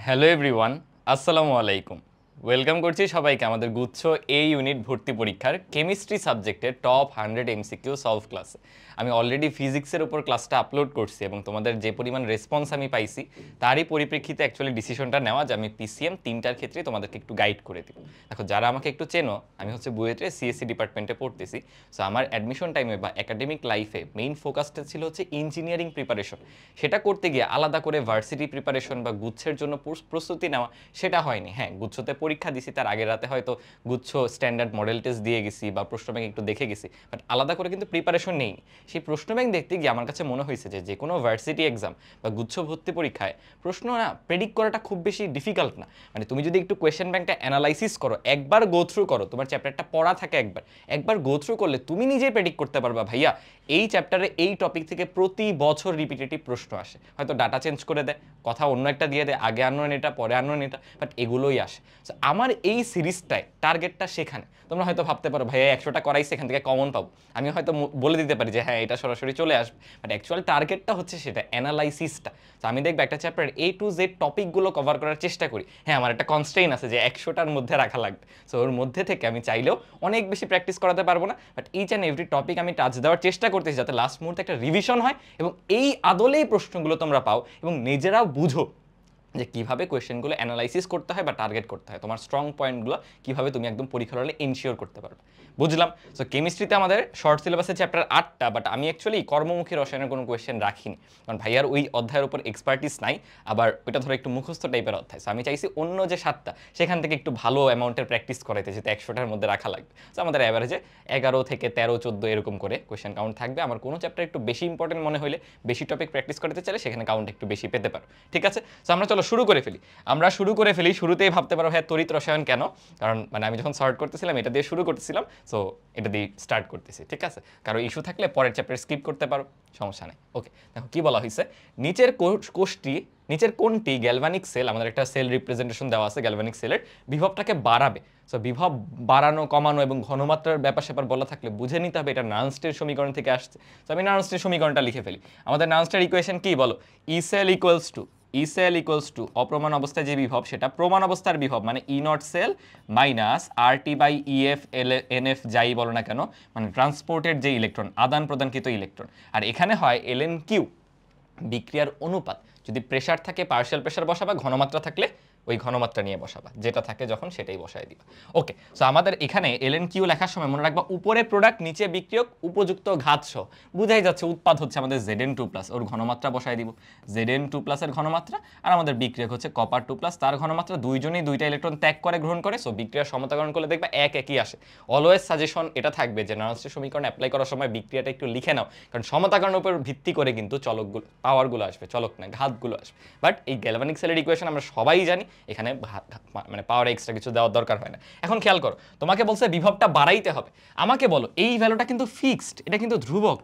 Hello everyone, আসসালামু আলাইকুম। Welcome করছি সবাইকে আমাদের গুচ্ছ এ ইউনিট ভর্তি পরীক্ষার কেমিস্ট্রি সাবজেক্টের টপ 100 এমসিকিউ সলভ ক্লাসে। আমি অলরেডি ফিজিক্সের উপর ক্লাসটা আপলোড করছি এবং তোমাদের যে পরিমাণ রেসপন্স আমি পাইছি তারই পরিপ্রেক্ষিতে অ্যাকচুয়ালি ডিসিশনটা নেওয়া যে আমি পিসিএম তিনটার ক্ষেত্রে তোমাদেরকে একটু গাইড করে দিব। দেখো, যারা আমাকে একটু চেনো, আমি হচ্ছে বুয়েটে সিএসসি ডিপার্টমেন্টে পড়তেছি। সো আমার অ্যাডমিশন টাইমে বা একাডেমিক লাইফে মেইন ফোকাসটা ছিল হচ্ছে ইঞ্জিনিয়ারিং প্রিপারেশন। সেটা করতে গিয়ে আলাদা করে ভার্সিটি প্রিপারেশন বা গুচ্ছের জন্য প্রস্তুতি নেওয়া সেটা হয়নি। হ্যাঁ, গুচ্ছতে পরীক্ষা দিছি, তার আগের রাতে হয়তো গুচ্ছ স্ট্যান্ডার্ড মডেল টেস্ট দিয়ে গেছি বা প্রশ্ন ব্যাংক একটু দেখে গেছি, বাট আলাদা করে কিন্তু প্রিপারেশন নেই। সেই প্রশ্ন ব্যাংক দেখতে গিয়ে আমার কাছে মনে হয়েছে যে কোনো ভার্সিটি এক্সাম বা গুচ্ছ ভর্তি পরীক্ষায় প্রশ্ন না প্রেডিক্ট করাটা খুব বেশি ডিফিকাল্ট না। মানে তুমি যদি একটু কোয়েশ্চেন ব্যাংকটা অ্যানালাইসিস করো, একবার গো থ্রু করো, তোমার চ্যাপ্টারটা পড়া থাকে একবার গো থ্রু করলে তুমি নিজেই প্রেডিক্ট করতে পারবা ভাইয়া এই চ্যাপ্টারে এই টপিক থেকে প্রতি বছর রিপিটেটিভ প্রশ্ন আসে। হয়তো ডাটা চেঞ্জ করে দেয়, কথা অন্য একটা দিয়ে দেয়, আগে আননোন এটা পরে আননোন এটা, বাট এগুলোই আসে। সো আমার এই সিরিজটায় টার্গেটটা সেখানে। তোমরা হয়তো ভাবতে পারো ভাইয়া 100টা করাইছে, এখান থেকে কমন পাবো। আমি হয়তো বলে দিতে পারি যে হ্যাঁ এটা সরাসরি চলে আসবে, বাট অ্যাকচুয়াল টার্গেটটা হচ্ছে সেটা অ্যানালাইসিসটা। তো আমি দেখবো একটা চ্যাপ্টার A to Z টপিকগুলো কভার করার চেষ্টা করি। হ্যাঁ, আমার একটা কনস্ট্রেইন আছে যে 100টার মধ্যে রাখা লাগবে। সো ওর মধ্যে থেকে আমি চাইলেও অনেক বেশি প্র্যাকটিস করাতে পারবো না, but each and every topic আমি টাচ দেওয়ার চেষ্টা করতেছি যাতে লাস্ট মুহূর্তে একটা রিভিশন হয় এবং এই আদলেই প্রশ্নগুলো তোমরা পাও এবং নিজেরাও বুঝো যে কীভাবে কোয়েশ্চেনগুলো অ্যানালাইসিস করতে হয় বা টার্গেট করতে হয়, তোমার স্ট্রং পয়েন্টগুলো কীভাবে তুমি একদম পরীক্ষার হলে এনশিওর করতে পারবে। বুঝলাম। সো কেমিস্ট্রিতে আমাদের শর্ট সিলেবাসের চ্যাপ্টার 8টা, বাট আমি অ্যাকচুয়ালি কর্মমুখী রসায়নের কোনো কোয়েশ্চেন রাখিনি, কারণ ভাইয়ার ওই অধ্যায়ের উপর এক্সপার্টিস নাই, আবার ওইটা ধরো একটু মুখস্থ টাইপের অধ্যায়। সো আমি চাইছি অন্য যে 7টা সেখান থেকে একটু ভালো অ্যামাউন্টের প্র্যাকটিস করাইতে, যেতে 100টার মধ্যে রাখা লাগবে। সো আমাদের অ্যাভারেজে 11 থেকে 13, 14 এরকম করে কোয়েশ্চেন কাউন্ট থাকবে। আমার কোনো চ্যাপ্টার একটু বেশি ইম্পর্টেন্ট মনে হলে, বেশি টপিক প্র্যাকটিস করতে চাইলে সেখানে কাউন্ট একটু বেশি পেতে পারো। ঠিক আছে? সো আমরা চলো শুরু করে ফেলি। শুরুতেই ভাবতে পারো হ্যাঁ তড়িৎ রসায়ন কেন, কারণ মানে আমি যখন সর্ট করতেছিলাম এটা দিয়ে শুরু করতেছিলাম, সো এটা দিয়ে স্টার্ট করতেছি। ঠিক আছে? কারো ইস্যু থাকলে পরের চ্যাপ্টার স্কিপ করতে পারো, সমস্যা নেই। ওকে, দেখো কি বলা হয়েছে। নিচের কোনটি গ্যালভানিক সেল, আমাদের একটা সেল রিপ্রেজেন্টেশন দেওয়া আছে গ্যালভানিক সেলের, বিভবটাকে বাড়াবে। সো বিভব বাড়ানো কমানো এবং ঘনমাত্রার ব্যাপার স্যাপার বলা থাকলে বুঝে নিতে হবে এটা নার্নস্টের সমীকরণ থেকে আসছে। তো আমি নার্নস্টের সমীকরণটা লিখে ফেলি। আমাদের নার্নস্টের ইকুয়েশন কি বলো? ই সেল ইকুয়ালস টু অপ্রমাণ অবস্থায় যে বিভব সেটা প্রমাণ অবস্থার বিভব, মানে E not cell minus RT by EF NF যাই বলো না কেন, মানে ট্রান্সপোর্টেড যে ইলেকট্রন, আদান প্রদানকৃত ইলেকট্রন। আর এখানে হয় ln(q) বিক্রিয়ার অনুপাত। যদি প্রেশার থাকে পার্শিয়াল প্রেশার বসাবা, ঘনমাত্রা থাকলে ওই ঘনমাত্রা নিয়ে বসাবা, যেটা থাকে যখন সেটাই বসায় দিবা। ওকে, সো আমাদের এখানে ln(q) লেখার সময় মনে রাখবা উপরে প্রোডাক্ট নিচে বিক্রিয়ক উপযুক্ত ঘাতসহ, বুঝাই যাচ্ছে উৎপাদ হচ্ছে আমাদের Zn2+, ওর ঘনমাত্রা বসায় দিব, Zn2+ এর ঘনমাত্রা, আর আমাদের বিক্রিয়ক হচ্ছে কপার 2+, তার ঘনমাত্রা। দুইজনেই দুইটা ইলেকট্রন ত্যাগ করে গ্রহণ করে, সো বিক্রিয়ার সমতাকরণ করলে দেখবা একই আসে। অলওয়েজ সাজেশন এটা থাকবে যে নার্নস্টের সমীকরণ অ্যাপ্লাই করার সময় বিক্রিয়াটা একটু লিখে নাও, কারণ সমতাকরণের উপর ভিত্তি করে কিন্তু চলকগুলো পাওয়ারগুলো আসবে, চলক না ঘাতগুলো আসবে। বাট এই গ্যালভানিক সেলের ইকুয়েশন আমরা সবাই জানি, এখানে মানে পাওয়ার এক্সট্রা কিছু দেওয়ার দরকার হয় না। এখন খেয়াল করো, তোমাকে বলছে বিভবটা বাড়াইতে হবে। আমাকে বলো এই ভ্যালুটা কিন্তু ফিক্সড, এটা কিন্তু ধ্রুবক।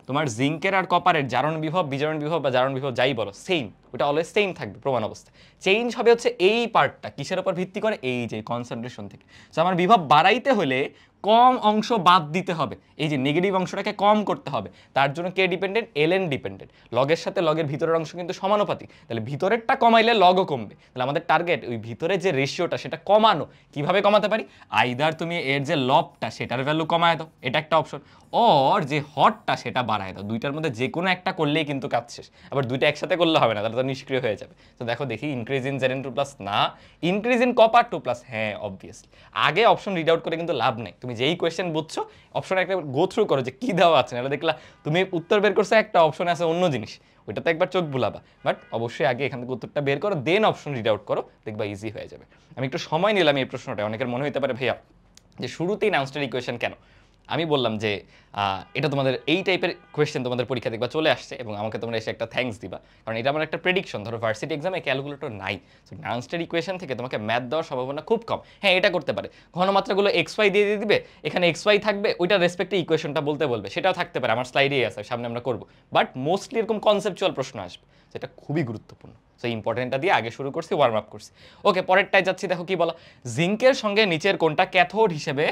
তোমার জিঙ্কের আর কপারের জারণ বিভব, বিজারণ বিভব বা জারণ বিভব যাই বলো, সেম, ওটা অলওয়েজ সেম থাকবে প্রমাণ অবস্থায়। চেঞ্জ হবে হচ্ছে এই পার্টটা, কিসের উপর ভিত্তি করে? এই যে কনসেন্ট্রেশন থেকে। সো আমার বিভব বাড়াইতে হলে কম অংশ বাদ দিতে হবে, এই যে নেগেটিভ অংশটাকে কম করতে হবে। তার জন্য কে ডিপেন্ডেন্ট? ln dependent. লগের সাথে লগের ভিতরের অংশ কিন্তু সমানুপাতিক, তাহলে ভিতরেরটা কমাইলে লগও কমবে। তাহলে আমাদের টার্গেট ওই ভিতরে যে রেশিওটা সেটা কমানো। কিভাবে কমাতে পারি? আইদার তুমি এর যে লবটা সেটার ভ্যালু কমায় দাও, এটা একটা অপশন, অর যে হটটা সেটা বাড়ায় দাও। দুইটার মধ্যে যে কোনো একটা করলেই কিন্তু কাজ শেষ। আবার দুইটা একসাথে করলে হবে না, তাহলে তো নিষ্ক্রিয় হয়ে যাবে। তো দেখো দেখি, ইনক্রিজ ইন Zn2+ না, ইনক্রিজ ইন কপার 2+, হ্যাঁ অবভিয়াসলি। আগে অপশন রিড আউট করে কিন্তু লাভ নেই, তুমি যেই কোয়েশ্চেন বুঝছো অপশন একটা গো থ্রু করো যে কি দেওয়া আছে, এটা দেখলা তুমি উত্তর বের করছো একটা, অপশনে আছে অন্য জিনিস, ওইটাতে একবার চোখ বুলাবা। বাট অবশ্যই আগে এখান থেকে উত্তরটা বের করো, দেন অপশন রিড আউট করো, দেখবা ইজি হয়ে যাবে। আমি একটু সময় নিলাম এই প্রশ্নটা, অনেকের মনে হতে পারে ভাইয়া যে শুরুতেই নার্নস্টের ইকুয়েশন কেন। আমি বললাম যে এটা তোমাদের এই টাইপের কোয়েশ্চেন তোমাদের পরীক্ষা দেখবা চলে আসছে এবং আমাকে তোমরা এসে একটা থ্যাঙ্কস দিবা, কারণ এটা আমার একটা প্রেডিকশন। ধরো ভার্সিটি এক্সামে ক্যালকুলেটর নাই, সো নার্নস্টের ইকুয়েশন থেকে তোমাকে ম্যাথ দেওয়ার সম্ভাবনা খুব কম। হ্যাঁ, এটা করতে পারে, ঘনমাত্রাগুলো XY দিয়ে দিবে, এখানে XY থাকবে, ওইটা রেসপেক্টে ইকুয়েশনটা বলতে বলবে, সেটাও থাকতে পারে, আমার স্লাইডেই আছে, সামনে আমরা করবো। বাট মোস্টলি এরকম কনসেপচুয়াল প্রশ্ন আসবে, যেটা খুবই গুরুত্বপূর্ণ। সো ইম্পর্টেন্টটা দিয়ে আগে শুরু করছি, ওয়ার্ম আপ করছি। ওকে, পরেরটায় যাচ্ছি। দেখো কি বলা, জিঙ্কের সঙ্গে নিচের কোনটা ক্যাথোড হিসেবে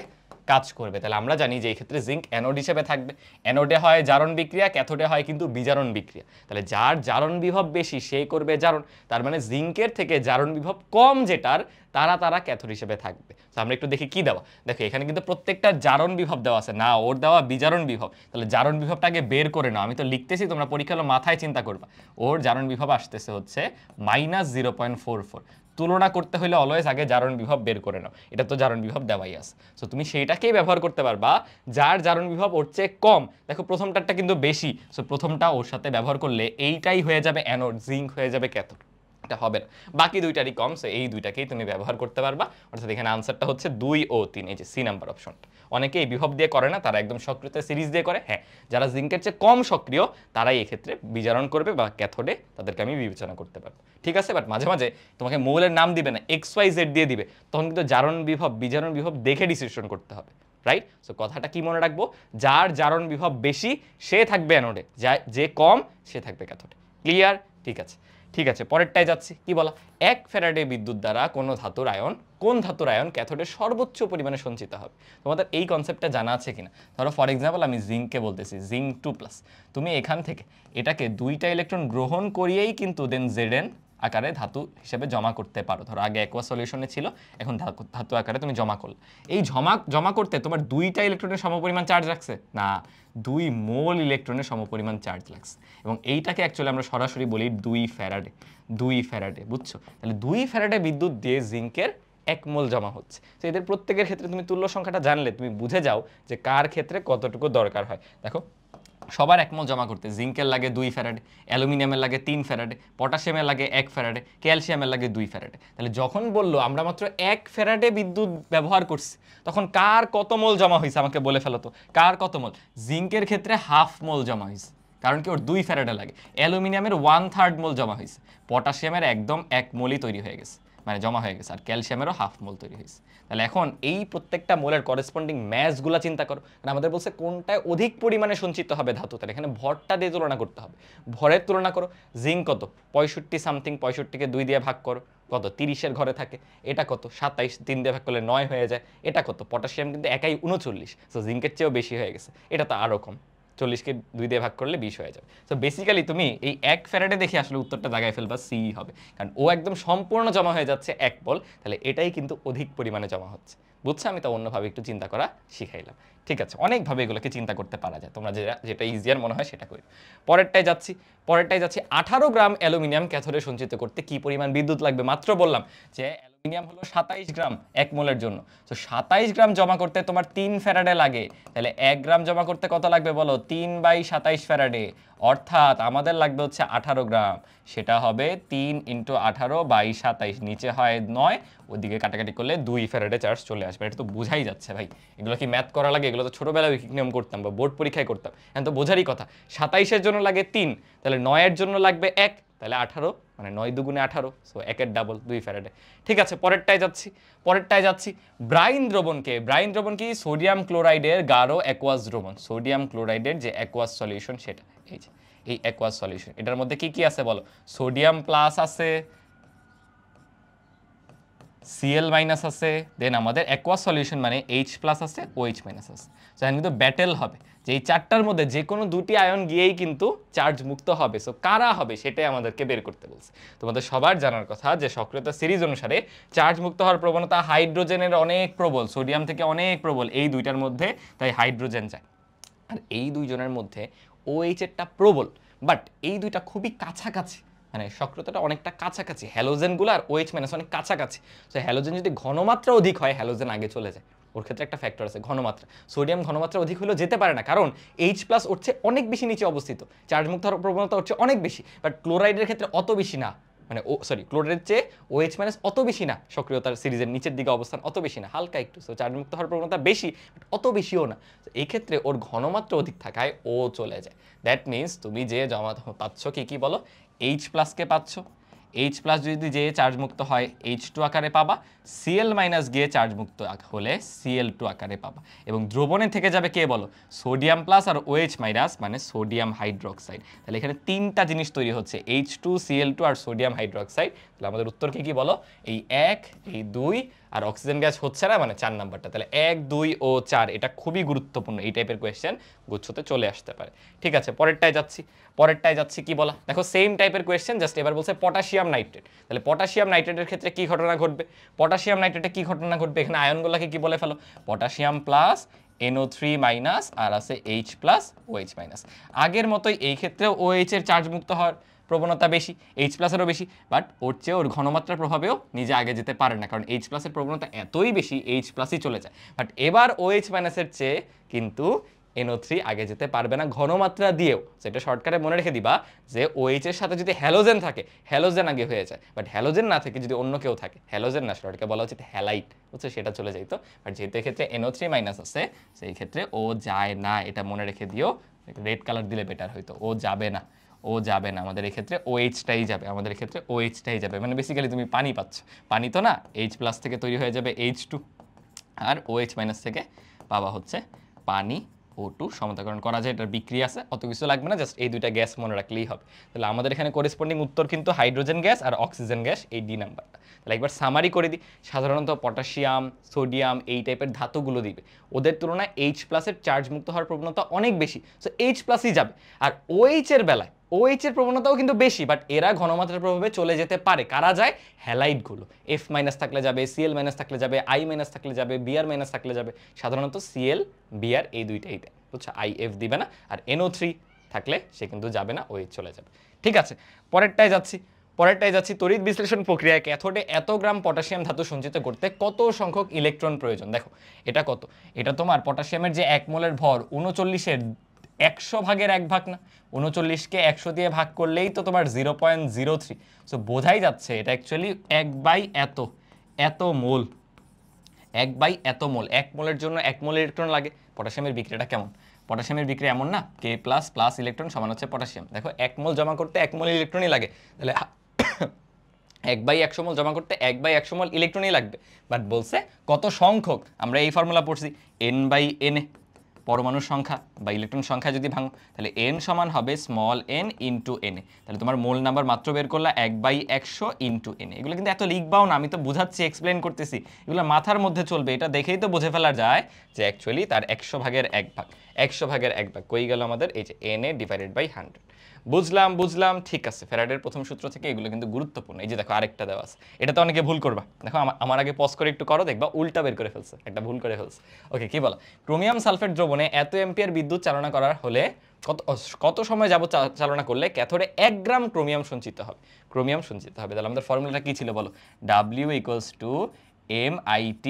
কাজ করবে। তাহলে আমরা জানি যে এই ক্ষেত্রে জিঙ্ক অ্যানোড হিসেবে থাকবে। অ্যানোডে হয় জারণ বিক্রিয়া, ক্যাথোডে হয় কিন্তু বিজারণ বিক্রিয়া। তাহলে যার জারণ বিভব বেশি সেই করবে জারণ, তার মানে জিঙ্কের থেকে জারণ বিভব কম যেটার তারা ক্যাথোড হিসেবে থাকবে। তো আমরা একটু দেখি কি দেওয়া। দেখো এখানে কিন্তু প্রত্যেকটা জারণ বিভব দেওয়া আছে, না ওর দেওয়া বিজারণ বিভব। তাহলে জারণ বিভবটাকে বের করে নাও, আমি তো লিখতেছি, তোমরা পরীক্ষা হলো মাথায় চিন্তা করবা। ওর জারণ বিভব আসতেছে হচ্ছে -0.44। তুলনা করতে হলে অলওয়েজ আগে জারণ বিভব বের করে নাও, এটা তো জারণ বিভব দেওয়াই আছে। সো তুমি সেইটাকেই ব্যবহার করতে পারবা যার জারণ বিভব ওর চেয়ে কম। দেখো প্রথমটারটা কিন্তু বেশি, সো প্রথমটা ওর সাথে ব্যবহার করলে এইটাই হয়ে যাবে অ্যানোড, জিঙ্ক হয়ে যাবে ক্যাথোড। এটা হবে না, বাকি দুইটারই কম, সো এই দুইটাকেই তুমি ব্যবহার করতে পারবা। অর্থাৎ এখানে আনসারটা হচ্ছে 2 ও 3, এই যে সি নাম্বার অপশনটা। অনেকে এই বিভব দিয়ে করে না, তারা একদম সক্রিয়তা সিরিজ দিয়ে করে। হ্যাঁ, যারা জিঙ্কের চেয়ে কম সক্রিয় তারাই এক্ষেত্রে বিজারণ করবে বা ক্যাথোডে, তাদেরকে আমি বিবেচনা করতে পারবো। ঠিক আছে, বাট মাঝে মাঝে তোমাকে মৌলের নাম দিবে না, XYZ দিয়ে দিবে, তখন কিন্তু জারণ বিভব বিজারণ বিভব দেখে ডিসিশন করতে হবে, রাইট? সো কথাটা কি মনে রাখবো, যার জারণ বিভব বেশি সে থাকবে অ্যানোডে, যে কম সে থাকবে ক্যাথোডে। ক্লিয়ার? ঠিক আছে, ঠিক আছে, পরেরটায় যাচ্ছি। কি বলা, 1 ফ্যারাডে বিদ্যুৎ দ্বারা কোন ধাতুর আয়ন ক্যাথোডে সর্বোচ্চ পরিমাণে সঞ্চিত হবে। তোমাদের এই কনসেপ্টটা জানা আছে কিনা? ধরো ফর এক্সাম্পল আমি জিঙ্ককে বলতেছি জিঙ্ক 2+, তুমি এখান থেকে এটাকে 2টা ইলেকট্রন গ্রহণ করিয়েই কিন্তু দেন Zn আকারে ধাতু হিসেবে জমা করতে পারো। ধরো আগে অ্যাকোয়াস সলিউশনে ছিল, এখন ধাতু আকারে তুমি জমা করলে। এই জমা করতে তোমার 2টা ইলেকট্রনের সমপরিমাণ চার্জ রাখছে না, 2 মোল ইলেকট্রনের সমপরিমাণ চার্জ লাগছে। এবং এইটাকে অ্যাকচুয়ালি আমরা সরাসরি বলি 2 ফ্যারাডে, বুঝছো? তাহলে 2 ফ্যারাডে বিদ্যুৎ দিয়ে জিঙ্কের 1 মোল জমা হচ্ছে। তো এদের প্রত্যেকের ক্ষেত্রে তুমি তুল্য সংখ্যাটা জানলে তুমি বুঝে যাও যে কার ক্ষেত্রে কতটুকু দরকার হয়। দেখো সবার 1 মোল জমা করতে জিঙ্কের লাগে 2 ফ্যারাডে, অ্যালুমিনিয়ামের লাগে 3 ফ্যারাডে, পটাশিয়ামের লাগে 1 ফ্যারাডে, ক্যালসিয়ামের লাগে 2 ফ্যারাডে। তাহলে যখন বললো আমরা মাত্র 1 ফ্যারাডে বিদ্যুৎ ব্যবহার করছি, তখন কার কত মোল জমা হয়েছে আমাকে বলে ফেলো তো, কার কত মোল? জিঙ্কের ক্ষেত্রে 1/2 মোল জমা হয়েছে, কারণ কি ওর 2 ফ্যারাডে লাগে। অ্যালুমিনিয়ামের 1/3 মোল জমা হয়েছে, পটাশিয়ামের একদম 1 মোলই তৈরি হয়ে গেছে, মানে জমা হয়ে গেছে, আর ক্যালসিয়ামেরও 1/2 মোল তৈরি হয়েছে। তাহলে এখন এই প্রত্যেকটা মোলের করেসপন্ডিং ম্যাচগুলো চিন্তা করো, কারণ আমাদের বলছে কোনটায় অধিক পরিমাণে সঞ্চিত হবে ধাতু, তাহলে এখানে ভরটা দিয়ে তুলনা করতে হবে। ভরের তুলনা করো, জিঙ্ক কত 65 সামথিং, 65কে 2 দিয়ে ভাগ করো, কত 30-এর ঘরে থাকে। এটা কত 27, 3 দিয়ে ভাগ করলে 9 হয়ে যায়। এটা কত, পটাশিয়াম কিন্তু একাই 39, সো জিঙ্কের চেয়েও বেশি হয়ে গেছে। এটা তো আরও কম, 40কে 2 দিয়ে ভাগ করলে 20 হয়ে যাবে। সো বেসিক্যালি তুমি এই 1 ফ্যারাডে দেখে আসলে উত্তরটা জায়গায় ফেলবা সি হবে, কারণ ও একদম সম্পূর্ণ জমা হয়ে যাচ্ছে 1 মোল, তাহলে এটাই কিন্তু অধিক পরিমাণে জমা হচ্ছে। বুঝছো, আমি তো অন্যভাবে একটু চিন্তা করা শিখাইলাম। ঠিক আছে, অনেকভাবে এগুলোকে চিন্তা করতে পারা যায়, তোমরা যেটা ইজিয়ার মনে হয় সেটা করি। পরেরটায় যাচ্ছি 18 গ্রাম অ্যালুমিনিয়াম ক্যাথোডে সঞ্চিত করতে কি পরিমাণ বিদ্যুৎ লাগবে? মাত্র বললাম যে অ্যালুমিনিয়াম হলো 27 গ্রাম 1 মোলের জন্য। তো 27 গ্রাম জমা করতে তোমার 3 ফ্যারাডে লাগে, তাহলে 1 গ্রাম জমা করতে কত লাগবে বলো? 3/27 ফ্যারাডে, অর্থাৎ আমাদের লাগবে হচ্ছে 18 গ্রাম। সেটা হবে 3 × 18/27, নিচে হয় 9, ওদিকে কাটাকাটি করলে 2 ফ্যারাডে চার্জ চলে আসবে। এটা তো বোঝাই যাচ্ছে ভাই, এগুলো কি ম্যাথ করা লাগে? এগুলো তো ছোটোবেলায় নিয়ম করতাম বা বোর্ড পরীক্ষায় করতাম, এখন তো বোঝারই কথা। 27-এর জন্য লাগে 3, তাহলে 9-এর জন্য লাগবে 1, তাহলে 18, মানে 9 দুগুণে 18, সো 1-এর ডাবল 2 ফ্যারাডে। ঠিক আছে, পরেরটায় যাচ্ছি। ব্রাইন দ্রবণ কি? সোডিয়াম ক্লোরাইডের গাঢ় অ্যাকোয়াস দ্রবণ, সোডিয়াম ক্লোরাইডের যে অ্যাকোয়াস সলিউশন সেটা। এই অ্যাকোয়াস সলিউশন, এটার মধ্যে কি কি আছে বলো? সোডিয়াম প্লাস আছে, Cl মাইনাস আছে, দেন আমাদের অ্যাকোয়াস সলিউশন মানে H+ আছে, OH মাইনাস আছে। সো এখানে কিন্তু ব্যাটেল হবে যে এই চারটার মধ্যে যে কোনো দুটি আয়ন গিয়েই কিন্তু চার্জ মুক্ত হবে। সো কারা হবে সেটাই আমাদেরকে বের করতে বলছে। তোমাদের সবার জানার কথা যে সক্রিয়তা সিরিজ অনুসারে চার্জ মুক্ত হওয়ার প্রবণতা হাইড্রোজেনের অনেক প্রবল, সোডিয়াম থেকে অনেক প্রবল, এই দুইটার মধ্যে তাই হাইড্রোজেন যায়। আর এই দুইজনের মধ্যে OH এরটা প্রবল, বাট এই দুইটা খুবই কাছাকাছি, মানে সক্রিয়তাটা অনেকটা কাছাকাছি, হ্যালোজেনগুলো আর OH মাইনাস অনেক কাছাকাছি। সো হ্যালোজেন যদি ঘনমাত্রা অধিক হয় হ্যালোজেন আগে চলে যায়, ওর ক্ষেত্রে একটা ফ্যাক্টর আছে ঘনমাত্রা। সোডিয়াম ঘনমাত্রা অধিক হলেও যেতে পারে না, কারণ H+ ওর চেয়ে অনেক বেশি নিচে অবস্থিত, চার্জ মুক্ত হওয়ার প্রবণতা ওর চেয়ে অনেক বেশি। বাট ক্লোরাইডের ক্ষেত্রে অত বেশি না, মানে ক্লোরাইডের চেয়ে OH মাইনাস অত বেশি না, সক্রিয়তার সিরিজের নিচের দিকে অবস্থান অত বেশি না, হালকা একটু। সো চার্জ মুক্ত হওয়ার প্রবণতা বেশি, বাট অত বেশিও না। এই ক্ষেত্রে ওর ঘনমাত্রা অধিক থাকায় ও চলে যায়। দ্যাট মিনস তুমি যে জমা পাচ্ছ কি বলো? H+ কে পাচ্ছ, এইচ প্লাস যদি যে চার্জ মুক্ত হয় H2 আকারে পাবা, Cl মাইনাস গিয়ে চার্জ মুক্ত হলে Cl2 আকারে পাবা, এবং দ্রবণে থেকে যাবে কে বলো, সোডিয়াম প্লাস আর OH মাইনাস মানে সোডিয়াম হাইড্রোক্সাইড। তাহলে এখানে তিনটা জিনিস তৈরি হচ্ছে, H2 Cl2 আর সোডিয়াম হাইড্রোক্সাইড। তাহলে আমাদের উত্তর কি বলো, এই 1 এই 2 আর অক্সিজেন গ্যাস হচ্ছে না মানে 4 নাম্বারটা। তাহলে 1 2 ও 4 এটা খুবই গুরুত্বপূর্ণ, এই টাইপের কোয়েশ্চেন গুচ্ছতে চলে আসতে পারে। ঠিক আছে, পরেরটায় যাচ্ছি কি বলা, দেখো সেম টাইপের কোয়েশ্চেন, জাস্ট এবার বলছে পটাশিয়াম নাইট্রেট। তাহলে পটাশিয়াম নাইট্রেটের ক্ষেত্রে কি ঘটনা ঘটবে, পটাশিয়াম নাইট্রেটে কি ঘটনা ঘটবে, এখানে আয়নগুলোকে কি বলে ফেলো, পটাশিয়াম প্লাস NO3 মাইনাস আর আছে H প্লাস OH মাইনাস। আগের মতোই এই ক্ষেত্রেও OH এর চার্জ মুক্ত হওয়ার প্রবণতা বেশি, H প্লাসেরও বেশি, বাট ওর চেয়ে ওর ঘনমাত্রার প্রভাবেও নিজে আগে যেতে পারে না, কারণ H প্লাসের প্রবণতা এতই বেশি H প্লাসই চলে যায়। বাট এবার OH মাইনাসের চেয়ে কিন্তু NO3 আগে যেতে পারবে না ঘনমাত্রা দিয়েও। সেটা শর্টকাটে মনে রেখে দিবা যে OH এর সাথে যদি হ্যালোজেন থাকে, হ্যালোজেন আগে হয়ে যায়, বাট হ্যালোজেন না থেকে যদি অন্য কেউ থাকে, হ্যালোজেন না, শর্টকাটে বলা উচিত হ্যালাইট, বুঝছো, সেটা চলে যাইতো। বাট যেহেতু এক্ষেত্রে NO3 মাইনাস আছে, সেই ক্ষেত্রে ও যায় না, এটা মনে রেখে দিও। রেড কালার দিলে বেটার হইতো, ও যাবে না, আমাদের এক্ষেত্রে OH-টাই যাবে, মানে বেসিক্যালি তুমি পানি পাচ্ছ, পানি তো না, H প্লাস থেকে তৈরি হয়ে যাবে H2 আর OH মাইনাস থেকে পাওয়া হচ্ছে পানি O2, সমতাকরণ করা যায়, এটার বিক্রিয়া আছে, অত কিছু লাগবে না, জাস্ট এই দুইটা গ্যাস মনে রাখলেই হবে। তাহলে আমাদের এখানে করেসপন্ডিং উত্তর কিন্তু হাইড্রোজেন গ্যাস আর অক্সিজেন গ্যাস, এই ডি নাম্বারটা। তাহলে একবার সামারি করে দিই, সাধারণত পটাশিয়াম সোডিয়াম এই টাইপের ধাতুগুলো দিবে, ওদের তুলনায় H প্লাসের চার্জ মুক্ত হওয়ার প্রবণতা অনেক বেশি, সো H প্লাসই যাবে। আর OH এর বেলায় OH এর প্রবণতাও কিন্তু বেশি, বাট এরা ঘনমাত্রার প্রভাবে চলে যেতে পারে, কারা যায়, হ্যালাইডগুলো, F মাইনাস থাকলে যাবে, Cl মাইনাস থাকলে যাবে, I মাইনাস থাকলে যাবে, Br মাইনাস থাকলে যাবে, সাধারণত Cl Br এই দুইটাই দেয়, বুঝছো, IF দিবে না। আর NO3 থাকলে সে কিন্তু যাবে না, OH চলে যাবে। ঠিক আছে, পরেরটায় যাচ্ছি, তড়িৎ বিশ্লেষণ প্রক্রিয়ায় ক্যাথোডে এত গ্রাম পটাশিয়াম ধাতু সঞ্চিত করতে কত সংখ্যক ইলেকট্রন প্রয়োজন। দেখো এটা কত, এটা তোমার পটাশিয়ামের যে 1 মোলের ভর 39-এর 100 ভাগের 1 ভাগ না, 39কে 100 দিয়ে ভাগ করলেই তো তোমার 0.03, সো বোঝাই যাচ্ছে এটা অ্যাকচুয়ালি 1/এত মোল, 1/এত মোল, 1 মোলের জন্য 1 মোল ইলেকট্রন লাগে। পটাশিয়ামের বিক্রিয়াটা কেমন, পটাশিয়ামের বিক্রিয়া এমন না, K প্লাস প্লাস ইলেকট্রন সমান হচ্ছে পটাশিয়াম। দেখো 1 মোল জমা করতে 1 মোল ইলেকট্রনই লাগে, তাহলে 1/100 মোল জমা করতে 1/100 মোল ইলেকট্রনই লাগবে। বাট বলছে কত সংখ্যক, আমরা এই ফর্মুলা পড়ছি n/na, পরমাণুর সংখ্যা বা ইলেকট্রন সংখ্যা যদি ভাঙো, তাহলে n সমান হবে স্মল n ইন্টু na। তাহলে তোমার মোল নাম্বার মাত্র বের করলা 1/100 ইন্টু na। এগুলো কিন্তু এত লিখবাও না, আমি তো বুঝাচ্ছি, এক্সপ্লেন করতেছি, এগুলো মাথার মধ্যে চলবে, এটা দেখেই তো বুঝে ফেলা যায় যে অ্যাকচুয়ালি তার 100 ভাগের 1 ভাগ, 100 ভাগের 1 ভাগ কই গেল আমাদের, এই যে na/100। বুঝলাম, ঠিক আছে। ফ্যারাডের প্রথম সূত্র থেকে এগুলো কিন্তু গুরুত্বপূর্ণ। এই যে দেখো আরেকটা দেওয়া আছে, এটা তো অনেকে ভুল করবা, দেখো আমার আগে পজ করে একটু করো, দেখবা উল্টা বের করে ফেলছে, একটা ভুল করে ফেলছে। ওকে, কি বলা, ক্রোমিয়াম সালফেট দ্রবণে এত অ্যাম্পিয়ার বিদ্যুৎ চালনা করার হলে কত সময় যাবত চালনা করলে ক্যাথোডে 1 গ্রাম ক্রোমিয়াম সঞ্চিত হবে, তাহলে আমাদের ফর্মুলাটা কি ছিল বলো, W = MIT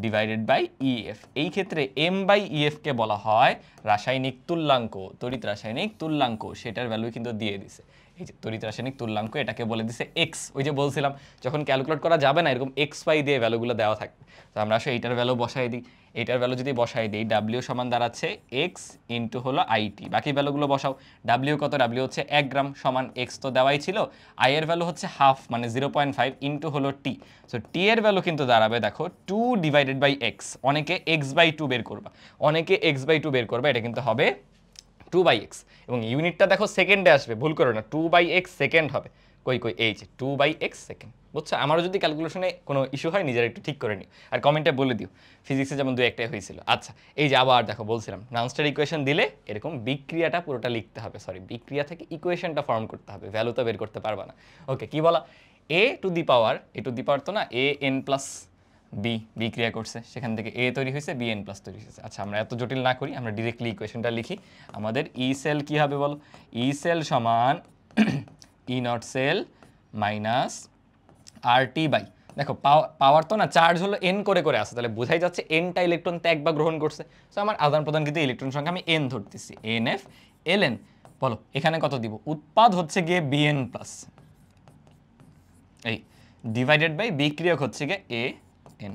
divided by EF। এই ক্ষেত্রে M/EF কে বলা হয় রাসায়নিক তুল্যাঙ্ক, তড়িৎ রাসায়নিক তুল্যাঙ্ক, সেটার ভ্যালু কিন্তু দিয়ে দিছে। এই যে তড়িৎ রাসায়নিক তুল্যাঙ্ক, এটাকে বলে দিছে X। ওই যে বলছিলাম যখন ক্যালকুলেট করা যাবে না, এরকম XY দিয়ে ভ্যালুগুলো দেওয়া থাকবে, তো আমরা আসলে এইটার ভ্যালু বসাই দিই, এইটার ভ্যালু যদি বসাই দিই, W সমান দাঁড়াচ্ছে X ইন্টু হলো IT, বাকি ভ্যালুগুলো বসাও। W কত, W হচ্ছে 1 গ্রাম সমান X তো দেওয়াই ছিল, I এর ভ্যালু হচ্ছে হাফ মানে 0.5 ইন্টু হলো T, সো T এর ভ্যালু কিন্তু দাঁড়াবে দেখো 2 ডিভাইডেড বাই X, অনেকে X/2 বের করবা, এটা কিন্তু হবে 2/x, এবং ইউনিটটা দেখো সেকেন্ডে আসবে, ভুল করো না, 2/x সেকেন্ড হবে, কই এই যে 2/x সেকেন্ড, বুঝছো। আমারও যদি ক্যালকুলেশনে কোনো ইস্যু হয় নিজেরা একটু ঠিক করে নিও, আর কমেন্টে বলে দিও, ফিজিক্সে যেমন 2-1টাই হয়েছিল। আচ্ছা, এই যে আবার দেখো বলছিলাম নানস্টার ইকুয়েশন দিলে এরকম বিক্রিয়াটা পুরোটা লিখতে হবে, বিক্রিয়া থেকে ইকুয়েশনটা ফর্ম করতে হবে, ভ্যালু তো বের করতে পারবা না। ওকে, কি বলা, a টু দি পাওয়ার তো না, an+b বিক্রিয়া করছে, সেখান থেকে a তৈরি হয়েছে, bn+ তৈরি হয়েছে। আচ্ছা, আমরা এত জটিল না করি, আমরা ডিরেক্টলি ইকুয়েশনটা লিখি। আমাদের ই সেল কি হবে বলো, ই সেল সমান E0 cell minus RT by, দেখো পাওয়ার তো না, চার্জ হলো n করে আসে, তাহলে বোঝাই যাচ্ছে nটা ইলেকট্রন ত্যাগ বা গ্রহণ করছে, সো আমার আদান প্রদান কিন্তু ইলেকট্রন সংখ্যা আমি n ধরতেছি, NF ln, বলো এখানে কত দিব, উৎপাদ হচ্ছে গিয়ে bn+, এই ডিভাইডেড বাই বিক্রিয়ক হচ্ছে গিয়ে an+,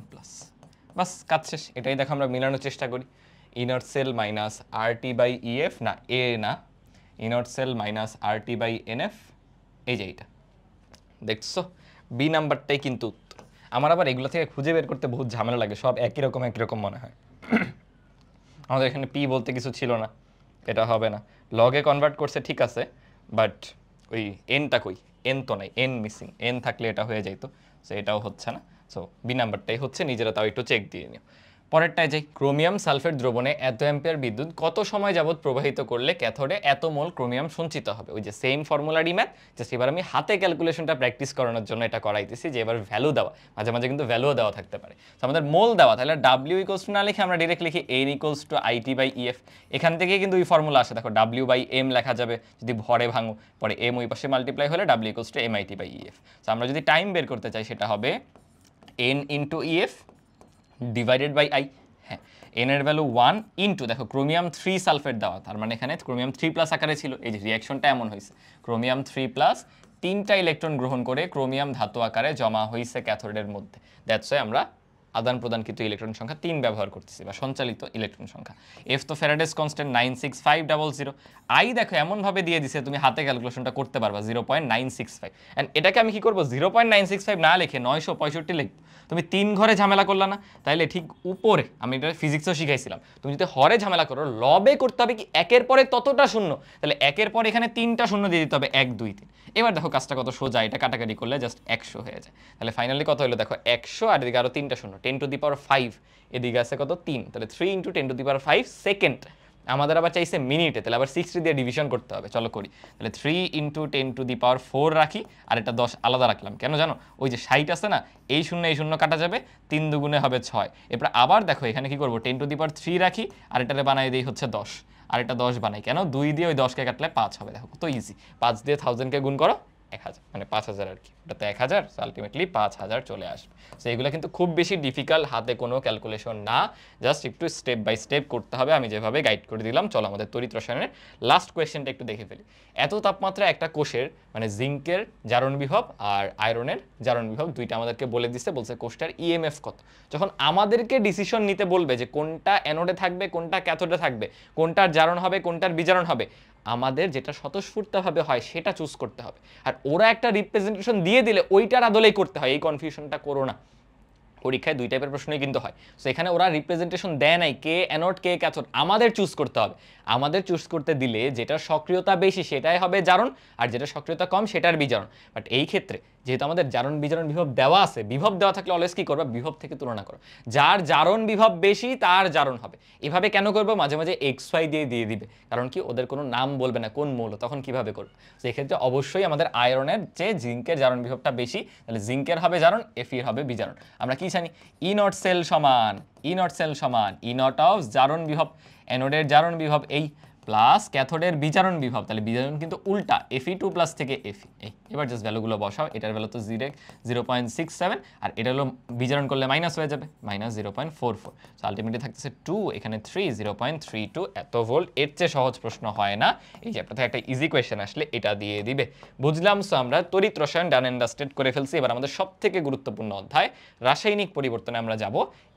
বাস কাজ শেষ। এটাই দেখো আমরা মিলানোর চেষ্টা করি, E0 cell minus RT by EF, না A না, E0 cell minus RT by NF, এই যে এইটা দেখছো বি নাম্বারটাই কিন্তু উত্তর। আমার আবার এগুলো থেকে খুঁজে বের করতে বহুত ঝামেলা লাগে, সব একই রকম মনে হয়। আমাদের এখানে পি বলতে কিছু ছিল না, এটা হবে না। লগে কনভার্ট করছে ঠিক আছে, বাট ওই এনটা কই, এন তো নাই, এন মিসিং, এন থাকলে এটা হয়ে যাইতো। সো এটাও হচ্ছে না, সো বি নাম্বারটাই হচ্ছে, নিজেরা তাও একটু চেক দিয়ে নিও। পরেরটায় যাই, ক্রোমিয়াম সালফেট দ্রবণে এত অ্যাম্পিয়ার বিদ্যুৎ কত সময় যাবত প্রবাহিত করলে ক্যাথোডে এত মোল ক্রোমিয়াম সঞ্চিত হবে। ওই যে সেম ফর্মুলারই ম্যাথ, জাস্ট এবার আমি হাতে ক্যালকুলেশনটা প্র্যাকটিস করানোর জন্য এটা করাইতেছি, যে এবার ভ্যালু দেওয়া, মাঝে মাঝে কিন্তু ভ্যালুও দেওয়া থাকতে পারে। তো আমাদের মোল দেওয়া, তাহলে ডাব্লিউ ইকুয়ালস টু না লিখে আমরা ডিরেক্ট লিখি N equals to IT by EF. এখান থেকে কিন্তু ওই ফর্মুলা আসে, দেখো ডাব্লিউ বাই এম লেখা যাবে যদি ভরে ভাঙো, পরে এম ওই পাশে মাল্টিপ্লাই হলে W equals to M IT by EF. তো আমরা যদি টাইম বের করতে চাই সেটা হবে N into EF divided by I. হ্যাঁ, এন এর ভ্যালু 1 ইন্টু, দেখো ক্রোমিয়াম 3 সালফেট দেওয়া, তার মানে এখানে ক্রোমিয়াম 3+ আকারে ছিল, এই যে রিয়াকশনটা এমন হয়েছে, ক্রোমিয়াম 3+, 3টা ইলেকট্রন গ্রহণ করে ক্রোমিয়াম ধাতু আকারে জমা হয়েছে ক্যাথোডের মধ্যে। দ্যাটস ওয়াই আমরা আদান প্রদানকৃত ইলেকট্রন সংখ্যা 3 ব্যবহার করতেছি, বা সঞ্চালিত ইলেকট্রন সংখ্যা। এফ তো ফ্যারাডেস কনস্ট্যান্ট 96500। আই দেখো এমনভাবে দিয়ে দিছে তুমি হাতে ক্যালকুলেশনটা করতে পারবা 0.965। অ্যান্ড এটাকে আমি কি করবো, 0.965 না লিখে 965 লিখবো। তুমি 3 ঘরে ঝামেলা করলা না, তাইলে ঠিক উপরে, আমি এটা ফিজিক্সও শিখাইছিলাম, তুমি যদি হরে ঝামেলা করো, লবে করতে হবে কি একের পরে ততটা শূন্য, তাহলে একের পরে এখানে 3টা শূন্য দিয়ে দিতে হবে, 1 2 3। এবার দেখো কাজটা কত সোজা, এটা কাটাকাটি করলে জাস্ট 100 হয়ে যায়। তাহলে ফাইনালি কত হলো দেখো 100, আর এদিকে আরো 3টা শূন্য, 10⁵, এদিকে আছে কত 3, তাহলে 3 × 10⁵ সেকেন্ড। আমাদের আবার চাইছে মিনিটে, তাহলে আবার 60 দিয়ে ডিভিশন করতে হবে, চলো করি। তাহলে 3 × 10⁴ রাখি, আর এটা 10 আলাদা রাখলাম কেন জানো, ওই যে 60 আছে না, এই শূন্য কাটা যাবে, 3 দুগুণে হবে 6। এরপর আবার দেখো এখানে কি করবো, 10⁻³ রাখি, আর এটারে বানাই দিই হচ্ছে 10, আর এটা 10 বানাই কেন, 2 দিয়ে ওই 10কে কাটলে 5 হবে। দেখো কত ইজি, 5 দিয়ে 1000কে গুণ করো 1000, মানে 5000 আর কি, ওটা তো 1000, আলটিমেটলি 5000 চলে আসবে। সো এগুলো কিন্তু খুব বেশি ডিফিকাল্ট, হাতে কোনো ক্যালকুলেশন না, জাস্ট একটু স্টেপ বাই স্টেপ করতে হবে, আমি যেভাবে গাইড করে দিলাম। চলো আমাদের তড়িৎ রসায়নের লাস্ট কোয়েশ্চেনটা একটু দেখে ফেলি। এত তাপমাত্রা একটা কোষের, মানে জিঙ্কের জারণ বিভব আর আয়রনের জারণ বিভব দুইটা আমাদেরকে বলে দিচ্ছে, বলছে কোষটার ইএমএফ কত। যখন আমাদেরকে ডিসিশন নিতে বলবে যে কোনটা অ্যানোডে থাকবে, কোনটা ক্যাথোডে থাকবে, কোনটার জারণ হবে, কোনটার বিজারণ হবে, আমাদের যেটা স্বতঃস্ফূর্তভাবে হয় সেটা চুজ করতে হবে। আর ওরা একটা রিপ্রেজেন্টেশন দিয়ে দিলে ওইটার আদলেই করতে হয়, এই কনফিউশনটা করো না। পরীক্ষায় 2 টাইপের প্রশ্নই কিন্তু হয়। সো এখানে ওরা রিপ্রেজেন্টেশন দেয় নাই কে অ্যানোড কে ক্যাথোড, আমাদের চুজ করতে হবে। আমাদের চুজ করতে দিলে যেটার সক্রিয়তা বেশি সেটাই হবে জারণ, আর যেটা সক্রিয়তা কম সেটার বিজারণ। বাট এই ক্ষেত্রে যেহেতু আমাদের জারণ বিজারণ বিভব দেওয়া আছে, বিভব দেওয়া থাকলে অলওয়েজ কি করবে, বিভব থেকে তুলনা করো, যার জারণ বিভব বেশি তার জারণ হবে। এভাবে কেন করবো, মাঝে মাঝে XY দিয়ে দিবে, কারণ কি ওদের কোনো নাম বলবে না কোন মৌল, তখন কিভাবে করবে। তো এক্ষেত্রে অবশ্যই আমাদের আয়রনের চেয়ে জিঙ্কের জারণ বিভবটা বেশি, তাহলে জিঙ্কের হবে জারণ, এফির হবে বিজারণ। আমরা কি জানি, ই নট সেল সমান ই নট অফ জারণ বিভব, অ্যানোডের জারণ বিভব এই, প্লাস ক্যাথোডের বিজারণ বিভব, তাহলে বিজারণ কিন্তু উল্টা, Fe2+ থেকে Fe। এবার জাস্ট ভ্যালুগুলো বসাও, এটার ভ্যালু তো 0.67, আর এটা হলো বিজারণ করলে মাইনাস হয়ে যাবে, -0.44। সো আলটিমেটলি থাকতেছে 2, এখানে 3, 0.32 এত ভোল্ট। এর চেয়ে সহজ প্রশ্ন হয় না, এই যে আপনার থেকে একটা ইজি কোয়েশ্চেন আসলে এটা দিয়ে দিবে, বুঝলাম। সো আমরা তড়িৎ রসায়ন ডান এন্ড ডাস্টেড করে ফেলছি। এবার আমাদের সব থেকে গুরুত্বপূর্ণ অধ্যায় রাসায়নিক পরিবর্তনে আমরা যাব।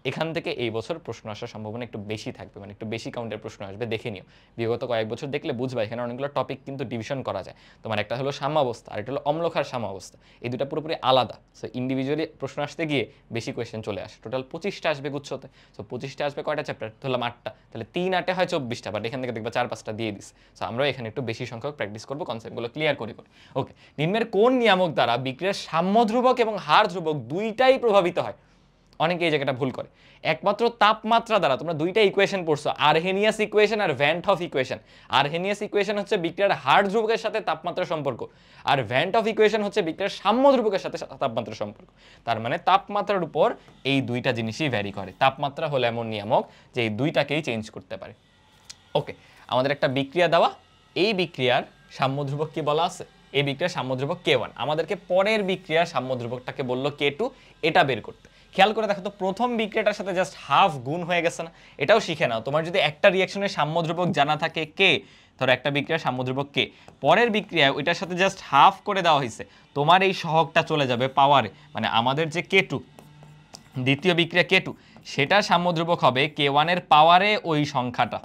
এখান থেকে এই বছর প্রশ্ন আসার সম্ভাবনা একটু বেশি থাকবে, মানে একটু বেশি কাউন্টের প্রশ্ন আসবে, দেখে নিও। বিগত কয়েক বছর দেখলে বুঝবা এখানে অনেকগুলো টপিক কিন্তু ডিভিশন করা যায়। তোমার একটা হলো সাম্যাবস্থা, আর একটা হলো অম্লক্ষার সাম্যাবস্থা, এই দুটো পুরোপুরি আলাদা। সো ইন্ডিভিজুয়ালি প্রশ্ন আসতে গিয়ে বেশি কোয়েশ্চেন চলে আসে। টোটাল 25টা আসবে গুচ্ছতে। সো 25টা আসবে কয়টা চ্যাপ্টার, ধরলাম 8টা, তাহলে 3 8 হয় 24টা, বাট এখান থেকে দেখবা 4-5টা দিয়ে দিস। সো আমরা এখানে একটু বেশি সংখ্যক প্র্যাকটিস করবো, কনসেপ্টগুলো ক্লিয়ার করে। ওকে, নিম্নের কোন নিয়ামক দ্বারা বিক্রিয়ার সাম্য ধ্রুবক এবং হার ধ্রুবক দুইটাই প্রভাবিত হয়? অনেকে এই জায়গাটা ভুল করে, একমাত্র তাপমাত্রা দ্বারা। তোমরা দুইটা ইকুয়েশন পড়ছো, আরহেনিয়াস ইকুয়েশন আর van Hoff equation. Arrhenius equation হচ্ছে বিক্রিয়ার হার ধ্রুবকের সাথে তাপমাত্রার সম্পর্ক, আর ভ্যান হফ ইকুয়েশন হচ্ছে বিক্রিয়ার সাম্য ধ্রুবকের সাথে তাপমাত্রার সম্পর্ক। তার মানে তাপমাত্রার উপর এই দুইটা জিনিসই ভ্যারি করে। তাপমাত্রা হলো এমন নিয়ামক যে এই দুইটাকেই চেঞ্জ করতে পারে। ওকে, আমাদের একটা বিক্রিয়া দেওয়া, এই বিক্রিয়ার সাম্য ধ্রুবক কি বলা আছে, এই বিক্রিয়ার সাম্য ধ্রুবক K1। আমাদেরকে পরের বিক্রিয়ার সাম্য ধ্রুবকটাকে বললো K2, এটা বের করতে। খেয়াল করে দেখো তো, প্রথম বিক্রিয়াটার সাথে জাস্ট হাফ গুণ হয়ে গেছে না? এটাও শিখে নাও, তোমার যদি একটা রিঅ্যাকশনের সাম্য ধ্রুবক জানা থাকে K, ধরো একটা বিক্রিয়ার সাম্য ধ্রুবক K, পরের বিক্রিয়ায় ওইটার সাথে জাস্ট হাফ করে দেওয়া হয়েছে, তোমার এই সহগটা চলে যাবে পাওয়ারে, মানে আমাদের যে K2, দ্বিতীয় বিক্রিয়া K2, সেটার সাম্য ধ্রুবক হবে K1 এর পাওয়ারে ওই সংখ্যাটা,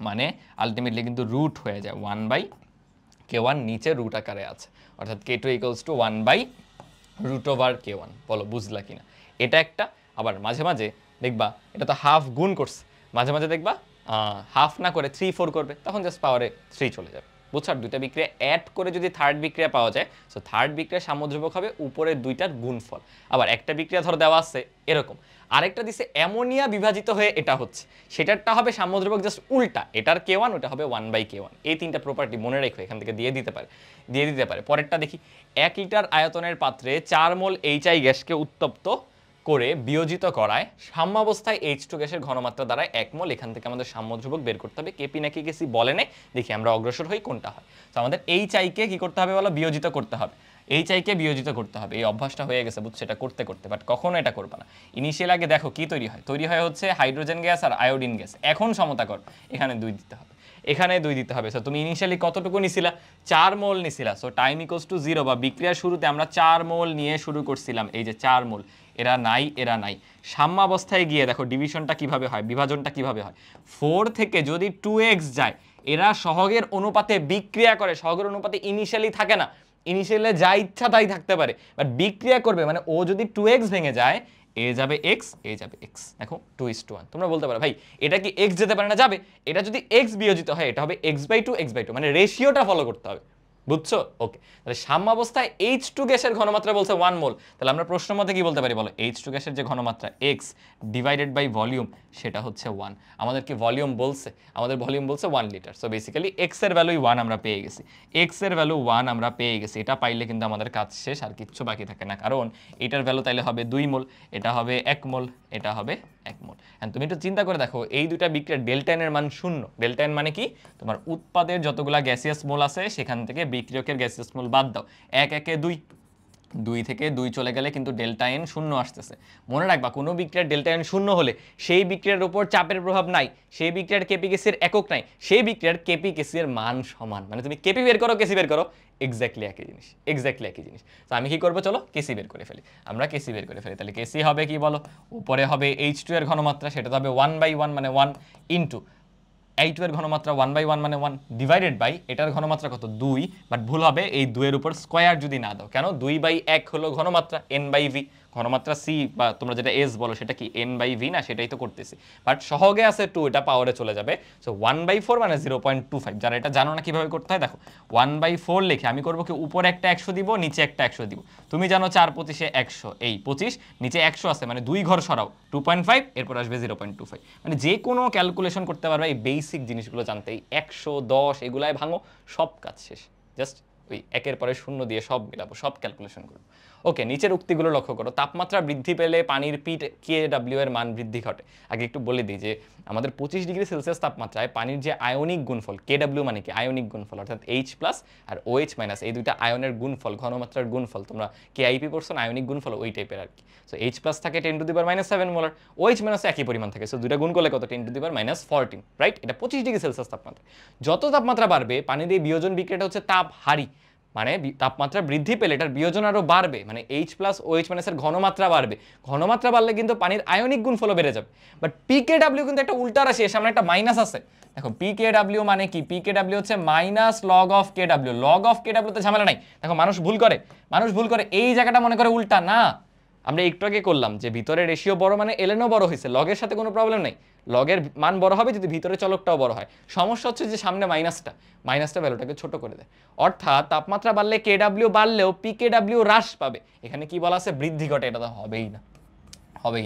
মানে আলটিমেটলি কিন্তু রুট হয়ে যায় 1/K1, নিচে রুট আকারে আছে, অর্থাৎ K2 = 1/, √k1। বলো বুঝলা কিনা? এটা একটা। আবার মাঝে মাঝে দেখবা এটা তো হাফ গুণ করছে, মাঝে মাঝে দেখবা হাফ না করে 3 4 করবে, তখন জাস্ট পাওয়ারে 3 চলে যাবে। বুঝছো? আর দুইটা বিক্রিয়া অ্যাড করে যদি থার্ড বিক্রিয়া পাওয়া যায়, সো থার্ড বিক্রিয়ার সাম্যদ্রব্যক হবে উপরের দুইটার গুণফল। আবার একটা বিক্রিয়া ধর দেওয়া আছে এরকম, আরেকটা দিছে অ্যামোনিয়া বিভাজিত হয়ে এটা হচ্ছে, সেটারটা হবে সাম্যদ্রব্যক জাস্ট উল্টা, এটার k1 ওটা হবে 1/k1। এই তিনটা প্রপার্টি মনে রেখো, এখান থেকে দিয়ে দিতে পারে। পরেরটা দেখি, 1 লিটার আয়তনের পাত্রে 4 মোল HI গ্যাসকে উত্তপ্ত করে বিয়োজিত করায় সাম্যাবস্থায় H2 গ্যাসের ঘনমাত্রা দ্বারা 1 মোল। এখান থেকে আমাদের সাম্যদ্রব্যক বের করতে হবে। কেপি নাকি কেসি বলে নেই, দেখি আমরা অগ্রসর হই কোনটা হয়। তো আমাদের HI কে কি করতে হবে বলো? বিয়োজিত করতে হবে। HI কে বিয়োজিত করতে হবে, এই অভ্যাসটা হয়ে গেছে বুঝছো, এটা করতে বাট কখনো এটা করবে না। ইনিশিয়াল আগে দেখো কি তৈরি হয় হচ্ছে হাইড্রোজেন গ্যাস আর আয়োডিন গ্যাস। এখন সমতা কর, এখানে 2 দিতে হবে, এখানে 2 দিতে হবে। সো তুমি ইনিশিয়ালি কতটুকু নিছিলা? 4 মোল নিছিলা। সো টাইম ইকুয়ালস টু 0, বা বিক্রিয়ার শুরুতে আমরা 4 মোল নিয়ে শুরু করছিলাম, এই যে 4 মোল, এরা নাই। সাম্যাবস্থায় গিয়ে দেখো ডিভিশনটা কিভাবে হয়, বিভাজনটা কিভাবে হয়। 4 থেকে যদি 2x যায়, এরা সহগের অনুপাতে বিক্রিয়া করে। সহগের অনুপাতে ইনিশিয়ালি থাকে না, ইনিশিয়ালে যা ইচ্ছা তাই থাকতে পারে, বাট বিক্রিয়া করবে মানে ও যদি 2x ভেঙে যায়, এ যাবে x, এ যাবে x। দেখো 2:1। তোমরা বলতে পারো ভাই এটা কি x যেতে পারে না? যাবে। এটা যদি x বিয়োজিত হয়, এটা হবে x/2, মানে রেশিওটা ফলো করতে হবে। বুঝছো? ওকে, তাহলে সাম্যাবস্থায় H2 গ্যাসের ঘনমাত্রা বলছে 1 মোল। তাহলে আমরা প্রশ্ন মতে কি বলতে পারি বলো? H2 গ্যাসের যে ঘনমাত্রা x ডিভাইডেড বাই ভলিউম, সেটা হচ্ছে 1। আমাদের কি ভলিউম বলছে? আমাদের ভলিউম বলছে 1 লিটার। সো বেসিক্যালি x এর ভ্যালু 1 আমরা পেয়ে গেছি, x এর ভ্যালু 1 আমরা পেয়ে গেছি। এটা পাইলে কিন্তু আমাদের কাজ শেষ, আর কিচ্ছু বাকি থাকে না, কারণ এটার ভ্যালু তাইলে হবে 2 মোল, এটা হবে 1 মোল, এটা হবে 1 মোল। এন্ড তুমি একটু চিন্তা করে দেখো, এই দুইটা বিক্রিয়ার ডেল্টা এন এর মান 0। ডেল্টা এন মানে কি? তোমার উৎপাদের যতগুলা গ্যাসিয়াস মোল আছে সেখান থেকে বিক্রিয়কের গ্যাসিয়াস মোল বাদ দাও। 1 1 2, 2 থেকে 2 চলে গেলে কিন্তু ডেল্টা এন 0 আসতেছে। মনে রাখবা, কোনো বিক্রিয়ার ডেল্টা এন 0 হলে সেই বিক্রিয়ার উপর চাপের প্রভাব নাই, সেই বিক্রিয়ার কেপি কেসির একক নাই, সেই বিক্রিয়ার কেপি কেসির মান সমান। মানে তুমি কেপি বের করো, কেসি বের করো, এক্স্যাক্টলি একই জিনিস। তো আমি কি করবো? চলো কেসি বের করে ফেলি। আমরা কেসি বের করে ফেলি। তাহলে কেসি হবে কি বলো? উপরে হবে H2 এর ঘনমাত্রা, সেটা তো হবে 1/1 মানে 1 ইন্টু H2 এর ঘনমাত্রা 1/1 মানে 1 ডিভাইডেড বাই এটার ঘনমাত্রা কত? 2। বাট ভুল হবে, এই 2 এর উপর স্কয়ার যদি না দাও। কেন? 2/1 হলো ঘনমাত্রা, n/v। ঘনমাত্রা c বা তোমরা যেটা s বলো সেটা কি n/v না? সেটাই তো করতেছি। বাট সহগে আছে 2, এটা পাওয়ারে চলে যাবে। সো 1/4 মানে 0.25। যারা এটা জানো না কিভাবে করতে হয়, দেখো 1/4 লিখে আমি করব কি, উপরে একটা 100 দিব, নিচে একটা 100 দিব। তুমি জানো 4 25 100, এই 25, নিচে 100 আছে মানে 2 ঘর সরাও, 2.5, এরপর আসবে 0.25। মানে যে কোনো ক্যালকুলেশন করতে পারবে এই বেসিক জিনিসগুলো জানতেই। 100 10 এগুলাই ভাঙো, সব কাজ শেষ। জাস্ট ওই একের পরে শূন্য দিয়ে সব মিলাবো, সব ক্যালকুলেশন করবো। ওকে, নিচের উক্তিগুলো লক্ষ্য করো। তাপমাত্রা বৃদ্ধি পেলে পানির pKw এর মান বৃদ্ধি ঘটে। আগে একটু বলে দিই যে আমাদের 25 ডিগ্রি সেলসিয়াস তাপমাত্রায় পানির যে আয়নিক গুণফল, Kw মানে কি? আয়নিক গুণফল, অর্থাৎ H+ আর OH- এই দুইটা আয়নের গুণফল, ঘনমাত্রার গুণফল, তোমরা KIP পড়ছো না, আয়নিক গুণফল ওই টাইপের আর কি। সো H+ থাকে 10⁻⁷ মোলার, OH- একই পরিমাণ থাকে। সো দুইটা গুণ করলে কত? 10⁻⁴, রাইট? এটা 25 ডিগ্রি সেলসিয়াস তাপমাত্রা। যত তাপমাত্রা বাড়বে, পানির এই বিয়োজন বিক্রিয়াটা হচ্ছে তাপহারী। মানে তাপমাত্রা বৃদ্ধি পেলে এটার বিয়োজন আরও বাড়বে, মানে H+ OH- এর ঘনমাত্রা বাড়বে। ঘনমাত্রা বাড়লে কিন্তু পানির আয়নিক গুণফলও বেড়ে যাবে। বাট pKw কিন্তু একটা উল্টা রাশি, এর সামনে একটা মাইনাস আছে। দেখো pKw মানে কি? pKw হচ্ছে minus log of Kw। Log of Kw তে ঝামেলা নাই। দেখো মানুষ ভুল করে এই জায়গাটা মনে করে উল্টা না। আমরা একটু আগে করলাম যে ভিতরে রেশিও বড় মানে এলএনও বড় হয়েছে, লগের সাথে কোনো প্রবলেম নেই। লগের মান বড় হবে যদি ভিতরে চলকটাও বড় হয়। সমস্যা হচ্ছে যে সামনে মাইনাসটা ভ্যালুটাকে ছোট করে দেয়। অর্থাৎ তাপমাত্রা বাড়লে Kw বাড়লেও pKw হ্রাস পাবে। এখানে কি বলা আছে? বৃদ্ধি ঘটে। এটা তো হবেই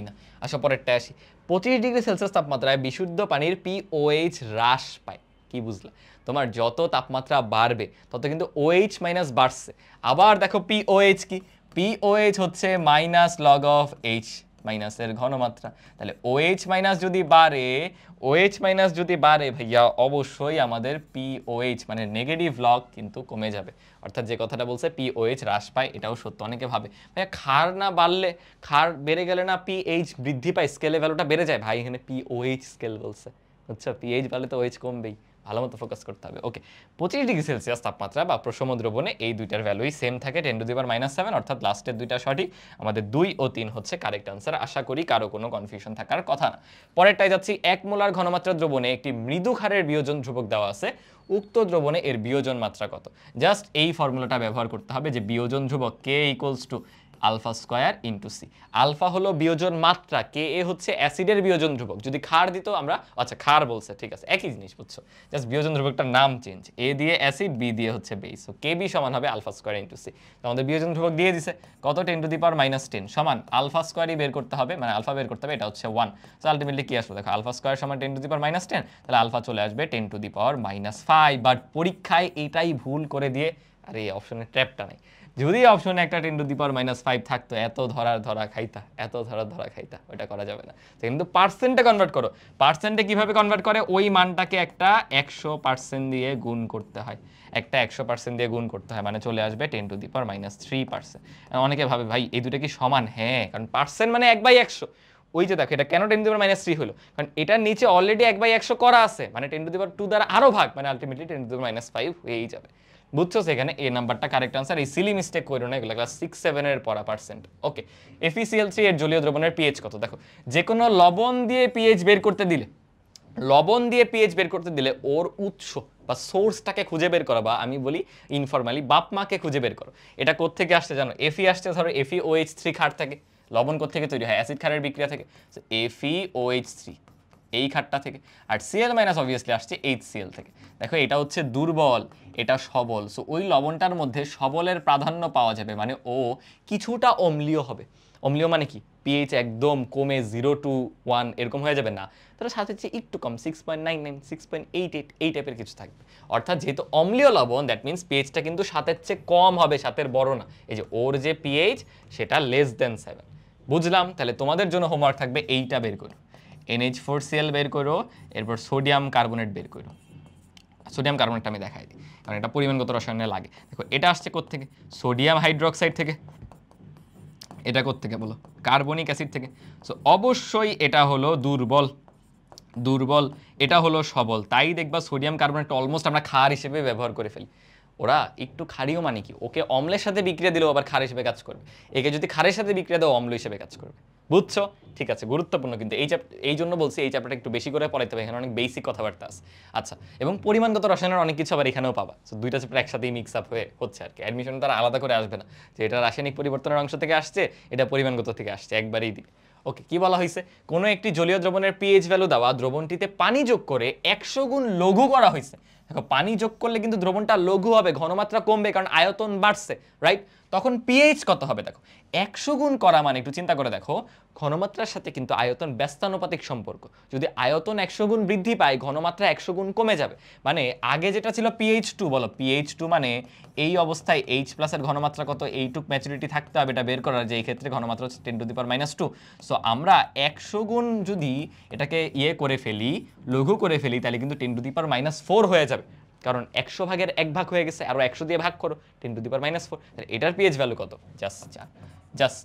না। আচ্ছা, পরেরটা আসি। 25 ডিগ্রি সেলসিয়াস তাপমাত্রায় বিশুদ্ধ পানির pOH হ্রাস পায়। কি বুঝলা? তোমার যত তাপমাত্রা বাড়বে তত কিন্তু OH- বাড়ছে। আবার দেখো pOH কি? pOH হচ্ছে মাইনাস লগ অফ H- এর ঘনমাত্রা। তাহলে OH- যদি বাড়ে ভাইয়া, অবশ্যই আমাদের pOH মানে নেগেটিভ লগ কিন্তু কমে যাবে। অর্থাৎ যে কথাটা বলছে pOH হ্রাস পায়, এটাও সত্য। অনেকে ভাবে ভাইয়া ক্ষার না বাড়লে, ক্ষার বেড়ে গেলে না pH বৃদ্ধি পায়, স্কেলে ভ্যালুটা বেড়ে যায়। ভাই এখানে pOH স্কেল বলছে, বুঝছো? pH বাড়লে তো OH কমবেই। ভালো মতো ফোকাস করতে হবে। ওকে, 25 ডিগ্রি সেলসিয়াস তাপমাত্রা বা প্রশম দ্রবণে এই দুইটার ভ্যালুই সেম থাকে, 10⁻⁷। অর্থাৎ লাস্টের দুইটা সঠিক। আমাদের 2 ও 3 হচ্ছে কারেক্ট আনসার। আশা করি কারো কোনো কনফিউশন থাকার কথা না। পরেরটাই যাচ্ছি। 1 মোলার ঘনমাত্রা দ্রবণে একটি মৃদু ক্ষারের বিয়োজন ধ্রুবক দেওয়া আছে। উক্ত দ্রবণে এর বিয়োজন মাত্রা কত? জাস্ট এই ফর্মুলাটা ব্যবহার করতে হবে যে বিয়োজন ধ্রুবক K = alpha square into C. Alpha হলো বিয়োজন মাত্রা, কে এ হচ্ছে অ্যাসিডের বিয়োজন ধ্রুবক। যদি ক্ষার দিত আমরা, আচ্ছা ক্ষার বলছে, ঠিক আছে একই জিনিস বুঝছো, জাস্ট বিয়োজন ধ্রুবকটার নাম চেঞ্জ, এ দিয়ে অ্যাসিড, বি দিয়ে হচ্ছে বেস। সো কে বি সমান হবে আলফা স্কোয়ার ইন্টু সি। তো আমাদের বিয়োজন ধ্রুবক দিয়ে দিছে কত, 10⁻⁻10 সমান আলফা স্কোয়ারই বের করতে হবে, মানে আলফা বের করতে হবে, এটা হচ্ছে 1। সো আলটিমেটলি কি আসবে দেখো, আলফা স্কোয়ার সমান 10⁻10, তাহলে আলফা চলে আসবে 10⁻5। বাট পরীক্ষায় এটাই ভুল করে দিয়ে, আরে এই অপশনের ট্র্যাপটা নাই, যদি অপশনে একটা 10⁻5 থাকতো, এত ধরা খাইতা, এত ধরা খাইতা, ওটা করা যাবে না। কিন্তু পার্সেন্টে কনভার্ট করো। পার্সেন্টে কিভাবে কনভার্ট করে, ওই মানটাকে একটা 100% দিয়ে গুণ করতে হয়, একটা 100% দিয়ে গুণ করতে হয়, মানে চলে আসবে 10⁻3%। অনেকে ভাবে ভাই এই দুটো কি সমান, হ্যাঁ, কারণ পার্সেন্ট মানে 1/100। ওই যে দেখো এটা কেন 10⁻3 হলো, কারণ এটার নিচে অলরেডি 1/100 করা আছে, মানে 10⁻2 দ্বারা আরো ভাগ, মানে আলটিমেটলি 10⁻5 হয়েই যাবে। বুঝছো, সেখানে এ নাম্বারটা কারেক্ট আনসার। এই সিলি মিস্টেক করো না, এগুলো ক্লাস 6-7 এর পড়া পার্সেন্ট। ওকে, FeCl3 এর জলীয় দ্রবণের পিএইচ কত দেখো, যে কোনো লবণ দিয়ে পিএইচ বের করতে দিলে, ওর উৎস বা সোর্সটাকে খুঁজে বের করো, বা আমি বলি ইনফরমালি বাপ মাকে খুঁজে বের করো। এটা কোত্থেকে আসছে জানো, Fe আসছে ধরো FeOH3 ক্ষার থেকে। লবণ কোত্থেকে তৈরি হয়, অ্যাসিড ক্ষারের বিক্রিয়া থেকে, FeOH3 এই ক্ষারটা থেকে। আর Cl- অবভিয়াসলি আসছে HCl থেকে। দেখো এটা হচ্ছে দুর্বল, এটা সবল। সো ওই লবণটার মধ্যে সবলের প্রাধান্য পাওয়া যাবে, মানে ও কিছুটা অম্লীয় হবে। অম্লীয় মানে কি, পিএইচ একদম কমে 0 to 1 এরকম হয়ে যাবে না, তার সাথে চেয়ে একটু কম 6.99 6.88 এই টাইপের কিছু থাকবে। অর্থাৎ যেহেতু অম্লীয় লবণ, দ্যাট মিনস পিএইচটা কিন্তু 7-এর চেয়ে কম হবে, 7-এর বড় না। এই যে ওর যে পিএইচ সেটা <7। বুঝলাম, তাহলে তোমাদের জন্য হোমওয়ার্ক থাকবে এইটা বের করো, NH4Cl বের করো, এরপর সোডিয়াম কার্বনেট বের করো। সোডিয়াম কার্বনেটটা আমি দেখাই দিই, কারণ এটা পরিমাণগত রসায়নে লাগে। দেখো এটা আসছে কোত্থেকে, সোডিয়াম হাইড্রোক্সাইড থেকে। এটা কোত্থেকে বলো, কার্বনিক অ্যাসিড থেকে। সো অবশ্যই এটা হলো দুর্বল, এটা হলো সবল। তাই দেখবা সোডিয়াম কার্বনেট অলমোস্ট আমরা ক্ষার হিসেবে ব্যবহার করে ফেলি। ওরা একটু ক্ষারীয় মানে কি, ওকে অম্লের সাথে বিক্রিয়া দিলেও আবার ক্ষার হিসেবে কাজ করবে, একে যদি ক্ষারের সাথে বিক্রিয়া দেও অম্ল হিসেবে কাজ করবে। বুঝছো, ঠিক আছে, গুরুত্বপূর্ণ কিন্তু এই জন্য বলছি এই চ্যাপ্টারটা একটু বেশি করে পড়াইতে হবে, এখানে অনেক বেসিক কথাবার্তা আছে। আচ্ছা, এবং পরিমাণগত রসায়নের অনেক কিছু আবার এখানেও পাবা। সো দুইটা চ্যাপ্টার একসাথেই মিক্স আপ হয়ে হচ্ছে আর কি, অ্যাডমিশন তারা আলাদা করে আসবে না যে এটা রাসায়নিক পরিবর্তনের অংশ থেকে আসছে, এটা পরিমাণগত থেকে আসছে, একবারেই দিবে। ওকে, কি বলা হয়েছে, কোনো একটি জলীয় দ্রবণের পিএইচ ভ্যালু দেওয়া, দ্রবণটিতে পানি যোগ করে 100 গুণ লঘু করা হয়েছে। দেখো পানি যোগ করলে কিন্তু দ্রবণটা লঘু হবে, ঘনমাত্রা কমবে, কারণ আয়তন বাড়ছে, রাইট? তখন পিএইচ কত হবে দেখো, 100 গুণ করা মানে একটু চিন্তা করে দেখো, ঘনমাত্রার সাথে কিন্তু আয়তন ব্যস্তানুপাতিক সম্পর্ক। যদি আয়তন 100 গুণ বৃদ্ধি পায়, ঘনমাত্রা 100 গুণ কমে যাবে। মানে আগে যেটা ছিল PH2, বলো PH2 মানে এই অবস্থায় H+ এর ঘনমাত্রা কত, এইটুক ম্যাচুরিটি থাকতে হবে এটা বের করার, যে এই ক্ষেত্রে ঘনমাত্রা হচ্ছে 10⁻²। সো আমরা 100 গুণ যদি এটাকে করে ফেলি, লঘু করে ফেলি, তাহলে কিন্তু 10⁻4 হয়ে যাবে, কারণ 100 ভাগের 1 ভাগ হয়ে গেছে, আরো 100 দিয়ে ভাগ করো 10⁻4। এটার পিএইচ ভ্যালু কত, জাস্ট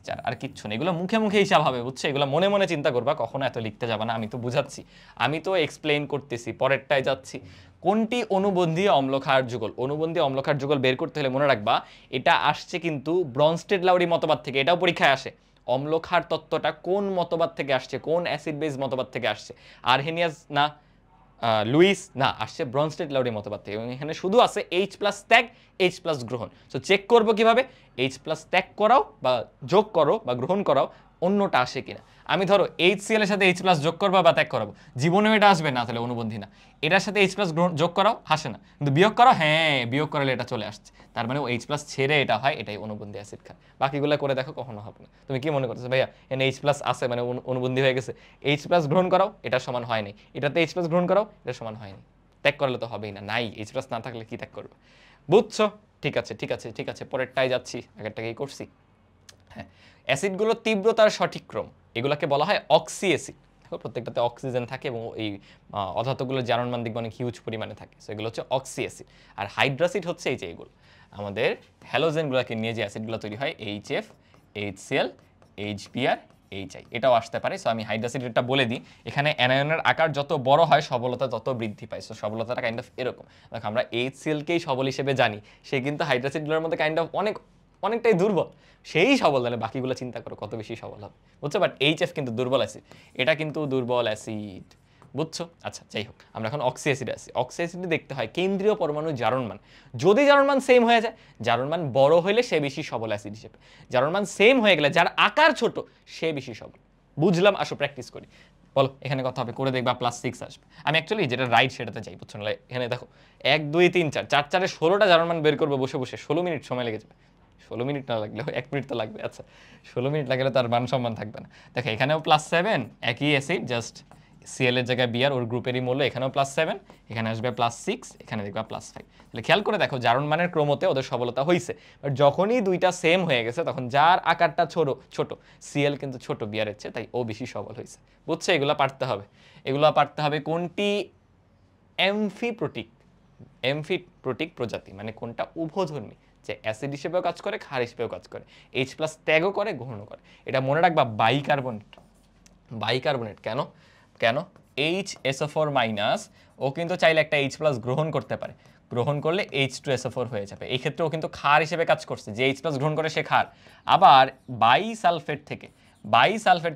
4, আর কিচ্ছু নেই। এগুলো মুখে মুখে হিসাব হবে, বুঝছো, এগুলো মনে মনে চিন্তা করবা, কখনো এত লিখতে যাবে না। আমি তো বুঝাচ্ছি, আমি তো এক্সপ্লেইন করতেছি, পরেরটায় যাচ্ছি। কোনটি অনুবন্ধী অম্লক্ষার যুগল? অনুবন্ধী অম্লক্ষার যুগল বের করতে হলে মনে রাখবা, এটা আসছে কিন্তু ব্রনস্টেড-লাউরি মতবাদ থেকে, এটাও পরীক্ষায় আসে। অম্লক্ষার তত্ত্বটা কোন মতবাদ থেকে আসছে, কোন অ্যাসিড বেস মতবাদ থেকে আসছে? আরহেনিয়াস না, লুইস না, আসছে ব্রনস্টেড-লাউরি মতবাদ থেকে। এবং এখানে শুধু আছে H+ ত্যাগ, H+ গ্রহণ। সো চেক করবো কিভাবে, H+ ত্যাগ করাও বা যোগ করো বা গ্রহণ করাও, অন্যটা আসে কিনা। আমি ধরো HCl এর সাথে H+ যোগ করবো বা ত্যাগ করাবো, জীবনেও এটা আসবে না, তাহলে অনুবন্ধী না। এটার সাথে H+ যোগ করাও, হাসে না, কিন্তু বিয়োগ করো, হ্যাঁ বিয়োগ করালে এটা চলে আসছে, তার মানে H+ ছেড়ে এটা হয়, এটাই অনুবন্ধী অ্যাসিড খায়। বাকিগুলো করে দেখো, কখনো হবে না। তুমি কি মনে করতেছো ভাইয়া এখানে H+ আছে মানে অনুবন্ধী হয়ে গেছে? H+ গ্রহণ করাও, এটা সমান হয়নি, এটাতে H+ গ্রহণ করাও, এটা সমান হয়নি, ত্যাগ করলে তো হবেই না, নাই H+ না থাকলে কি ত্যাগ করবে? বুঝছো, ঠিক আছে, পরেরটাই যাচ্ছি, আগেরটাকেই করছি। হ্যাঁ, অ্যাসিডগুলোর তীব্রতার সঠিক ক্রম, এগুলোকে বলা হয় অক্সি অ্যাসিড। দেখো প্রত্যেকটাতে অক্সিজেন থাকে এবং এই অধাতুগুলোর জারণ মান দেখবে অনেক হিউজ পরিমাণে থাকে, সো এগুলো হচ্ছে অক্সি অ্যাসিড। আর হাইড্রাসিড হচ্ছে এই যে এগুলো আমাদের হ্যালোজেনগুলোকে নিয়ে যে অ্যাসিডগুলো তৈরি হয়, HF, HCl, HBr, HI, এটাও আসতে পারে। সো আমি হাইড্রাসিডটা বলে দিই, এখানে অ্যানায়নের আকার যত বড় হয় সবলতা তত বৃদ্ধি পায়। সো সবলতাটা কাইন্ড অফ এরকম, দেখো আমরা HCl-কেই সবল হিসেবে জানি, সে কিন্তু হাইড্রাসিডগুলোর মধ্যে কাইন্ড অফ অনেকটাই দুর্বল, সেই সবল, তাহলে বাকিগুলো চিন্তা করো কত বেশি সবল হবে, বুঝছো? বাট HF কিন্তু দুর্বল অ্যাসিড, এটা কিন্তু দুর্বল অ্যাসিড, বুঝছো? আচ্ছা যাই হোক, আমরা এখন অক্সি অ্যাসিডে আছি। অক্সি অ্যাসিডে দেখতে হয় কেন্দ্রীয় পরমাণুর জারণ মান, যদি জারণ মান সেম হয়ে যায়, জারণ মান বড় হলে সে বেশি সবল অ্যাসিড হিসেবে, জারণ মান সেম হয়ে গেলে যার আকার ছোট সে বেশি সবল। বুঝলাম, আসো প্র্যাকটিস করি। বলো এখানে কথা হবে, করে দেখবা +6 আসবে। আমি অ্যাকচুয়ালি যেটা রাইট সেটাতে যাই, বুঝছো না? এখানে দেখো 1 2 3 4 4 4 16টা জারণ মান বের করবো বসে বসে, 16 মিনিট সময় লেগে যাবে। 16 মিনিট না লাগলেও 1 মিনিট তো লাগবে। আচ্ছা 16 মিনিট লাগলে তার মান সম্মান থাকবে না। দেখো এখানেও +7, একই অ্যাসিড, জাস্ট সিএল এর জায়গায় বিআর, ওর গ্রুপেরই মূল্য। এখানেও +7, এখানে আসবে +6, এখানে দেখবা +5। তাহলে খেয়াল করে দেখো জারণ মানের ক্রমতে ওদের সবলতা হয়েছে, বাট যখনই দুইটা সেম হয়ে গেছে তখন যার আকারটা ছোট সিএল কিন্তু ছোট বিআরের চেয়ে, তাই ও বেশি সবল হয়েছে। বুঝছো? এগুলো পারতে হবে, এগুলো পারতে হবে। কোনটি এমফিপ্রোটিক প্রজাতি, মানে কোনটা উভধর্মী, যে অ্যাসিড হিসেবেও কাজ করে, ক্ষার হিসেবেও কাজ করে, H+ ত্যাগও করে, গ্রহণও করে। এটা মনে রাখবা, বাইকার্বনেট। কেন কেন HSO4- ও কিন্তু চাইলে একটা H+ গ্রহণ করতে পারে, গ্রহণ করলে H2SO4 হয়ে যাবে। এই ক্ষেত্রে ও কিন্তু ক্ষার হিসেবে কাজ করছে, যে H+ গ্রহণ করে সে ক্ষার। আবার বাইসালফেট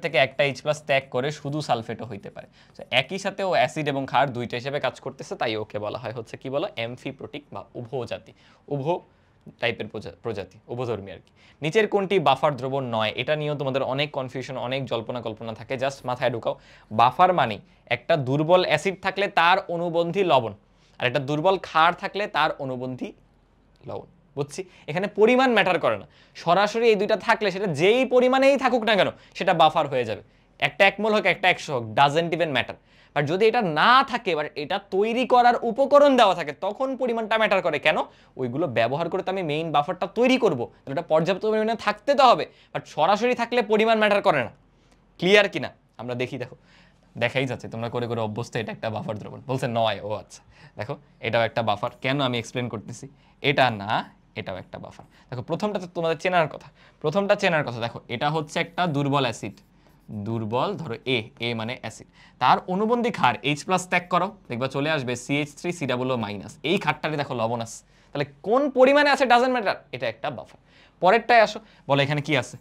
থেকে একটা H+ ত্যাগ করে শুধু সালফেটও হইতে পারে। তো একই সাথে ও অ্যাসিড এবং ক্ষার দুইটা হিসেবে কাজ করতেছে, তাই ওকে বলা হয় হচ্ছে কি বলো, এমফিপ্রোটিক বা উভজাতি, উভ টাইপের প্রজাতি, উভধর্মী আর কি। নিচের কোনটি বাফার দ্রবণ নয়? এটা নিয়েও তোমাদের অনেক কনফিউশন, অনেক জল্পনা কল্পনা থাকে, জাস্ট মাথায় ঢুকাও। বাফার মানে একটা দুর্বল অ্যাসিড থাকলে তার অনুবন্ধী লবণ, আর একটা দুর্বল ক্ষার থাকলে তার অনুবন্ধী লবণ। বুঝছি? এখানে পরিমাণ ম্যাটার করে না, সরাসরি এই দুইটা থাকলে সেটা যেই পরিমাণেই থাকুক না কেন সেটা বাফার হয়ে যাবে। একটা 1 মোল হোক, একটা 100 হোক, ডাজেন্ট ইভেন ম্যাটার। বাট যদি এটা না থাকে, এবার এটা তৈরি করার উপকরণ দেওয়া থাকে, তখন পরিমাণটা ম্যাটার করে। কেন? ওইগুলো ব্যবহার করে তো আমি মেইন বাফারটা তৈরি করব, তাহলে এটা পর্যাপ্ত পরিমাণে থাকতে তো হবে। বাট সরাসরি থাকলে পরিমাণ ম্যাটার করে না। ক্লিয়ার কিনা আমরা দেখি। দেখো দেখাই যাচ্ছে, তোমরা করে করে অভ্যস্ত। এটা একটা বাফার দ্রবণ, বলছে নয়। ও আচ্ছা, দেখো এটাও একটা বাফার। কেন আমি এক্সপ্লেন করতেছি। এটা না, এটাও একটা বাফার। দেখো প্রথমটা তো তোমাদের চেনার কথা। দেখো এটা হচ্ছে একটা দুর্বল অ্যাসিড, দুর্বল, ধরো এ মানে অ্যাসিড, তার অনুবন্ধী ক্ষার H+ ত্যাগ করো, দেখবা চলে আসবে CH3COO-। এই ক্ষারটারে দেখো লবণ আছে, তাহলে কোন পরিমাণে আছে ডাজন্ট ম্যাটার, এটা একটা বাফার। পরেরটায় আসো, বলো এখানে কি আছে,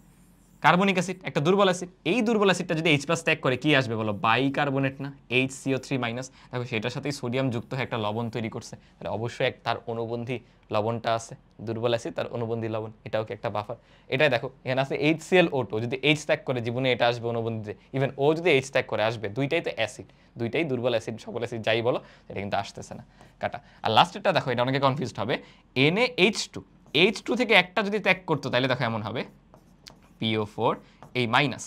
কার্বনিক অ্যাসিড, একটা দুর্বল অ্যাসিড। এই দুর্বল অ্যাসিডটা যদি H+ ত্যাগ করে কি আসবে বলো, বাইকার্বনেট না, HCO3-। দেখো সেটার সাথেই সোডিয়াম যুক্ত হয়ে একটা লবণ তৈরি করছে, তাহলে অবশ্যই তার অনুবন্ধী লবণটা আছে, দুর্বল অ্যাসিড তার অনুবন্ধী লবণ, এটাও কি একটা বাফার। এটাই দেখো এখানে আছে HClO2, যদি H ত্যাগ করে জীবনে এটা আসবে অনুবন্ধীতে, ইভেন ও যদি H ত্যাগ করে আসবে, দুইটাই তো অ্যাসিড, দুইটাই দুর্বল অ্যাসিড, সবল অ্যাসিড যাই বলো, এটা কিন্তু আসতেছে না, কাটা। আর লাস্টেরটা দেখো, এটা অনেকে কনফিউজড হবে, NaH2 থেকে একটা যদি ত্যাগ করতো তাহলে দেখো এমন হবে PO4, এই মাইনাস,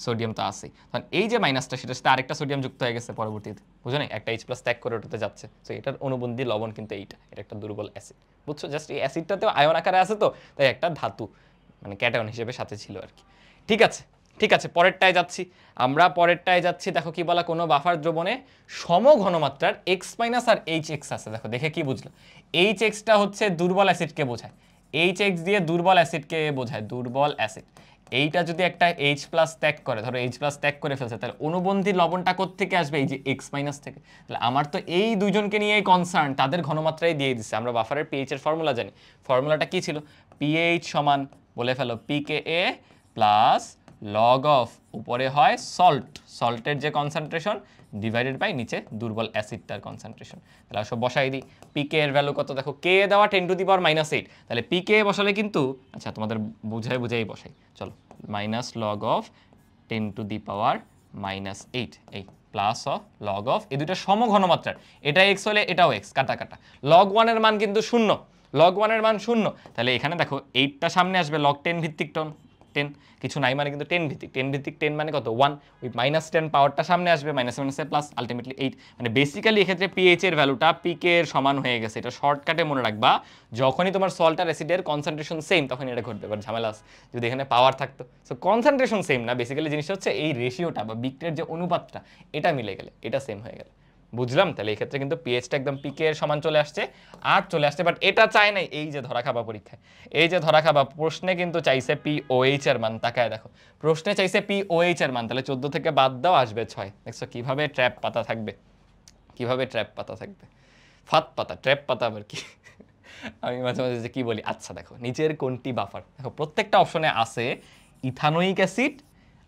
সোডিয়াম তো আছেই, তখন এই যে মাইনাসটা সেটার সাথে আরেকটা সোডিয়াম যুক্ত হয়ে গেছে পরবর্তীতে, বুঝো না, একটা H+ ত্যাগ করে ওটাতে যাচ্ছে, তো এটার অনুবন্ধী লবণ কিন্তু এটা একটা দুর্বল অ্যাসিড। বুঝছো? জাস্ট এই অ্যাসিডটাতেও আয়ন আকারে আছে, তো তাই একটা ধাতু, মানে ক্যাটায়ন হিসেবে সাথে ছিল আর কি। ঠিক আছে, পরেরটায় যাচ্ছি। দেখো কি বলা, কোনো বাফার দ্রবণে সম ঘনমাত্রার X- আর HX আছে। দেখো দেখে কি বুঝলো, HXটা হচ্ছে দুর্বল অ্যাসিডকে বোঝায়, HX দিয়ে দুর্বল অ্যাসিডকে বোঝায়, দুর্বল অ্যাসিড। এইটা যদি একটা H+ ত্যাগ করে, ধরো H+ ত্যাগ করে ফেলছে, তাহলে অনুবন্ধী লবণটা কোত্থেকে আসবে, এই যে X- থেকে। তাহলে আমার তো এই দুইজনকে নিয়েই কনসার্ন, তাদের ঘনমাত্রাই দিয়ে দিচ্ছে। আমরা বাফারের pH এর ফর্মুলা জানি, ফর্মুলাটা কি ছিল, pH সমান বলে ফেলো pKa প্লাস লগ অফ, উপরে হয় সল্টের যে কনসেন্ট্রেশন ডিভাইডেড বাই নিচে দুর্বল অ্যাসিডটার কনসেন্ট্রেশন। তাহলে সব বসাই দিই, পিকে এর ভ্যালু কত দেখো, কে দেওয়া 10⁻⁻8, তাহলে পিকে বসালে কিন্তু, আচ্ছা তোমাদের বুঝাই বসাই, চলো, মাইনাস লগ অফ 10⁻⁻8, এই প্লাস অফ লগ অফ, এই দুইটা সম ঘনমাত্রার, এটা এক্স হলে এটাও এক্স, কাটা। লগ 1 এর মান কিন্তু 0, লগ 1 এর মান 0, তাহলে এখানে দেখো 8টা সামনে আসবে, লগ 10 ভিত্তিক 10, কিছু নাই মানে কিন্তু 10 ভিত্তিক 10 মানে কত 1, ওই -10 পাওয়ারটা সামনে আসবে, মাইনাসে প্লাস, আলটিমেটলি 8, মানে বেসিক্যালি এক্ষেত্রে পিএইচ এর ভ্যালুটা পিকে এর সমান হয়ে গেছে। এটা শর্টকাটে মনে রাখবা, যখনই তোমার সল্ট আর অ্যাসিডের কনসেন্ট্রেশন সেম তখন এটা ঘটবে, বাট ঝামেলা আছে যদি এখানে পাওয়ার থাকতো। সো কনসেন্ট্রেশন সেম না, বেসিক্যালি জিনিসটা হচ্ছে এই রেশিওটা বা বিক্রিয়ার যে অনুপাতটা এটা মিলে গেলে, এটা সেম হয়ে গেলে, বুঝলাম। তাহলে এই ক্ষেত্রে কিন্তু পিএইচটা একদম পিকে এর সমান চলে আসছে, বাট এটা চায় নাই, এই যে ধরা খাবা পরীক্ষায়, এই যে ধরা খাবা প্রশ্নে কিন্তু চাইছে পিওএইচ এর মান, তাকায় দেখো প্রশ্নে চাইছে পিওএইচ এর মান, তাহলে 14 থেকে বাদ দাও আসবে 6। দেখছো কিভাবে ট্র্যাপ পাতা থাকবে, ফাত পাতা, ট্র্যাপ পাতা আবার কি আমি মাঝে মাঝে যে কি বলি। আচ্ছা দেখো নিচের কোনটি বাফার, দেখো প্রত্যেকটা অপশনে আছে ইথানোয়িক অ্যাসিড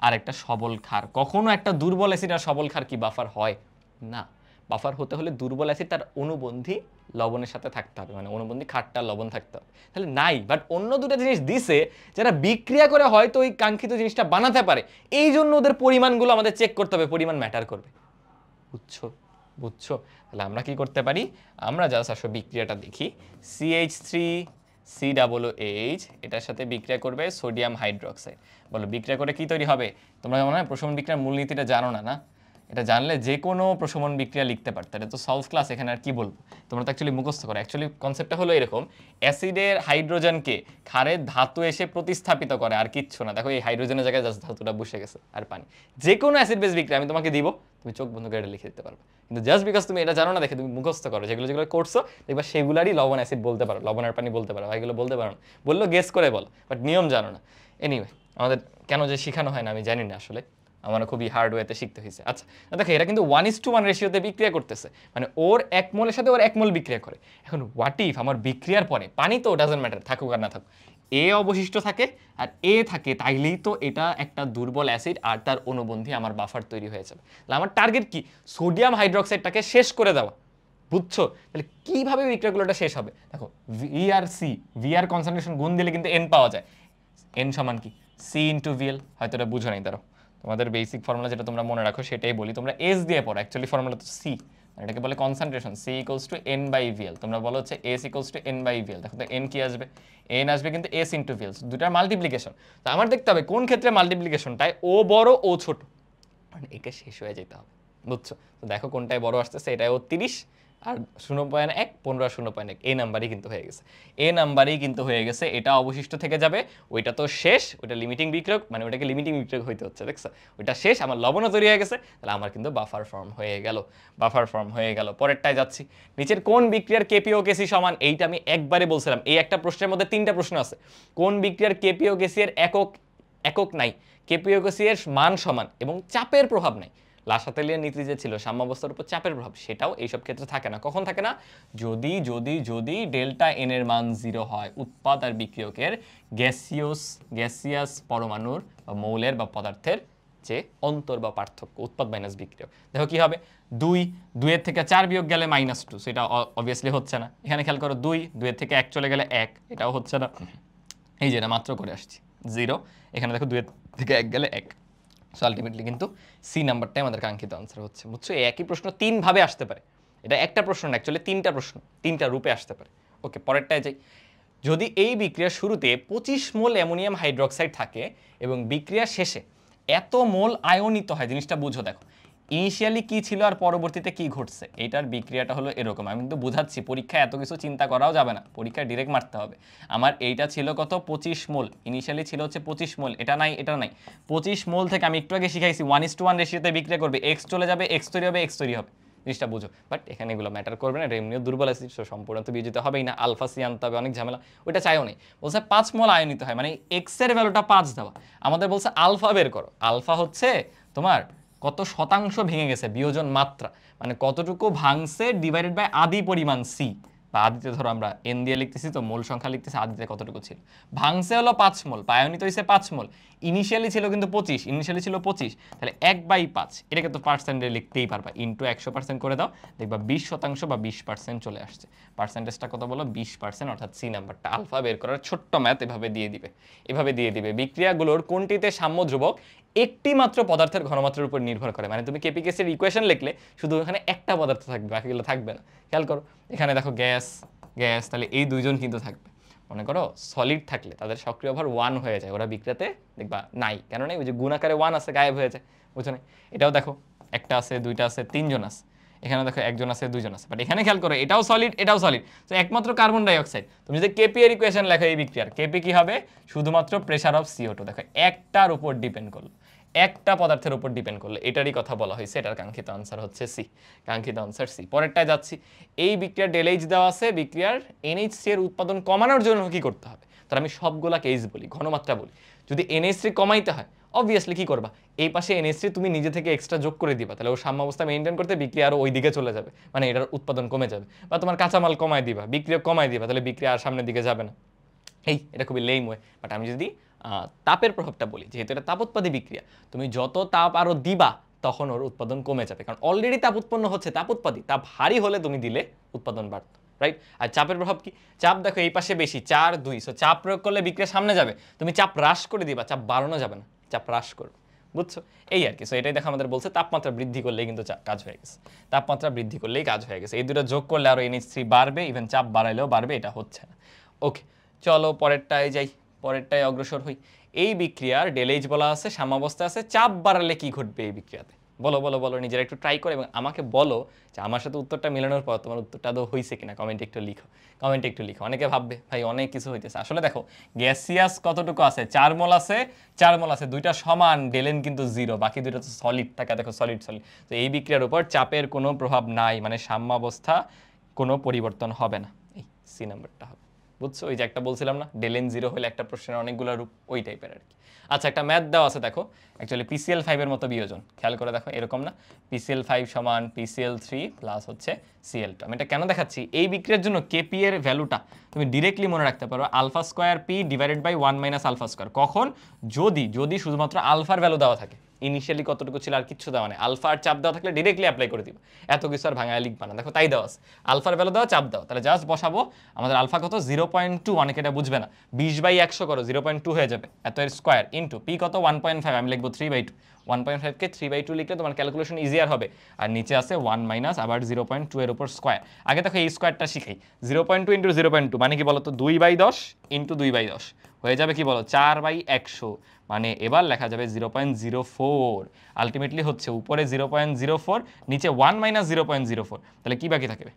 আর একটা সবল ক্ষার। কখনো একটা দুর্বল অ্যাসিড আর সবল ক্ষার কি বাফার হয় না। বাফার হতে হলে দুর্বল অ্যাসিড তার অনুবন্ধী লবণের সাথে থাকতে হবে, মানে অনুবন্ধী ক্ষারটা লবণ থাকতে হবে, তাহলে নাই। বাট অন্য দুটো জিনিস দিছে যারা বিক্রিয়া করে হয়তো ওই কাঙ্ক্ষিত জিনিসটা বানাতে পারে, এই জন্য ওদের পরিমাণগুলো আমাদের চেক করতে হবে, পরিমাণ ম্যাটার করবে। বুঝছো? বুঝছো? তাহলে আমরা কি করতে পারি, আমরা জাস্ট আসলে বিক্রিয়াটা দেখি। CH3COOH এটার সাথে বিক্রিয়া করবে সোডিয়াম হাইড্রোক্সাইড। বলো বিক্রিয়া করে কি তৈরি হবে? তোমরা মনে হয় প্রশমন বিক্রিয়ার মূলনীতিটা জানো না, না? এটা জানলে যে কোনো প্রশমন বিক্রিয়া লিখতে পারতে। এটা তো সলভ ক্লাস, এখানে আর কি বলবো, তোমরা তো অ্যাকচুয়ালি মুখস্থ করো। অ্যাকচুয়ালি কনসেপ্টটা হলো এরকম, অ্যাসিডের হাইড্রোজেনকে ক্ষারের ধাতু এসে প্রতিস্থাপিত করে, আর কিচ্ছু না। দেখো এই হাইড্রোজেনের জায়গায় জাস্ট ধাতুটা বসে গেছে আর পানি। যে কোনো অ্যাসিড বেস বিক্রিয়া আমি তোমাকে দিব, তুমি চোখ বন্ধ করে এটা লিখে দিতে পারবে। কিন্তু জাস্ট বিকজ তুমি এটা জানো না দেখে তুমি মুখস্থ করো, যেগুলো যেগুলো করছো দেখবা সেগুলারই লবণ অ্যাসিড বলতে পারো, লবণ আর পানি বলতে পারো, এগুলো বলতে পারো না। বললো গেস করে বলো, বাট নিয়ম জানো না। এনিওয়ে আমাদের কেন যে শেখানো হয় না আমি জানি না আসলে, আমার খুবই হার্ড ওয়েতে শিখতে হয়েছে। আচ্ছা দেখো এরা কিন্তু 1:1 রেশিওতে বিক্রিয়া করতেছে, মানে ওর 1 মোলের সাথে ওর 1 মোল বিক্রিয়া করে। এখন হোয়াট ইফ আমার বিক্রিয়ার পরে পানি তো ডাজন্ট ম্যাটার থাকুক আর না থাকুক, এ অবশিষ্ট থাকে আর এ থাকে, তাইলেই তো এটা একটা দুর্বল অ্যাসিড আর তার অনুবন্ধী আমার বাফার তৈরি হয়ে যাবে। তাহলে আমার টার্গেট কি? সোডিয়াম হাইড্রোক্সাইডটাকে শেষ করে দেওয়া। বুঝছো? তাহলে কিভাবে বিক্রিয়াগুলোটা শেষ হবে? দেখো V R C, V R concentration গুণ দিলে কিন্তু এন পাওয়া যায়। এন সমান কি? C into VL. হয়তো এটা বুঝো নাই, দাঁড়াও তোমাদের বেসিক ফর্মুলা যেটা তোমরা মনে রাখো সেটাই বলি। তোমরা এস দিয়ে পড়ো, অ্যাকচুয়ালি ফর্মুলা তো সি, এটাকে বলে concentration. C equals to N by VL. তোমরা বলো হচ্ছে S equals to N by VL. দেখো তো এন কি আসবে? এন আসবে কিন্তু এস ইন্টু ভিএল, দুটার মাল্টিপ্লিকেশন। তো আমার দেখতে হবে কোন ক্ষেত্রে মাল্টিপ্লিকেশনটায় ও বড় ও ছোট, মানে একে শেষ হয়ে যেতে হবে। বুঝছো? তো দেখো কোনটায় বড় আসতেছে, এটাই ও 30 আর 0.1 15 আর 0.1 এই নাম্বারই কিন্তু হয়ে গেছে, এই নাম্বারই কিন্তু হয়ে গেছে। এটা অবশিষ্ট থেকে যাবে, ওইটা তো শেষ, ওইটা লিমিটিং বিক্রিয়ক, মানে ওইটাকে লিমিটিং বিক্রিয়ক হইতে হচ্ছে, দেখছো? ওইটা শেষ, আমার লবণও তৈরি হয়ে গেছে, তাহলে আমার কিন্তু বাফার ফর্ম হয়ে গেল, বাফার ফর্ম হয়ে গেল। পরেরটায় যাচ্ছি, নিচের কোন বিক্রিয়ার কেপি ও কেসি সমান? এইটা আমি একবারে বলছিলাম, এই একটা প্রশ্নের মধ্যে 3টা প্রশ্ন আছে। কোন বিক্রিয়ার কেপি ও কেসি এর একক নাই, কেপি ও কেসি এর মান সমান এবং চাপের প্রভাব নাই। লাসাতেলিয়ার নীতি যে ছিল সাম্যাবস্থার উপর চাপের প্রভাব, সেটাও এইসব ক্ষেত্রে থাকে না। কখন থাকে না? যদি যদি যদি ডেল্টা এন এর মান 0 হয়, উৎপাদ আর বিক্রিয়কের গ্যাসিয়াস পরমাণুর বা মৌলের বা পদার্থের যে অন্তর বা পার্থক্য, উৎপাদ মাইনাস বিক্রিয়ক। দেখো কি হবে, 2 এর থেকে 4 বিয়োগ গেলে -2, সেটা অবভিয়াসলি হচ্ছে না। এখানে খেয়াল করো 2 এর থেকে 1 চলে গেলে 1, এটাও হচ্ছে না। এই যে এটা মাত্র করে আসছি 0, এখানে দেখো 2 এর থেকে 1 গেলে 1। সো আলটিমেটলি কিন্তু সি নাম্বারটাই আমাদের কাঙ্ক্ষিত আনসার হচ্ছে। বুঝছো? এই একই প্রশ্ন 3 ভাবে আসতে পারে, এটা একটা প্রশ্ন না, অ্যাকচুয়ালি 3টা প্রশ্ন, 3টা রূপে আসতে পারে। ওকে, পরেরটায় যাই। যদি এই বিক্রিয়ার শুরুতে 25 মোল অ্যামোনিয়াম হাইড্রোক্সাইড থাকে এবং বিক্রিয়ার শেষে এত মোল আয়নিত হয়, জিনিসটা বুঝো। দেখো ইনিশিয়ালি কি ছিল আর পরবর্তীতে কি ঘটছে, এটার বিক্রিয়াটা হলো এরকম। আমি কিন্তু বোঝাচ্ছি, পরীক্ষায় এত কিছু চিন্তা করাও যাবে না, পরীক্ষায় ডিরেক্ট মারতে হবে। আমার এইটা ছিল কত? 25 মোল, ইনিশিয়ালি ছিল হচ্ছে 25 মোল, এটা নাই এটা নাই। 25 মোল থেকে আমি একটু আগে শিখাইছি 1:1 রেশিওতে বিক্রিয়া করবে, এক্স চলে যাবে, এক্স তৈরি হবে, এক্স তৈরি হবে, জিনিসটা বুঝো। বাট এখানে এগুলো ম্যাটার করবে না, এমনিও দুর্বল অ্যাসিড, সম্পূর্ণ তো বিয়োজিত হবেই না, আলফা সি আনতে হবে, অনেক ঝামেলা, ওইটা চাইও নেই। বলছে 5 মোল আয়নিত হয়, মানে এক্স এর ভ্যালুটা 5 দেওয়া। আমাদের বলছে আলফা বের করো, আলফা হচ্ছে তোমার কত শতাংশ ভেঙে গেছে, বিয়োজন মাত্রা, মানে কতটুকু ভাঙছে ডিভাইডেড বাই আদি পরিমাণ সি, বা আদিতে ধরো আমরা এন দিয়ে লিখতেছি তো মোল সংখ্যা লিখতেছি, আদিতে কতটুকু ছিল, ভাঙছে হলো 5 মোল, আয়নিত হয়েছে 5 মোল, ইনিশিয়ালি ছিল কিন্তু 25, ইনিশিয়ালি ছিল 25, তাহলে 1/5, এটাকে তো পার্সেন্টে লিখতেই পারবা, ইন্টু 100% করে দাও, দেখবা 20% বা 20% চলে আসছে। পার্সেন্টেজটা কত বলো? 20%, অর্থাৎ সি নাম্বারটা। আলফা বের করার ছোট্ট ম্যাথ এভাবে দিয়ে দিবে, এভাবে দিয়ে দিবে। বিক্রিয়াগুলোর কোনটিতে সাম্য ধ্রুবক একটি মাত্র পদার্থের ঘনমাত্রার উপর নির্ভর করে, মানে তুমি কেপিকেসের ইকুয়েশন লিখলে শুধু এখানে একটা পদার্থ থাকবে, বাকিগুলো থাকবে না। খেয়াল করো এখানে দেখো গ্যাস গ্যাস, তাহলে এই দুইজন কিন্তু থাকবে। মনে করো সলিড থাকলে তাদের সক্রিয় ভর 1 হয়ে যায়, ওরা বিক্রিয়াতে দেখবা নাই, কেন নাই? ওই যে গুণ আকারে 1 আছে, গায়েব হয়ে যায়, বুঝছো না? এটাও দেখো একটা আছে, দুইটা আছে, তিনজন আছে, এখানে দেখো একজন আছে, দুইজন আছে। বাট এখানে খেয়াল করো এটাও সলিড, এটাও সলিড, তো একমাত্র কার্বন ডাই অক্সাইড। তুমি যদি কেপি এর ইকুয়েশন লেখো এই বিক্রিয়ার, কেপি কি হবে? শুধুমাত্র প্রেসার অফ CO2, দেখো একটার উপর ডিপেন্ড করলো, একটা পদার্থের উপর ডিপেন্ড করলে, এটারই কথা বলা হয়েছে, এটার কাঙ্ক্ষিত আনসার হচ্ছে সি, কাঙ্ক্ষিত আনসার সি। পরেরটায় যাচ্ছি, এই বিক্রিয়ার ডেলএইচ দেওয়া আছে, বিক্রিয়ার NH3 এর উৎপাদন কমানোর জন্য কি করতে হবে? তাহলে আমি সবগুলা কেস বলি, ঘনমাত্রা বলি। যদি NH3 কমাইতে হয় অবভিয়াসলি কি করবা? এই পাশে NH3 তুমি নিজে থেকে এক্সট্রা যোগ করে দিবা, তাহলে ও সাম্যাবস্থা মেইনটেইন করতে বিক্রিয়া আরো ওই দিকে চলে যাবে, মানে এটার উৎপাদন কমে যাবে। বা তোমার কাঁচামাল কমায় দিবা, বিক্রিয়া কমায় দিবা, তাহলে বিক্রিয়া আর সামনের দিকে যাবে না। এটা খুবই লেম ওয়ে। বাট আমি যদি তাপের প্রভাবটা বলি, যেহেতু এটা তাপোৎপাদী বিক্রিয়া, তুমি যত তাপ আরও দিবা তখন ওর উৎপাদন কমে যাবে, কারণ অলরেডি তাপ উৎপন্ন হচ্ছে, তাপোৎপাদী, তাপ ভারী হলে তুমি দিলে উৎপাদন বাড়তো, রাইট? আর চাপের প্রভাব কি? চাপ দেখো এই পাশে বেশি 4 2, সো চাপ প্রয়োগ করলে বিক্রিয়া সামনে যাবে, তুমি চাপ হ্রাস করে দিবা, চাপ বাড়ানো যাবে না, চাপ হ্রাস করবে, বুঝছো? এই আর কি। সো এটাই দেখো আমাদের বলছে তাপমাত্রা বৃদ্ধি করলেই কিন্তু কাজ হয়ে গেছে, তাপমাত্রা বৃদ্ধি করলেই কাজ হয়ে গেছে, এই দুটো যোগ করলে আরও NH3 বাড়বে, ইভেন চাপ বাড়াইলেও বাড়বে, এটা হচ্ছে না। ওকে, চলো পরেরটায় যাই, পরেরটায় অগ্রসর হই। এই বিক্রিয়ার ডেলেজ বলা আছে, সাম্যাবস্থা আছে, চাপ বাড়ালে কি ঘটবে এই বিক্রিয়াতে? বলো বলো বলো, নিজেরা একটু ট্রাই করে এবং আমাকে বলো যে আমার সাথে উত্তরটা মেলানোর পর তোমার উত্তরটা আদৌ হয়েছে কিনা, কমেন্টে একটু লিখো, কমেন্টে একটু লিখো। অনেকে ভাববে ভাই অনেক কিছু হইতেছে, আসলে দেখো গ্যাসিয়াস কতটুকু আছে, 4 মোল আছে, 4 মোল আছে, দুইটা সমান, ডেলেন কিন্তু 0, বাকি দুইটা তো সলিড থাকে, দেখো সলিড সলিড। তো এই বিক্রিয়ার উপর চাপের কোনো প্রভাব নাই, মানে সাম্যাবস্থা কোনো পরিবর্তন হবে না, এই সি নাম্বারটা হবে, বুঝছো? ওই যে একটা বলছিলাম না, ডেলেন 0 হলে একটা প্রশ্নের অনেকগুলো রূপ, ওই টাইপের আর কি। আচ্ছা, একটা ম্যাথ দেওয়া আছে দেখো, অ্যাকচুয়ালি PCl5 এর মতো বিয়োজন, খেয়াল করে দেখো এরকম না, PCl5 সমান PCl3 প্লাস হচ্ছে Cl2। আমি এটা কেন দেখাচ্ছি, এই বিক্রিয়ার জন্য Kp এর ভ্যালুটা তুমি ডিরেক্টলি মনে রাখতে পারো alpha square P divided by 1 minus alpha square. কখন? যদি শুধুমাত্র আলফার ভ্যালু দেওয়া থাকে, ইনিশিয়ালি কতটুকু ছিল আর কিচ্ছু দেওয়া নেই, আলফা আর চাপ দেওয়া থাকলে ডিরেক্টলি অ্যাপ্লাই করে দিব, এত কিছু আর ভাঙায় লিখবা না, দেখো তাই দেওয়া আছে, আলফার ভ্যালু দেওয়া, চাপ দাও, তাহলে জাস্ট বসাবো, আমাদের আলফা কত 0.2, অনেকে এটা বুঝবে না, 20/100 করো 0.2 হয়ে যাবে, এত এর স্কোয়ার ইন্টু পি কত 1.5, আমি লিখবো 3/2, 1.5 কে 3/2 লিখলে তোমার ক্যালকুলেশন ইজিয়ার হবে। আর নিচে আছে 1 মাইনাস আবার 0.2 এর উপর স্কোয়ার। আগে দেখো এই স্কোয়ারটা শিখাই, 0.2 ইন্টু 0.2 মানে কি বলতো 2/10 ইন্টু 2/10 হয়ে যাবে কি বলো 4/100, মানে এবার লেখা যাবে 0.04, আলটিমেটলি হচ্ছে উপরে 0.04, নিচে 1 মাইনাস 0.04, তাহলে কি বাকি থাকবে?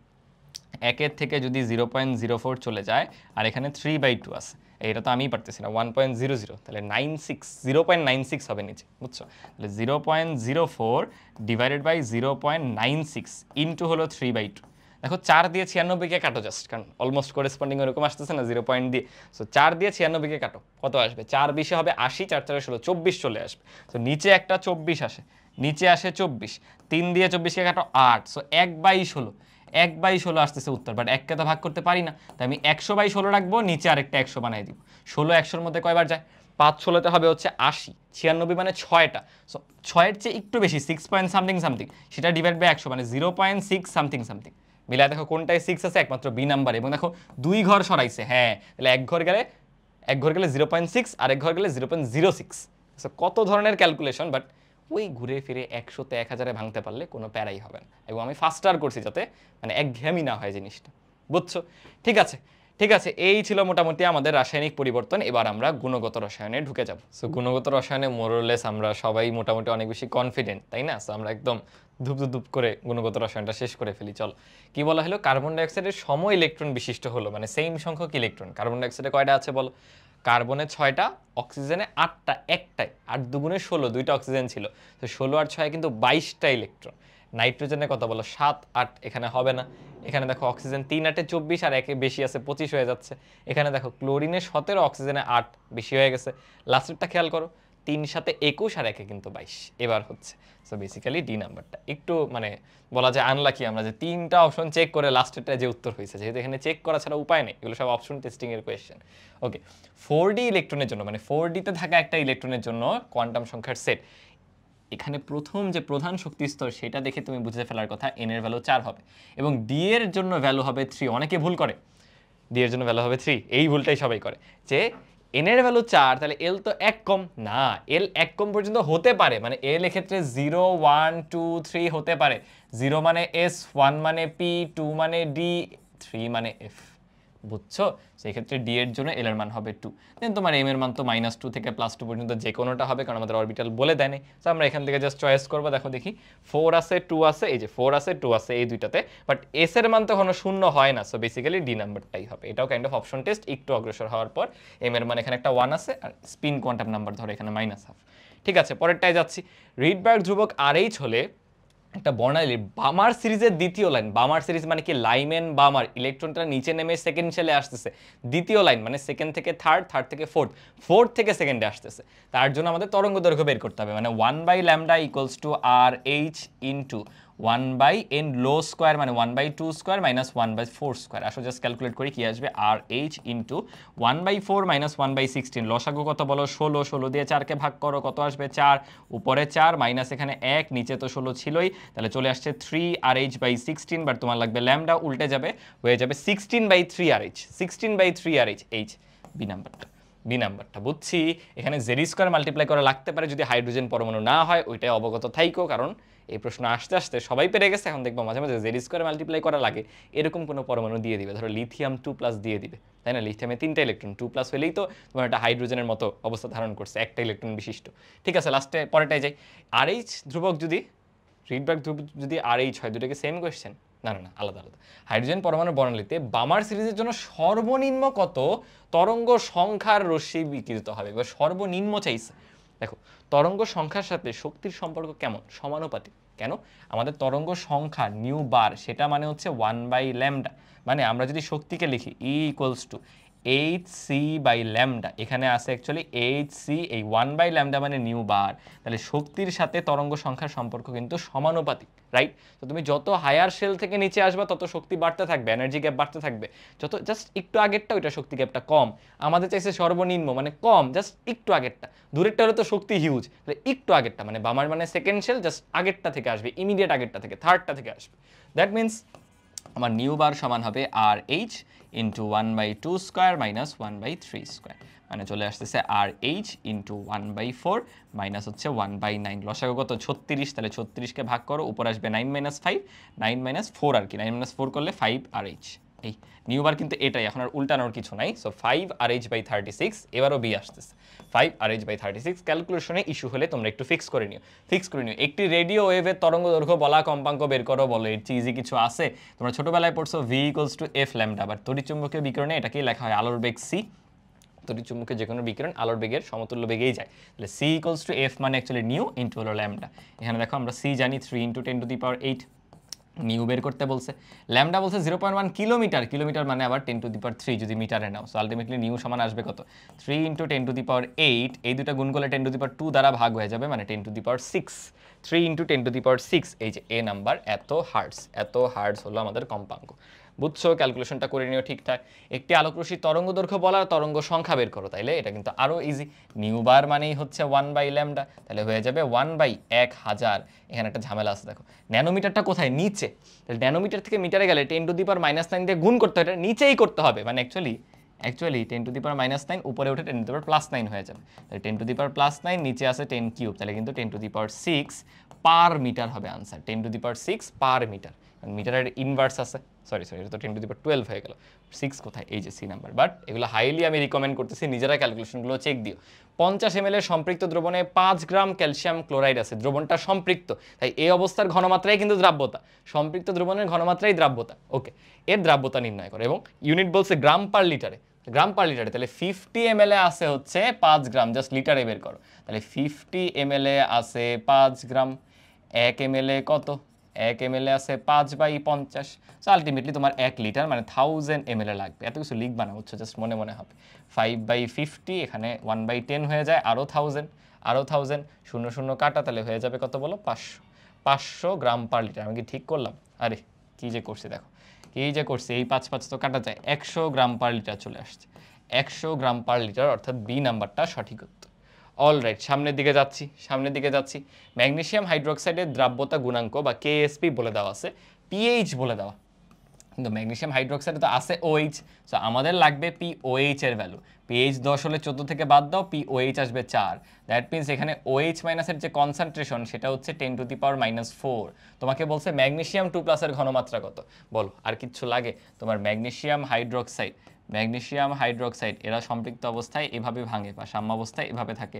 একের থেকে যদি 0.04 চলে যায় আর এখানে 3/2 আছে, এটা তো আমিই পারতেছি না, 1.00, তাহলে 0.96 হবে নিচে, বুঝছো? তাহলে 0.04 ডিভাইডেড বাই 0.96 ইন্টু হলো 3/2। দেখো 4 দিয়ে 96কে কাটো জাস্ট, কারণ অলমোস্ট করেসপন্ডিং ওরকম আসতেছে না 0 পয়েন্ট দিয়ে, সো 4 দিয়ে 96কে কাটো, কত আসবে? 4 20 হবে 80, 4 4 16, 24 চলে আসবে। তো নিচে একটা 24 আসে, নিচে আসে 24, 3 দিয়ে 24কে কাটো 8, সো 1/16, 1/16 আসতেছে উত্তর, বাট 1কে তো ভাগ করতে পারি না, তাই আমি 100/16 রাখবো, নিচে আরেকটা 100 বানাই দিব। 16 100-র মধ্যে কয়বার যায়? 5 16তে হবে হচ্ছে 80, 96 মানে 6টা, সো 6-এর চেয়ে একটু বেশি 6 পয়েন্ট সামথিং সামথিং, সেটা ডিভাইড বাই 100 মানে 0.6 সামথিং সামথিং। মিলায় দেখো কোনটায় 6 আছে, একমাত্র বি নাম্বার, এবং দেখো 2 ঘর সরাইছে, হ্যাঁ, তাহলে এক ঘর গেলে 0.6 আর এক ঘর গেলে 0.06। সো কত ধরনের ক্যালকুলেশন, বাট ওই ঘুরে ফিরে 100-তে 1000-এ ভাঙতে পারলে কোনো প্যারাই হবে না, এবং আমি ফাস্টার করছি যাতে মানে একঘেয়েমি না হয় জিনিসটা, বুঝছো? ঠিক আছে, ঠিক আছে, এই ছিল মোটামুটি আমাদের রাসায়নিক পরিবর্তন। এবার আমরা গুণগত রসায়নে ঢুকে যাব। সো গুণগত রসায়নে মোরলেস আমরা সবাই মোটামুটি অনেক বেশি কনফিডেন্ট, তাই না? সো আমরা একদম ধুপ করে গুণগত রসায়নটা শেষ করে ফেলি। চল, কি বলা হলো? কার্বন ডাইঅক্সাইডের সম ইলেকট্রন বিশিষ্ট হলো, মানে সেম সংখ্যক ইলেকট্রন। কার্বন ডাইঅক্সাইডে কয়টা আছে বলো? কার্বনে 6টা, অক্সিজেনে 8টা, একটাই, 8 দুগুণে 16, 2টা অক্সিজেন ছিল, তো 16 আর 6 কিন্তু 22টা ইলেকট্রন। নাইট্রোজেনে কত বলো? 7 8, এখানে হবে না। এখানে দেখো অক্সিজেন 3 8-এ 24 আর একে বেশি আছে 25 হয়ে যাচ্ছে। এখানে দেখো ক্লোরিনে 17, অক্সিজেনে 8, বেশি হয়ে গেছে। লাস্টেরটা খেয়াল করো, 3 7-এ 21 আর একে কিন্তু 22, এবার হচ্ছে। সো বেসিক্যালি ডি নাম্বারটা একটু মানে বলা যায় আনলাকি আমরা, যে 3টা অপশন চেক করে লাস্টেরটা যে উত্তর হয়েছে, যেহেতু এখানে চেক করা ছাড়া উপায় নেই, এগুলো সব অপশন টেস্টিং এর কোয়েশ্চেন। ওকে, 4D ইলেকট্রনের জন্য, মানে 4Dতে থাকা একটা ইলেকট্রনের জন্য কোয়ান্টাম সংখ্যার সেট, এখানে প্রথম যে প্রধান শক্তি স্তর সেটা দেখে তুমি বুঝে ফেলার কথা n এর ভ্যালু 4 হবে, এবং d এর জন্য ভ্যালু হবে 3। অনেকে ভুল করে, d এর জন্য ভ্যালু হবে 3, এই ভুলটাই সবাই করে, যে n এর ভ্যালু 4, তাহলে l তো 1 কম না, l 1 কম পর্যন্ত হতে পারে, মানে l এক্ষেত্রে 0 1 2 3 হতে পারে। 0 মানে s, 1 মানে p, 2 মানে d, 3 মানে f, বুঝছো? সেই ক্ষেত্রে d এর জন্য l এর মান হবে 2, দেন তোমার m এর মান তো -2 থেকে +2 পর্যন্ত যে কোনোটা হবে, কারণ আমাদের অরবিটাল বলে দেয় নাই। তো আমরা এখান থেকে জাস্ট চয়েস করবো। দেখো দেখি, 4 আছে 2 আছে, এই যে 4 আছে 2 আছে এই দুইটাতে, বাট s এর মান তো এখনো 0 হয় না, সো বেসিক্যালি ডি নাম্বারটাই হবে। এটাও কাইন্ড অফ অপশন টেস্ট, একটু অগ্রসর হওয়ার পর m এর মান এখানে একটা 1 আছে, আর স্পিন কোয়ান্টাম নাম্বার ধরো এখানে -1/2। ঠিক আছে, পরেরটায় যাচ্ছি। রিডবার্গ ধ্রুবক RH হলে একটা বর্ণালী বামার সিরিজের দ্বিতীয় লাইন, বামার সিরিজ মানে কি লাইমেন বামার, ইলেকট্রনটা নিচে নেমে সেকেন্ড শেলে আসতেছে, দ্বিতীয় লাইন মানে সেকেন্ড থেকে থার্ড, থার্ড থেকে ফোর্থ, ফোর্থ থেকে সেকেন্ডে আসতেছে, তার জন্য আমাদের তরঙ্গ দৈর্ঘ্য বের করতে হবে, মানে 1/λ = RH × 1/n লো স্কোয়ার মানে 1/2 স্কোয়ার মাইনাস 1/4 স্কোয়ার। আসো জাস্ট ক্যালকুলেট করি কি আসবে, RH ইন্টু 1/4 মাইনাস 1/16, লসাগু কত বলো 16, 16 দিয়ে 4কে ভাগ করো কত আসবে 4, উপরে 4 মাইনাস এখানে 1, নিচে তো 16 ছিলই, তাহলে চলে আসছে 3RH/16, বাট তোমার লাগবে ল্যামডা, উল্টে যাবে হয়ে যাবে 16/3RH, 16/3RH, এইচ বি নাম্বারটা বুঝছি। এখানে জেড স্কোয়ার মাল্টিপ্লাই করা লাগতে পারে যদি হাইড্রোজেন পরমাণু না হয়, ওইটাই অবগত থাইকো, কারণ এই প্রশ্ন আসতে আসতে সবাই পেরে গেছে। এখন দেখবো মাঝে মাঝে জেড স্কোয়ার মাল্টিপ্লাই করা লাগে এরকম কোনো পরমাণু দিয়ে দিবে, ধরো লিথিয়াম 2+ দিয়ে দিবে, তাই না? লিথিয়ামে 3টা ইলেকট্রন, 2+ হলেই তো তোমার একটা হাইড্রোজেনের মতো অবস্থা ধারণ করছে, একটা ইলেকট্রন বিশিষ্ট। ঠিক আছে, লাস্টে পরেটাই যাই। RH ধ্রুবক যদি রিডব্যাক ধ্রুবক যদি RH হয়, দুটোকে সেম কোয়েশ্চেন? না না না, আলাদা আলাদা। হাইড্রোজেন পরমাণু বর্ণালীতে বামার সিরিজের জন্য সর্বনিম্ন কত তরঙ্গ সংখ্যার রশ্মি বিকিরিত হবে? এবার সর্বনিম্ন চাইছে। দেখো, তরঙ্গ সংখ্যার সাথে শক্তির সম্পর্ক কেমন? সমানুপাতিক। কেন? আমাদের তরঙ্গ সংখ্যা নিউ বার, সেটা মানে হচ্ছে 1/λ, মানে আমরা যদি শক্তিকে লিখি E = hc/λ, এখানে আছে অ্যাকচুয়ালি hc, এই 1/λ মানে নিউ বার, তাহলে শক্তির সাথে তরঙ্গ সংখ্যার সম্পর্ক কিন্তু সমানুপাতিক, রাইট? তো তুমি যত হায়ার শেল থেকে নিচে আসবে তত শক্তি বাড়তে থাকবে, এনার্জি গ্যাপ বাড়তে থাকবে। যত জাস্ট একটু আগেরটা ওইটা শক্তি গ্যাপটা কম, আমাদের চাইছে সর্বনিম্ন মানে কম, জাস্ট একটু আগেরটা। দূরেরটা হলে তো শক্তি হিউজ, তাহলে একটু আগেরটা মানে বামার মানে সেকেন্ড শেল, জাস্ট আগেরটা থেকে আসবে, ইমিডিয়েট আগেরটা থেকে, থার্ডটা থেকে আসবে। দ্যাট মিনস আমার নিউ বার সমান হবে RH into 1/2 square minus 1/3 square, মানে চলে আসতেছে RH ইন্টু 1/4 মাইনাস হচ্ছে 1/9, লসাগু কত 36, তাহলে 36কে ভাগ করো, উপর আসবে 9 - 5, 9 - 4 আর কি, 9 - 4 করলে 5RH। এই নিউ বার কিন্তু এটাই, এখন আর উল্টানোর কিছু নাই। সো 5RH/36, এবারও বি আসতেছে 5RH/36। ক্যালকুলেশনে ইস্যু হলে তোমরা একটু ফিক্স করে নিও। একটি রেডিও ওয়েভের তরঙ্গ দৈর্ঘ্য বলা কম্পাঙ্ক বের করো, বলো এর চেয়ে ইজি কিছু আছে? তোমরা ছোটবেলায় পড়ছো V = F ল্যামডা, বাট তড়িৎচুম্বকীয় বিকিরণে এটাকেই লেখা হয় আলোর বেগ c। তড়িৎচুম্বকীয় যে কোনো বিকিরণ আলোর বেগের সমতুল্য বেগেই যায়, তাহলে c = F মানে অ্যাকচুয়ালি নিউ ইন্টু হলো ল্যামডা। এখানে দেখো আমরা c জানি 3 × 10⁸, নিউ বের করতে বলছে। ল্যামডা বলছে 0.1 কিলোমিটার, কিলোমিটার মানে আবার 10⁻³ যদি মিটারে নাও, সো আলটিমেটলি নিউ সমান আসবে কত 3 × 10⁸, এই দুটো গুণ করলে 10⁻² দ্বারা ভাগ হয়ে যাবে, মানে 10⁶। 3 × 10⁶, এই যে এ নাম্বার, এত হার্টস হলো আমাদের কম্পাঙ্ক। বুঝছো? ক্যালকুলেশনটা করে নিও ঠিকঠাক। একটি আলোকরশ্মির তরঙ্গ দৈর্ঘ্য বলা, তরঙ্গ সংখ্যা বের করো, তাইলে এটা কিন্তু আরও ইজি। নিউ বার মানেই হচ্ছে 1/λ, তাহলে হয়ে যাবে 1/1000। এখানে একটা ঝামেলা আছে, দেখো ন্যানোমিটারটা কোথায়? নিচে, তাহলে ন্যানোমিটার থেকে মিটারে গেলে 10⁻⁹ দিয়ে গুণ করতে হয়, এটা নিচেই করতে হবে, মানে অ্যাকচুয়ালি 10⁻⁹ উপরে উঠে 10⁻+9 হয়ে যাবে, তাহলে 10⁻+9 নিচে আছে 10³ তাহলে কিন্তু 10⁶ পার মিটার হবে আনসার, 10⁶ পার মিটার, মিটারের ইনভার্স আছে, সরি এটা তো 10⁻12 হয়ে গেল, 6 কোথায়? এই যে সি নাম্বার। বাট এগুলো হাইলি আমি রিকমেন্ড করতেছি নিজেরা ক্যালকুলেশনগুলো চেক দিও। 50 ml এর সম্পৃক্ত দ্রবণে 5 গ্রাম ক্যালসিয়াম ক্লোরাইড আছে, দ্রবণটা সম্পৃক্ত, তাই এই অবস্থার ঘনমাত্রাই কিন্তু দ্রাব্যতা, সম্পৃক্ত দ্রবণের ঘনমাত্রাই দ্রাব্যতা। ওকে, এর দ্রাব্যতা নির্ণয় করে এবং ইউনিট বলছে গ্রাম পার লিটারে, তাহলে 50 ml এ আছে হচ্ছে 5 গ্রাম, জাস্ট লিটারে বের করো, তাহলে 50 ml এ আছে 5 গ্রাম, 1 ml এ কত? 1 ml আছে 5/50, সো আলটিমেটলি তোমার 1 লিটার মানে 1000 ml লাগবে। এত কিছু লিখবা না, বুঝছো? জাস্ট মনে মনে হবে 5/50, এখানে 1/10 হয়ে যায়, আরও 1000, 0 কাটা, তাহলে হয়ে যাবে কত বলো? 500 গ্রাম পার লিটার। আমি কি ঠিক করলাম? আরে কী যে করছি, দেখো এই যে করছি, এই 5 তো কাটা যায়, 100 গ্রাম পার লিটার চলে আসছে, 100 গ্রাম পার লিটার, অর্থাৎ বি নাম্বারটা সঠিক উত্তর। অলরাইট, সামনের দিকে যাচ্ছি। ম্যাগনেসিয়াম হাইড্রোক্সাইডের দ্রাব্যতা গুণাঙ্ক বা কেএসপি বলে দেওয়া আছে, পিএইচ বলে দেওয়া, কিন্তু ম্যাগনেসিয়াম হাইড্রোক্সাইডে তো আছে OH, সো আমাদের লাগবে POH এর ভ্যালু। পিএইচ 10 হলে 14 থেকে বাদ দাও, POH আসবে 4। দ্যাট মিনস এখানে OH মাইনাসের যে কনসেন্ট্রেশন সেটা হচ্ছে 10⁻⁻4। তোমাকে বলছে ম্যাগনেসিয়াম 2+ এর ঘনমাত্রা কত, বলো। আর কিচ্ছু লাগে? তোমার ম্যাগনেসিয়াম হাইড্রোক্সাইড এরা সম্পৃক্ত অবস্থায় এভাবে ভাঙে বা সাম্যাবস্থায় এভাবে থাকে,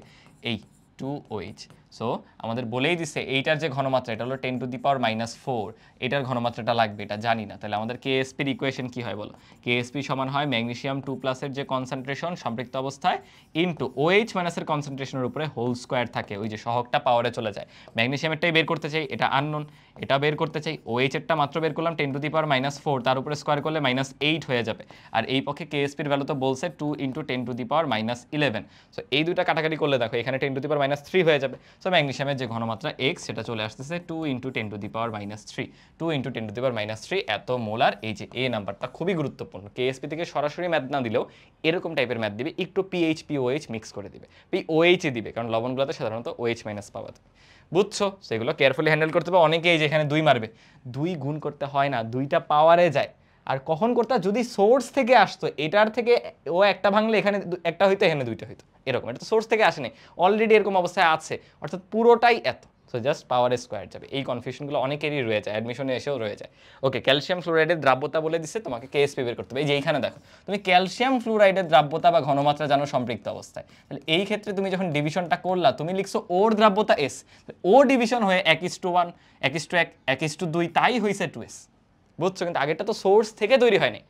এই 2OH। সো আমাদের বলেই দিচ্ছে এইটার যে ঘনমাত্রা এটা হলো 10⁻⁻4, এটার ঘনমাত্রাটা লাগবে, এটা জানি না, তাহলে আমাদের কেএসপির ইকুয়েশন কি হয় বলো? কেএসপি সমান হয় ম্যাগনেসিয়াম 2+ এর যে কনসেন্ট্রেশন সম্পৃক্ত অবস্থায় ইন্টু OH মাইনাসের কনসেন্ট্রেশনের উপরে হোল স্কোয়ার থাকে, ওই যে সহগটা পাওয়ারে চলে যায়। ম্যাগনেসিয়ামেরটাই বের করতে চাই, এটা আননোন, এটা বের করতে চাই, OH এরটা মাত্র বের করলাম 10⁻⁻4, তার উপরে স্কোয়ার করলে -8 হয়ে যাবে, আর এই পক্ষে কেএসপির ভ্যালু তো বলছে 2 × 10⁻11। সো এই দুইটা কাটাকাটি করলে দেখো এখানে 10⁻³ হয়ে যাবে, সো তো ম্যাগনেসিয়ামের যে ঘনমাত্রা এক্স সেটা চলে আসতেছে 2 × 10⁻³ 2 × 10⁻³ এত মোলার। এই যে এ নাম্বারটা খুবই গুরুত্বপূর্ণ, কেএসপি থেকে সরাসরি ম্যাথ না দিলেও এরকম টাইপের ম্যাথ দিবে, একটু পিএইচ পিওএইচ মিক্স করে দিবে, পিওএইচই দিবে কারণ লবণগুলোতে সাধারণত OH মাইনাস পাওয়া যায়, বুঝছো? সেগুলো কেয়ারফুলি হ্যান্ডেল করতে হবে। অনেকেই যেখানে 2 মারবে, 2 গুণ করতে হয় না, 2টা পাওয়ারে যায়। আর কখন করতে, যদি সোর্স থেকে আসতো, এটার থেকে ও একটা ভাঙলে এখানে একটা হইতো, এখানে 2টা হইতো, এরকম। এটা তো সোর্স থেকে আসেনি, অলরেডি এরকম অবস্থায় আছে, অর্থাৎ পুরোটাই এত। সো জাস্ট পাওয়ার স্কোয়ার যাবে। এই কনফিউশনগুলো অনেকেরই রয়ে যায়, অ্যাডমিশনে এসেও রয়ে যায়। ওকে, ক্যালসিয়াম ফ্লোরাইডের দ্রাব্যতা বলে দিচ্ছে, তোমাকে কেএসপি বের করতে হবে। এই যে এইখানে দেখো, তুমি ক্যালসিয়াম ফ্লোরাইডের দ্রাব্যতা বা ঘনমাত্রা জানো সম্পৃক্ত অবস্থায়, তাহলে এই ক্ষেত্রে তুমি যখন ডিভিশনটা করলা, তুমি লিখছো ওর দ্রাব্যতা এস, ও ডিভিশন হয়ে 1:1, 1:1, 1:2, তাই হয়েছে 2s, বুঝছো? কিন্তু আগেরটা তো সোর্স থেকে তৈরি হয়নি,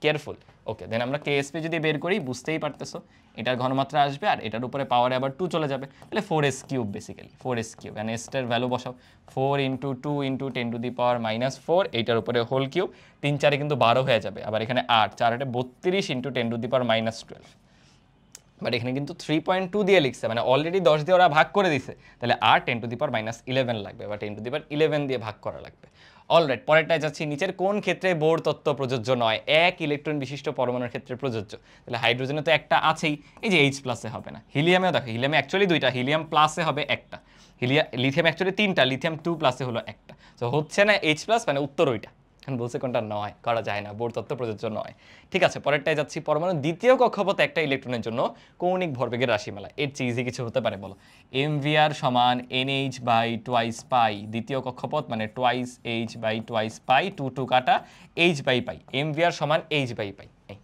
কেয়ারফুল। ওকে, দেন আমরা কেএসপি যদি বের করি, বুঝতেই পারতেছো এটার ঘনমাত্রা আসবে আর এটার উপরে পাওয়ারে আবার 2 চলে যাবে, তাহলে 4s³ basically, 4s³। And এসটার value বসাও, 4 × 2 × 10⁻⁻4, এইটার উপরে হোল কিউব, 3 4 কিন্তু 12 হয়ে যাবে, আবার এখানে 8 4 32 × 10⁻12। বাট এখানে কিন্তু 3.2 দিয়ে লিখছে, মানে অলরেডি 10 দিয়ে ওরা ভাগ করে দিছে, তাহলে আর 10⁻11 লাগবে বা 10⁻11 দিয়ে ভাগ করা লাগবে। অলরাইট, পরেরটায় যাচ্ছি। নিচের কোন ক্ষেত্রে বোর তত্ত্ব প্রযোজ্য নয়? এক ইলেকট্রন বিশিষ্ট পরমাণুর ক্ষেত্রে প্রযোজ্য। তাহলে হাইড্রোজেনে তো একটা আছেই, এই যে H প্লাসে হবে না। হিলিয়ামেও দেখো, হিলিয়ামে অ্যাকচুয়ালি 2টা, হিলিয়াম প্লাসে হবে একটা, লিথিয়াম অ্যাকচুয়ালি 3টা, লিথিয়াম 2 প্লাসে হলো একটা। তো হচ্ছে না H প্লাস, মানে উত্তর ওইটা। এখন বলছে কোনটা নয়, করা যায় না, বোর তত্ত্ব প্রযোজ্য নয়। ঠিক আছে, পরেরটায় যাচ্ছি। পরমাণুর দ্বিতীয় কক্ষপথে একটা ইলেকট্রনের জন্য কৌণিক ভরবেগের রাশিমালা, এর চেয়ে ইজি কিছু হতে পারে বলো? mvr সমান nh/2π, দ্বিতীয় কক্ষপথ মানে টুয়াইস h/2π, 2 কাটা h/π, mvr সমান h/π। এই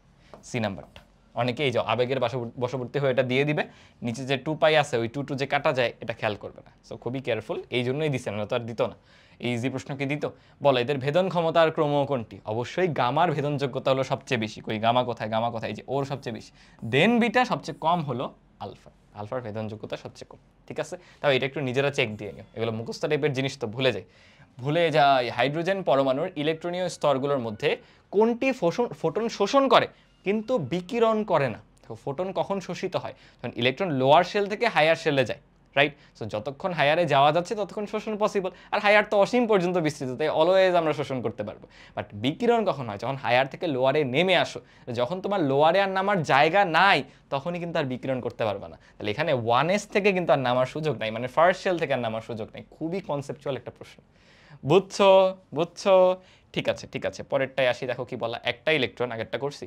সি নাম্বারটা অনেকে এই যে আবেগের বশবর্তী হয়ে এটা দিয়ে দিবে, নিচে যে 2π আছে ওই 2 যে কাটা যায় এটা খেয়াল করবে না। সো খুবই কেয়ারফুল, এই জন্যই দিছে, না তো আর দিত না। এই ইজি প্রশ্ন কি দিত? বলো এদের ভেদন ক্ষমতার ক্রম কোনটি? অবশ্যই গামার ভেদন যোগ্যতা হলো সবচেয়ে বেশি। কই গামা কোথায়? গামা কোথায়? এই যে ওর সবচেয়ে বেশি, দেন বিটা সবচেয়ে কম হলো আলফা, আলফার ভেদন যোগ্যতা সবচেয়ে কম। ঠিক আছে, তাও এটা একটু নিজেরা চেক দিয়ে নিও, এগুলো মুখস্থ টাইপের জিনিস তো ভুলে যায়। হাইড্রোজেন পরমাণুর ইলেকট্রনীয় স্তরগুলোর মধ্যে কোনটি ফোটন শোষণ করে কিন্তু বিকিরণ করে না? দেখো, ফোটন কখন শোষিত হয়? যখন ইলেকট্রন লোয়ার শেল থেকে হায়ার শেলে যায়, রাইট? সো যতক্ষণ হায়ারে যাওয়া যাচ্ছে ততক্ষণ শোষণ পসিবল, আর হায়ার তো অসীম পর্যন্ত বিস্তৃত, তাই অলওয়েজ আমরা শোষণ করতে পারবো। বাট বিকিরণ কখন হয়? যখন হায়ার থেকে লোয়ারে নেমে আসো, যখন তোমার লোয়ারে আর নামার জায়গা নাই তখনই কিন্তু আর বিকিরণ করতে পারবে না। তাহলে এখানে 1s থেকে কিন্তু আর নামার সুযোগ নাই, মানে ফার্স্ট শেল থেকে আর নামার সুযোগ নেই। খুবই কনসেপচুয়াল একটা প্রশ্ন, বুঝছো? ঠিক আছে, পরেরটাই আসি। দেখো কি বলা, একটা ইলেকট্রন, আগেরটা করছি,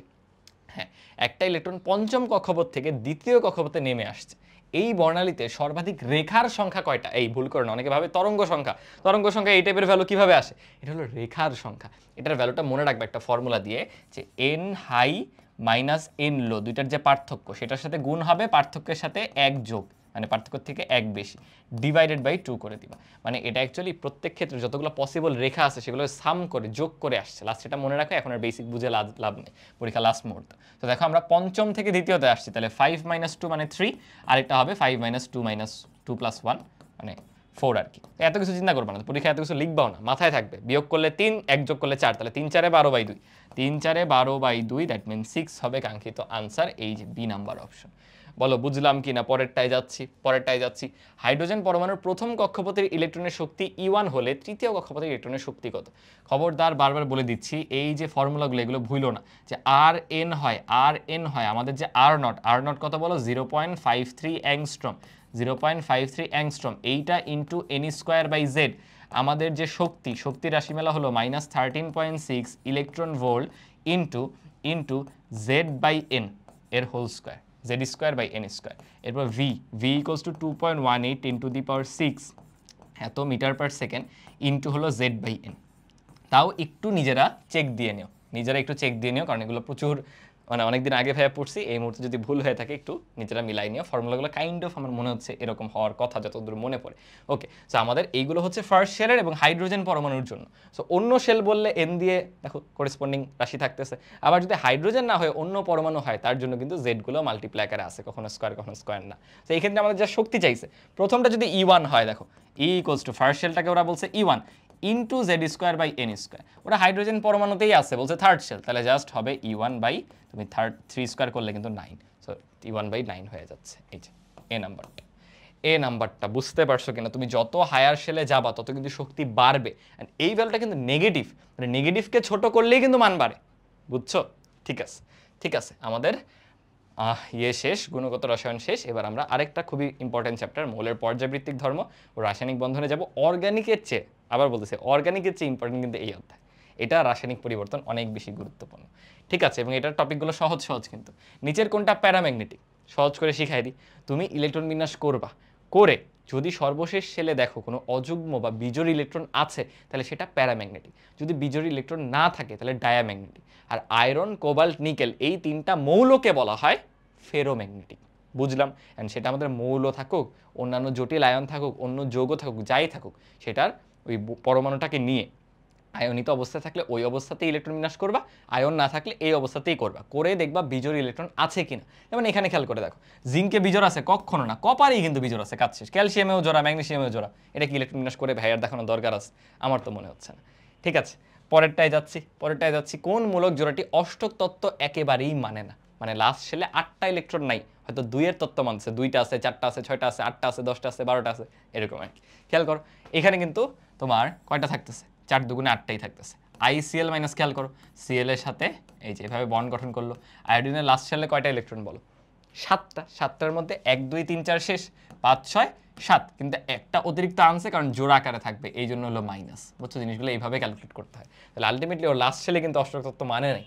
হ্যাঁ, একটা ইলেকট্রন পঞ্চম কক্ষপথ থেকে দ্বিতীয় কক্ষপথে নেমে আসছে। এই বর্ণালীতে সর্বাধিক রেখার সংখ্যা কয়টা? এই ভুল করে না, অনেকে ভাবে তরঙ্গ সংখ্যা এই টাইপের ভ্যালু কিভাবে আসে? এটা হলো রেখার সংখ্যা। এটার ভ্যালুটা মনে রাখবে একটা ফর্মুলা দিয়ে, যে n হাই মাইনাস n লো, দুইটার যে পার্থক্য সেটার সাথে গুণ হবে পার্থক্যের সাথে 1 যোগ, মানে পার্থক্য থেকে 1 বেশি, ডিভাইডেড বাই 2 করে দিবা। মানে এটা অ্যাকচুয়ালি প্রত্যেক ক্ষেত্রে যতগুলো পসিবল রেখা আছে সেগুলো সাম করে যোগ করে আসছে। লাস্ট এটা মনে রাখো, এখন আর বেসিক বুঝে লাভ নেই, পরীক্ষা লাস্ট মুহূর্ত। তো দেখো আমরা পঞ্চম থেকে দ্বিতীয়তে আসছি, তাহলে 5 - 2 মানে 3, আর এটা হবে 5 - 2 - 2 + 1 মানে 4 আর কি। এত কিছু চিন্তা করবা না, পরীক্ষা এত কিছু লিখবাও না, মাথায় থাকবে। বিয়োগ করলে 3, 1 যোগ করলে 4, তাহলে 3 × 4 = 12/2, 3 × 4 = 12/2, দ্যাট মিন 6 হবে কাঙ্ক্ষিত আনসার, এই যে বি নাম্বার অপশন। বলো বুঝলাম কি না? পরেরটায় যাচ্ছি। হাইড্রোজেন পরমাণুর প্রথম কক্ষপথের ইলেকট্রনের শক্তি E1 হলে তৃতীয় কক্ষপথের ইলেকট্রনের শক্তি কত? খবরদার, বারবার বলে দিচ্ছি, এই যে ফর্মুলাগুলো এগুলো ভুলো না, যে Rn হয় আমাদের যে R0 কত বলো? 0.53 অ্যাংস্ট্রম, 0.53 অ্যাংস্ট্রম, এইটা ইন্টু n²/z। আমাদের যে শক্তির রাশিমালা হলো -13.6 ইলেকট্রন ভোল্ট ইন্টু z/n এর হোল স্কোয়ার, z²/n²। এরপর v = 2.18 × 10⁶ এত মিটার পার সেকেন্ড ইন্টু হলো z/n। তাও একটু নিজেরা চেক দিয়ে নিও, কারণ এগুলো প্রচুর, মানে অনেকদিন আগে ভাইয়া পড়ছি, এই মুহূর্তে যদি ভুল হয়ে থাকে একটু নিজেরা মিলাই নিও। ফর্মুলাগুলো কাইন্ড অফ আমার মনে হচ্ছে এরকম হওয়ার কথা যতদূর মনে পড়ে। ওকে, সো আমাদের এইগুলো হচ্ছে ফার্স্ট শেলের এবং হাইড্রোজেন পরমাণুর জন্য। সো অন্য শেল বললে n দিয়ে দেখো করেসপন্ডিং রাশি থাকতেছে, আবার যদি হাইড্রোজেন না হয় অন্য পরমাণু হয় তার জন্য কিন্তু জেডগুলো মাল্টিপ্লাই আকারে আছে, কখনো স্কোয়ার না। তো এই ক্ষেত্রে আমাদের যা শক্তি চাইছে, প্রথমটা যদি E1 হয়, দেখো E = ফার্স্ট শেলটাকে ওরা বলছে E1 ইন্টু z²/n²। ওরা হাইড্রোজেন পরমাণুতেই আছে, বলছে থার্ড শেল, তাহলে জাস্ট হবে E1 বাই, তুমি 3² করলে কিন্তু 9, সো E1/9 হয়ে যাচ্ছে, এই যে এ নাম্বারটা। এ নাম্বারটা বুঝতে পারছো কিনা? তুমি যত হায়ার শেলে যাবা তত কিন্তু শক্তি বাড়বে, অ্যান্ড এই ভ্যালুটা কিন্তু নেগেটিভ, মানে নেগেটিভকে ছোট করলেই কিন্তু মান বাড়ে, বুঝছো? ঠিক আছে, ঠিক আছে, আমাদের শেষ, গুণগত রসায়ন শেষ। এবার আমরা আরেকটা খুবই ইম্পর্টেন্ট চ্যাপ্টার, মৌলের পর্যাবৃত্তিক ধর্ম ও রাসায়নিক বন্ধনে যাব। অর্গানিকের চেয়ে, আবার বলতেছে অর্গানিকের চেয়ে ইম্পর্টেন্ট কিন্তু এই অধ্যায়। এটা রাসায়নিক পরিবর্তন অনেক বেশি গুরুত্বপূর্ণ, ঠিক আছে? এবং এটার টপিকগুলো সহজ সহজ, কিন্তু নিচের কোনটা প্যারাম্যাগনেটিক, সহজ করে শিখাই দিই। তুমি ইলেকট্রন বিন্যাস করবা, করে যদি সর্বশেষ শেলে দেখো কোনো অযুগ্ম বা বিজোড় ইলেকট্রন আছে তাহলে সেটা প্যারাম্যাগনেটিক, যদি বিজোড় ইলেকট্রন না থাকে তাহলে ডায়াম্যাগনেটিক। আর আয়রন, কোবাল্ট, নিকেল এই তিনটা মৌলকে বলা হয় ফেরোম্যাগনেটিক, বুঝলাম? অ্যান্ড সেটা আমাদের মৌল থাকুক, অন্যান্য জটিল আয়ন থাকুক, অন্য যৌগ থাকুক, যাই থাকুক, সেটার ওই পরমাণুটাকে নিয়ে আয়নিত অবস্থায় থাকলে ওই অবস্থাতেই ইলেকট্রন বিন্যাস করবা, আয়ন না থাকলে এই অবস্থাতেই করবা, করে দেখবা বিজোড় ইলেকট্রন আছে কিনা। যেমন এখানে খেয়াল করে দেখো, জিঙ্কে বিজোড় আছে, কখনো না, কপারেই কিন্তু বিজোড় আছে, কাজ শেষ। ক্যালসিয়ামেও জোড়া, ম্যাগনেসিয়ামেও জোড়া, এটা কি ইলেকট্রন বিন্যাস করে ভাইয়ার দেখানো দরকার আছে? আমার তো মনে হচ্ছে না। ঠিক আছে, পরেরটায় যাচ্ছি। কোন মূলক জোড়াটি অষ্টক তত্ত্ব একেবারেই মানে না? মানে লাস্ট শেলে 8টা ইলেকট্রন নাই, হয়তো 2-এর তত্ত্ব মানছে, 2টা আছে, 4টা আছে, 6টা আছে, 8টা আছে, 10টা আছে, 12টা আছে, এরকম আর কি। খেয়াল করো এখানে কিন্তু তোমার কয়টা থাকতেছে? 4 দুগুণে 8টাই থাকতেছে। ICl মাইনাস, খেয়াল করো সিএল এর সাথে এই যে এভাবে বন্ড গঠন করলো। আয়োডিনের লাস্ট শেলে কয়টা ইলেকট্রন বলো? 7টা। 7টার মধ্যে 1 2 3 4 শেষ, 5 6 7, কিন্তু একটা অতিরিক্ত আনছে কারণ জোড়া আকারে থাকবে, এই জন্য হলো মাইনাস। বুঝছো, জিনিসগুলো এইভাবে ক্যালকুলেট করতে হয়। তাহলে আলটিমেটলি ওর লাস্ট শেলে কিন্তু অষ্টক তত্ত্ব মানে নেই,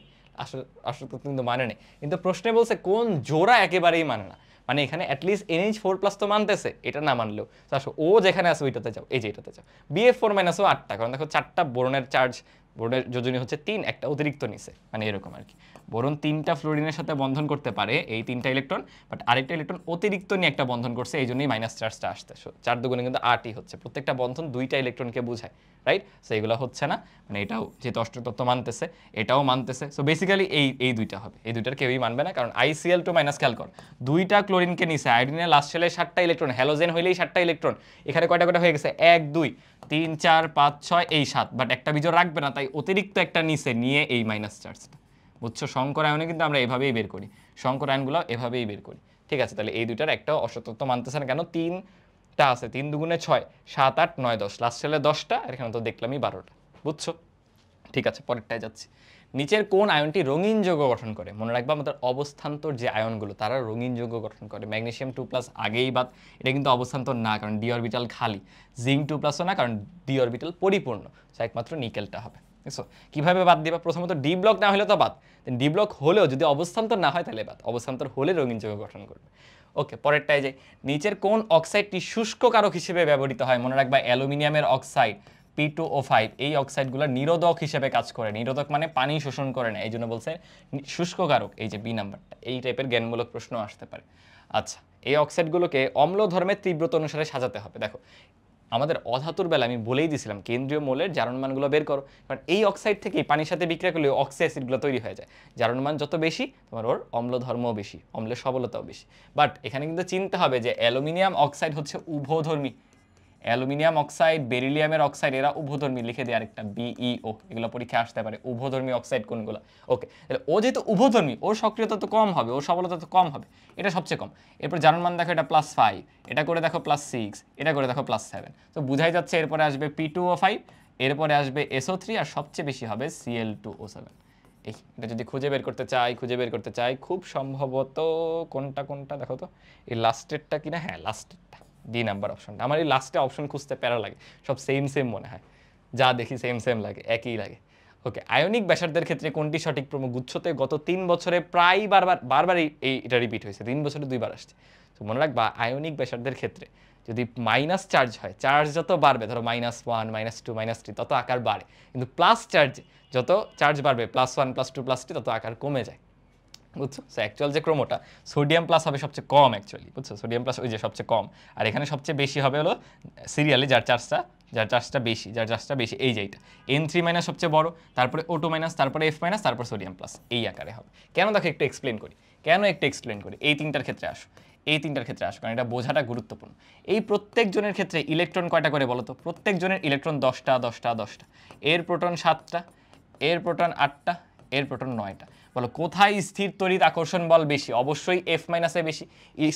অষ্টক তত্ত্ব কিন্তু মানে নেই। কিন্তু প্রশ্নে বলছে কোন জোড়া একেবারেই মানে না, মানে এখানে অ্যাটলিস্ট NH4+ তো মানতেছে, এটা না মানলেও আসো ও যেখানে আছে ওইটাতে যাও, এই যে এটাতে যাও। BF4- ও 8টা, কারণ দেখো 4টা বোরনের চার্জ, বোরনের যোজনী হচ্ছে 3, একটা অতিরিক্ত নিছে, মানে এরকম আর কি। বোরন 3টা ফ্লোরিনের সাথে বন্ধন করতে পারে এই 3টা ইলেকট্রন, বাট আরেকটা ইলেকট্রন অতিরিক্ত নিয়ে একটা বন্ধন করছে, এই জন্যই মাইনাস চার্জটা আসতে। 4 দুগুণে কিন্তু 8ই হচ্ছে, প্রত্যেকটা বন্ধন 2টা ইলেকট্রনকে বোঝায়, রাইট? সো এইগুলো হচ্ছে না, মানে এটাও যেহেতু অষ্টক তত্ত্ব মানতেছে, এটাও মানতেছে। সো বেসিক্যালি এই দুইটা হবে, এই দুইটার কেউই মানবে না, কারণ ICl2 মাইনাস, খেয়াল কর 2টা ক্লোরিনকে নিছে, আয়োডিনের লাস্ট শেলে 7টা ইলেকট্রন, হ্যালোজেন হইলেই 7টা ইলেকট্রন, এখানে কয়টা হয়ে গেছে? 1 2 3 4 5 6 এই 7, বাট একটা বিজোড় রাখবে না, তাই অতিরিক্ত একটা নিচে নিয়ে এই মাইনাস চার্জটা। বুঝছো, সংকর আয়নে কিন্তু আমরা এভাবেই বের করি, সংকর আয়নগুলো এভাবেই বের করি। ঠিক আছে, তাহলে এই দুইটার একটা অষ্টক তত্ত্ব মানতেছে না কেন? 3টা আছে, 3 দুগুণে 6, 7 8 9 10, লাস্ট শেলে 10টা, আর এখানে তো দেখলামই 12টা। বুঝছো? ঠিক আছে, পরেরটায় যাচ্ছি। নিচের কোন আয়নটি রঙিন যৌগ গঠন করে? মনে রাখবা আমাদের অবস্থান্তর যে আয়নগুলো তারা রঙিন যৌগ গঠন করে। ম্যাগনেসিয়াম 2+ আগেই বাদ, এটা কিন্তু অবস্থান্তর না, কারণ ডি অরবিটাল খালি। জিঙ্ক 2+ও না, কারণ ডি অরবিটাল পরিপূর্ণ। একমাত্র নিকেলটা হবে। বুঝছো কিভাবে বাদ দিবা? প্রথমত ডি ব্লক না হলে তো বাদ, ডি ব্লক হলেও যদি অবস্থান্তর না হয় তাহলে বাদ, অবস্থান্তর হলে রঙিন যৌগ গঠন করবে। ওকে, পরেরটায় যাই। নিচের কোন অক্সাইডটি শুষ্ক কারক হিসেবে ব্যবহৃত হয়? মনে রাখবা অ্যালুমিনিয়ামের অক্সাইড P2O5 এই অক্সাইডগুলো নিরোধক হিসেবে কাজ করে। নিরোধক মানে পানি শোষণ করে না, এই জন্য বলছে শুষ্ক কারক, এই যে বি নাম্বারটা। এই টাইপের জ্ঞানমূলক প্রশ্ন আসতে পারে। আচ্ছা, এই অক্সাইডগুলোকে অম্ল ধর্মের তীব্রতা অনুসারে সাজাতে হবে। দেখো আমাদের অধাতুর বেলা আমি বলেই দিয়েছিলাম কেন্দ্রীয় মৌলের জারণ মানগুলো বের করো, কারণ এই অক্সাইড থেকেই পানির সাথে বিক্রিয়া করলে অক্সি অ্যাসিডগুলো তৈরি হয়ে যায়। জারণ মান যত বেশি তোমার ওর অম্ল ধর্মও বেশি, অম্লের সবলতাও বেশি। বাট এখানে কিন্তু চিনতে হবে যে অ্যালুমিনিয়াম অক্সাইড হচ্ছে উভধর্মী। অ্যালুমিনিয়াম অক্সাইড, বেরিলিয়ামের অক্সাইড, এরা উভধর্মী। লিখে দিয়ে আরেকটা BeO, এগুলো পরীক্ষা আসতে পারে। উভধর্মী অক্সাইড কোনগুলো? ওকে, তাহলে ও যেহেতু উভধর্মী, ওর সক্রিয়তা তো কম হবে, ওর সবলতা তো কম হবে, এটা সবচেয়ে কম। এরপর জারণ মান দেখো, এটা +5, এটা করে দেখো +6, এটা করে দেখো +7। তো বুঝাই যাচ্ছে এরপরে আসবে P2O5, এরপরে আসবে SO3, আর সবচেয়ে বেশি হবে Cl2O7। এটা যদি খুঁজে বের করতে চাই খুব সম্ভবত কোনটা দেখো তো, এই লাস্টেরটা কিনা? হ্যাঁ, লাস্টেরটা, ডি নাম্বার অপশনটা। আমার এই লাস্টে অপশন খুঁজতে প্যারা লাগে, সব সেম মনে হয়, যা দেখি সেম লাগে, একই লাগে। ওকে, আয়নিক ব্যাসার্ধের ক্ষেত্রে কোনটি সঠিক? প্রমুখ গুচ্ছতে গত 3 বছরে প্রায় বারবার এটা রিপিট হয়েছে, 3 বছরে 2বার আসছে। তো মনে রাখবা আয়নিক ব্যাসার্ধের ক্ষেত্রে যদি মাইনাস চার্জ হয়, চার্জ যত বাড়বে, ধরো -1 -2 -3, তত আকার বাড়ে, কিন্তু প্লাস চার্জ যত চার্জ বাড়বে, +1 +2 +3, তত আকার কমে যায়। বুঝছো? সো অ্যাকচুয়াল যে ক্রমটা, সোডিয়াম প্লাস হবে সবচেয়ে কম অ্যাকচুয়ালি, বুঝছো? সোডিয়াম প্লাস ওই যে সবচেয়ে কম, আর এখানে সবচেয়ে বেশি হবে হলো সিরিয়ালি যার চার্জটা বেশি, এই যে এইটা N3- সবচেয়ে বড়, তারপরে O2-, তারপরে F-, তারপর সোডিয়াম প্লাস, এই আকারে হবে। কেন? দেখো একটু এক্সপ্লেন করি, এই তিনটার ক্ষেত্রে আসো, কারণ এটা বোঝাটা গুরুত্বপূর্ণ। এই প্রত্যেকজনের ক্ষেত্রে ইলেকট্রন কয়টা করে বলো তো? প্রত্যেকজনের ইলেকট্রন 10টা, এর প্রোটন 7টা, এর প্রোটন 8টা, এর প্রোটন 9টা। বলো কোথায় স্থির তড়িৎ আকর্ষণ বল বেশি? অবশ্যই F মাইনাসে বেশি।